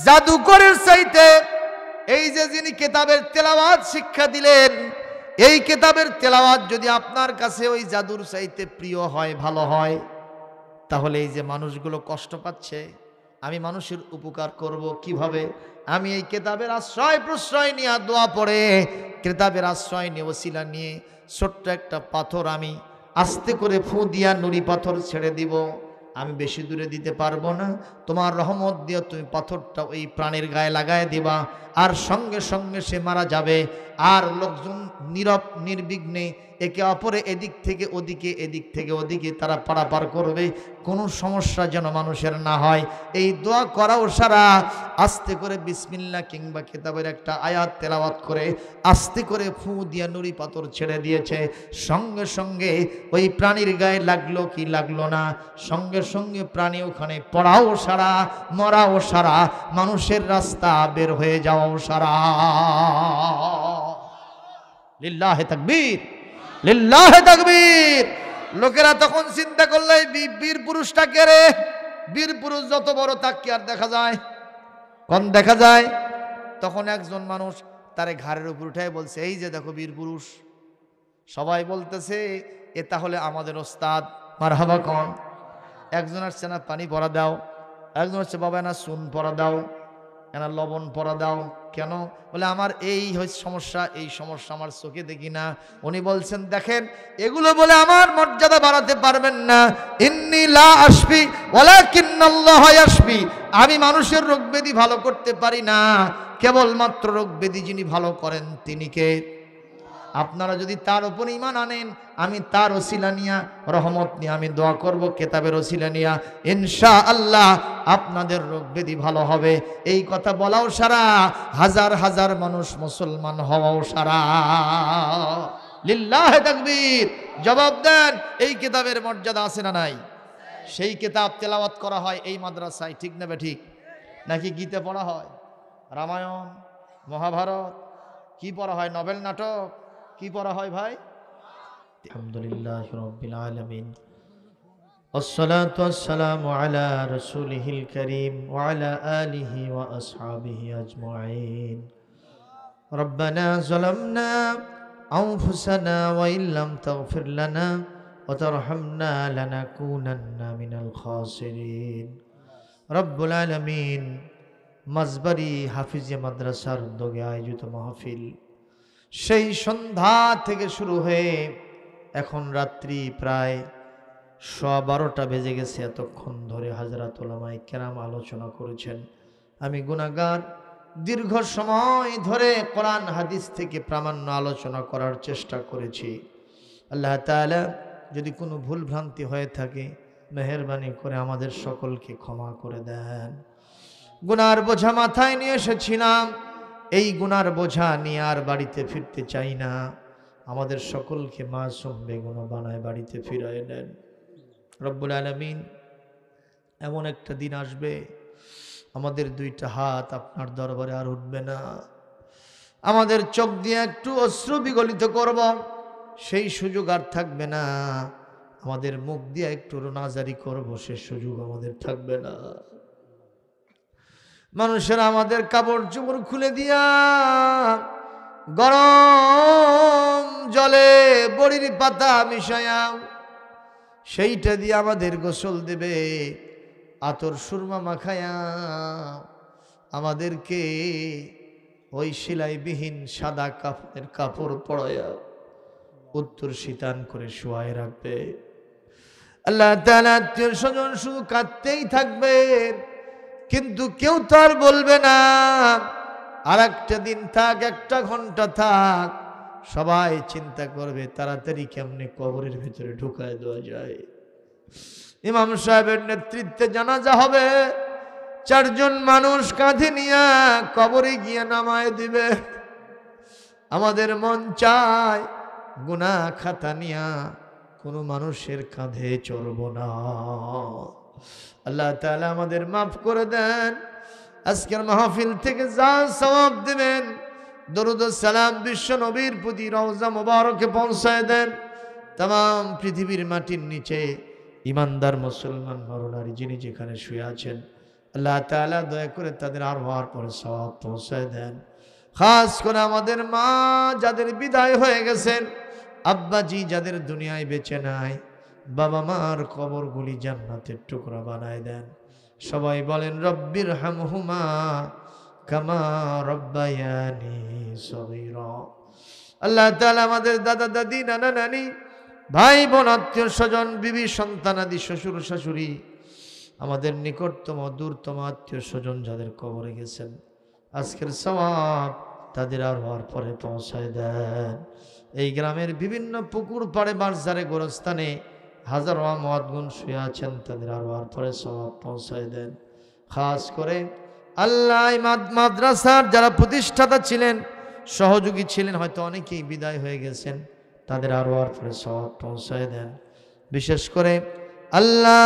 জাদুকরের চাইতে এই যে যিনি কিতাবের তেলাওয়াত শিক্ষা দিলেন, এই কিতাবের তেলাওয়াত যদি আপনার কাছে ওই জাদুর চাইতে প্রিয় হয়, ভালো হয়, তাহলে এই যে মানুষগুলো কষ্ট পাচ্ছে, আমি মানুষের উপকার করব কিভাবে? আমি এই কিতাবের আশ্রয় প্রশ্রয় নিয়ে, দোয়া পড়ে কিতাবের আশ্রয় নিয়ে, ওসিলা নিয়ে ছোট্ট একটা পাথর আমি আস্তে করে ফু দিয়া নুড়ি পাথর ছেড়ে দিব। আমি বেশি দূরে দিতে পারবো না, তোমার রহমত দিয়ে তুমি পাথরটা ওই প্রাণীর গায়ে লাগায় দিবা, আর সঙ্গে সঙ্গে সে মারা যাবে। আর লোকজন নীরব নির্বিঘ্নে একে অপরে এদিক থেকে ওদিকে, এদিক থেকে ওদিকে তারা পারাপার করবে, কোনো সমস্যা যেন মানুষের না হয়। এই দোয়া করাও সারা আস্তে করে বিসমিল্লাহ কিংবা কিতাবের একটা আয়াত তেলাওয়াত করে আস্তে করে ফু দিয়া নুড়ি পাথর ছেড়ে দিয়েছে। সঙ্গে সঙ্গে ওই প্রাণীর গায়ে লাগলো কি লাগলো না, সঙ্গে সঙ্গে প্রাণী ওখানে পড়াও সারা, মরাও সারা, মানুষের রাস্তা বের হয়ে যাওয়াও সারা। লিল্লাহে তাকবীর, লিল্লাহে তাকবীর। লোকেরা তখন চিন্তা করলে বীর পুরুষটা কে রে? বীর পুরুষ যত বড় তাকে আর দেখা যায়? কোন দেখা যায়? তখন একজন মানুষ তারে ঘাড়ের উপর উঠায় বলছে, এই যে দেখো বীর পুরুষ। সবাই বলতেছে এ তাহলে আমাদের ওস্তাদ। মারহাবা কোন? একজন আসছে না পানি পরা দাও, একজন হচ্ছে বাবা না চুন পরা দাও, এনা লবণ পরা দাও। কেন? বলে আমার এই সমস্যা, এই সমস্যা আমার চোখে দেখি না। উনি বলছেন দেখেন এগুলো বলে আমার মর্যাদা বাড়াতে পারবেন না। ইন্নী লা আশফি ওয়ালাকিন্নাল্লাহ ইয়াশফি। আমি মানুষের রোগ ব্যাধি ভালো করতে পারি না, কেবলমাত্র রোগ ব্যাধি যিনি ভালো করেন তিনি কে? আপনারা যদি তার উপর ঈমান আনেন, আমি তার ওসিলা নিয়া, রহমত নিয়ে আমি দোয়া করব, কিতাবের ওসিলা নিয়া ইনশাআল্লাহ আপনাদের রোগ ব্যাধি ভালো হবে। এই কথা বলাও সারা, হাজার হাজার মানুষ মুসলমান হওয়াও সারা। লিল্লাহে তাকবীর। জবাব দেন, এই কিতাবের মর্যাদা আছে না নাই? সেই কিতাব তেলাওয়াত করা হয় এই মাদ্রাসায়, ঠিক না ঠিক? নাকি গীতা পড়া হয়, রামায়ণ, মহাভারত, কি পড়া হয়, নভেল, নাটক, কি পড়া হয় ভাই? আলহামদুলিল্লাহ রাব্বিল আলামিন, والصلاة والسلام على رسوله الكريم وعلى آله وأصحابه أجمعين. ربنا ظلمنا أنفسنا وإن لم تغفر لنا وترحمنا لنكونن من الخاسرين. رب العالمين মাজবারি হাফিজে মাদ্রাসার উদ্যোগে আয়োজিত মাহফিল, সেই সন্ধ্যা থেকে শুরু হয়ে এখন রাত্রি প্রায় 12:15 বেজে গেছে। এতক্ষণ ধরে হাজরাত উলামায়ে কেরাম আলোচনা করেছেন। আমি গুনাহগার, দীর্ঘ সময় ধরে কোরআন হাদিস থেকে প্রামাণ্য আলোচনা করার চেষ্টা করেছি। আল্লাহ তাআলা যদি কোনো ভুল ভ্রান্তি হয়ে থাকে, মেহেরবানি করে আমাদের সকলকে ক্ষমা করে দেন। গুনার বোঝা মাথায় নিয়ে এসেছিলাম, এই গুনার বোঝা নিয়ে আর বাড়িতে ফিরতে চাই না। আমাদের সকলকে মাসুম বেগুনা বানায় বাড়িতে ফিরায় নেন রব্বুল আলামিন। এমন একটা দিন আসবে আমাদের দুইটা হাত আপনার দরবারে আর উঠবে না, আমাদের চোখ দিয়ে একটু অশ্রু বিগলিত করব সেই সুযোগ আর থাকবে না, আমাদের মুখ দিয়ে একটু রোনাজারি করব সে সুযোগ আমাদের থাকবে না। মানুষেরা আমাদের কাপড় চোপড় খুলে দিয়া গরম জলে বড়ির পাতা মিশায়া সেইটা দিয়ে আমাদের গোসল দেবে, আতর সুরমা মাখায়া আমাদেরকে ওই সেলাইবিহীন সাদা কাপড়ের কাপড় পরায়া উত্তর শীতান করে শোয়ায় রাখবে। আল্লাহ তাআলা আত্মীয় স্বজন শুধু কাঁদতেই থাকবে, কিন্তু কেউ তো আর বলবে না আর একটা দিন থাক, একটা ঘন্টা থাক। সবাই চিন্তা করবে তাড়াতাড়ি কেমনে কবরের ভিতরে ঢুকায় দেওয়া যায়। ইমাম সাহেবের নেতৃত্বে জানাজা হবে, 4 জন মানুষ কাঁধে নিয়ে কবরে গিয়ে নামায় দিবে। আমাদের মন চায় গুনাহ খাতা নিয়া কোনো মানুষের কাঁধে চড়ব না। আল্লাহ তাআলা আমাদের মাফ করে দেন। আজকের মাহফিল থেকে যা সওয়াব দিবেন দরুদ ও সালাম বিশ্ব নবীর প্রতি রওজা মুবারকে পৌঁছায় দেন। तमाम পৃথিবীর মাটির নিচে ইমানদার মুসলমান নরনারী যিনি যেখানে শুয়ে আছেন আল্লাহ তাআলা দয়া করে তাদের আরওয়ার পরে সওয়াব পৌঁছায় দেন। খাস করে আমাদের মা যাদের বিদায় হয়ে গেছেন, আব্বাজি যাদের দুনিয়ায় বেঁচে নাই, বাবা মার কবরগুলি জান্নাতের টুকরা বানায় দেন। সবাই বলেন রব্বির হামহুমা কামা রব্বায়ানি সগীরা। আল্লাহ তাআলা আমাদের দাদা দাদি নানা নানি ভাই বোন আত্মীয় স্বজন বিবি সন্তানাদি শ্বশুর শাশুড়ি আমাদের নিকটতম দূরতম আত্মীয় স্বজন যাদের কবরে গেছেন আজকের সওয়াব তাদের আরওয়ার পরে পৌঁছায় দেন। এই গ্রামের বিভিন্ন পুকুর পাড়ে বাজারে গোরস্থানে হাজারো আমওয়াতগুন শুয়ে আছেন, তাদের আরওয়ার পরে সওয়াব পৌঁছায় দেন। খাস করে আল্লাহ মাদ্রাসার যারা প্রতিষ্ঠাতা ছিলেন, সহযোগী ছিলেন, হয়তো অনেকেই বিদায় হয়ে গেছেন, তাদের আরওয়ার পরে সওয়াব পৌঁছায় দেন। বিশেষ করে আল্লাহ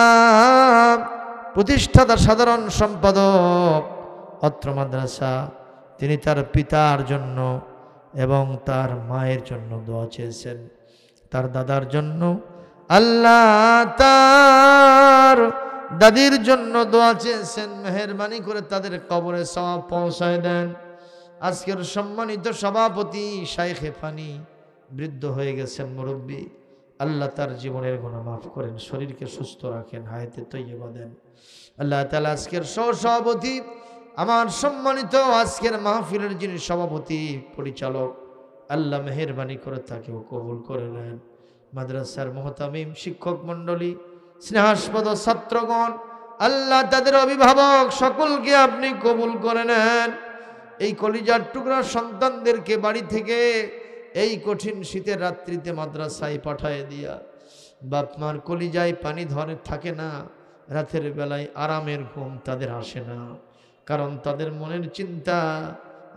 প্রতিষ্ঠাতা সাধারণ সম্পাদক অত্র মাদ্রাসা, তিনি তার পিতার জন্য এবং তার মায়ের জন্য দোয়া চেয়েছেন, তার দাদার জন্য, আল্লাহ তার দাদির জন্য দোয়া চেয়েছেন। মেহেরবানি করে তাদের কবরে সওয়াব পৌঁছায় দেন। আজকের সম্মানিত সভাপতি শাইখে ফানি বৃদ্ধ হয়ে গেছেন, মুরব্বী, আল্লাহ তার জীবনের গুনাহ মাফ করেন, শরীরকে সুস্থ রাখেন, হায়াতে তৈয়বা দেন। আল্লাহ তাআলা আজকের সভাপতি আমার সম্মানিত আজকের মাহফিলের যিনি সভাপতি পরিচালক, আল্লাহ মেহেরবানি করে তাকেও কবুল করে নেন। মাদ্রাসার মুহতামিম শিক্ষক মণ্ডলী, স্নেহাস্পদ ছাত্রগণ, আল্লাহ তাদের অভিভাবক সকলকে আপনি কবুল করে নেন। এই কলিজার টুকরা সন্তানদেরকে বাড়ি থেকে এই কঠিন শীতের রাত্রিতে মাদ্রাসায় পাঠায় দিয়া বাপ মার কলিজায় পানি ধরে থাকে না, রাতের বেলায় আরামের ঘুম তাদের আসে না, কারণ তাদের মনের চিন্তা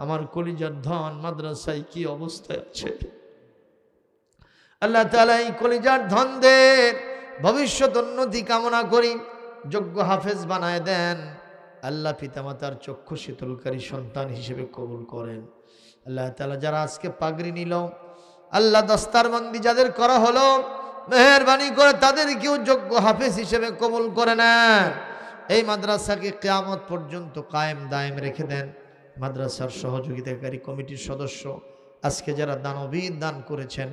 আমার কলিজার ধন মাদ্রাসায় কি অবস্থায় আছে। আল্লাহ তাআলা এই কলিজার ধনদের ভবিষ্যৎ উন্নতি কামনা করি, যোগ্য হাফেজ বানায় দেন। আল্লাহ পিতামাতার চক্ষু শীতলকারী সন্তান হিসেবে কবুল করেন। আল্লাহ তাআলা যারা আজকে পাগড়ি নিল, আল্লাহ দস্তারবন্দি যাদের করা হলো, মেহেরবানি করে তাদেরকেও যোগ্য হাফেজ হিসেবে কবুল করে নেন। এই মাদ্রাসাকে কিয়ামত পর্যন্ত কায়েম দায়েম রেখে দেন। মাদ্রাসার সহযোগিতাকারী কমিটির সদস্য আজকে যারা দানবীর দান করেছেন,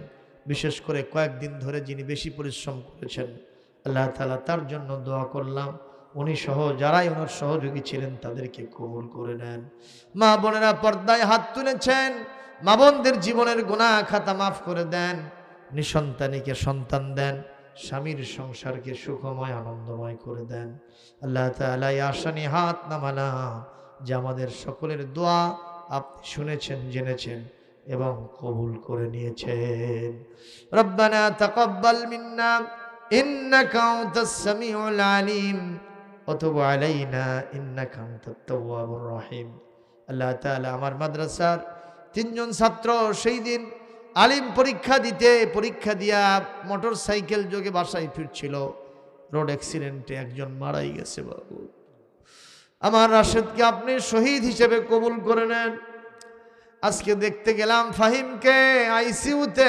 বিশেষ করে কয়েকদিন ধরে যিনি বেশি পরিশ্রম করেছেন, আল্লাহ তাআলা তার জন্য দোয়া করলাম, উনি সহ যারাই ওনার সহযোগী ছিলেন তাদেরকে কবুল করে নেন। মা বোনেরা পর্দায় হাত তুলেছেন, মা বোনদের জীবনের গুনাহ খাতা মাফ করে দেন, নিঃসন্তানীকে সন্তান দেন, স্বামীর সংসারকে সুখময় আনন্দময় করে দেন। আল্লাহ তাআলা এই আশা নিয়ে হাত নামালাম যে আমাদের সকলের দোয়া আপনি শুনেছেন, জেনেছেন এবং কবুল করে নিয়েছেন। রব্বানা তাকাব্বাল মিন্না ইন্নাকা আনতাস সামিউল আলিম ওয়া তুব আলাইনা ইন্নাকা আনতাত তাওয়াবুর রহিম। আল্লাহ তাআলা আমার মাদ্রাসার 3 জন ছাত্র সেই দিন আলিম পরীক্ষা দিয়া মোটর সাইকেল যোগে বাসায় ফিরছিল, রোড অ্যাক্সিডেন্টে একজন মারাই গেছে। বাবু আমার রাশেদকে আপনি শহীদ হিসেবে কবুল করে নেন। আজকে দেখতে গেলাম ফাহিমকে আইসিইউতে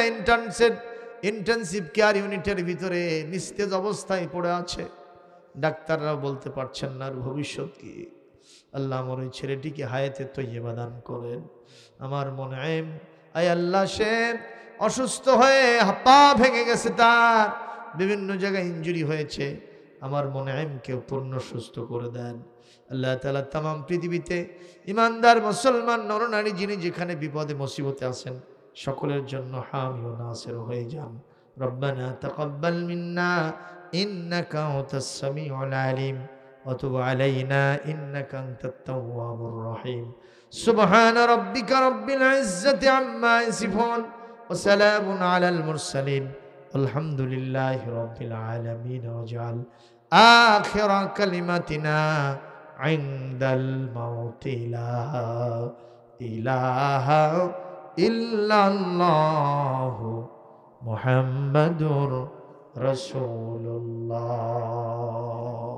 ইন্টেনসিভ কেয়ার ইউনিটের ভিতরে নিস্তেজ অবস্থায় পড়ে আছে। ডাক্তাররা বলতে পারছেন না ভবিষ্যৎ কি। আল্লাহ আমার ওই ছেলেটিকে হায়াতে তৈয়বা দান করেন। আমার মনে হয় আয় আল্লাহ, সে অসুস্থ হয়ে পা ভেঙে গেছে, তার বিভিন্ন জায়গায় ইনজুরি হয়েছে। আমার মনে হয় কেউ পূর্ণ সুস্থ করে দেন। আল্লাহ তাআলা তামাম পৃথিবীতে ইমানদার মুসলমান নরনারী যিনি যেখানে বিপদে মুসিবতে আছেন সকলের জন্য হামি ও নাসির হয়ে যান। রব্বানা তাকাব্বাল মিন্না ইন্নাকা আনতাস সামিউল আলিম ওয়া তুব আলাইনা ইন্নাকা আনতাত তাওয়াবুর রহিম। সুবহানা রাব্বিকা রাব্বিল ইজ্জাতি আম্মা ইয়াসিফুন ওয়া সালামুন আলাল মুরসালিন আলহামদুলিল্লাহি রাব্বিল আলামিন। ওয়াজআল আখিরা কালিমাতিনা ইনদাল মাউতি লা ইলাহা ইল্লাল্লাহু মুহাম্মাদুর রাসূলুল্লাহ।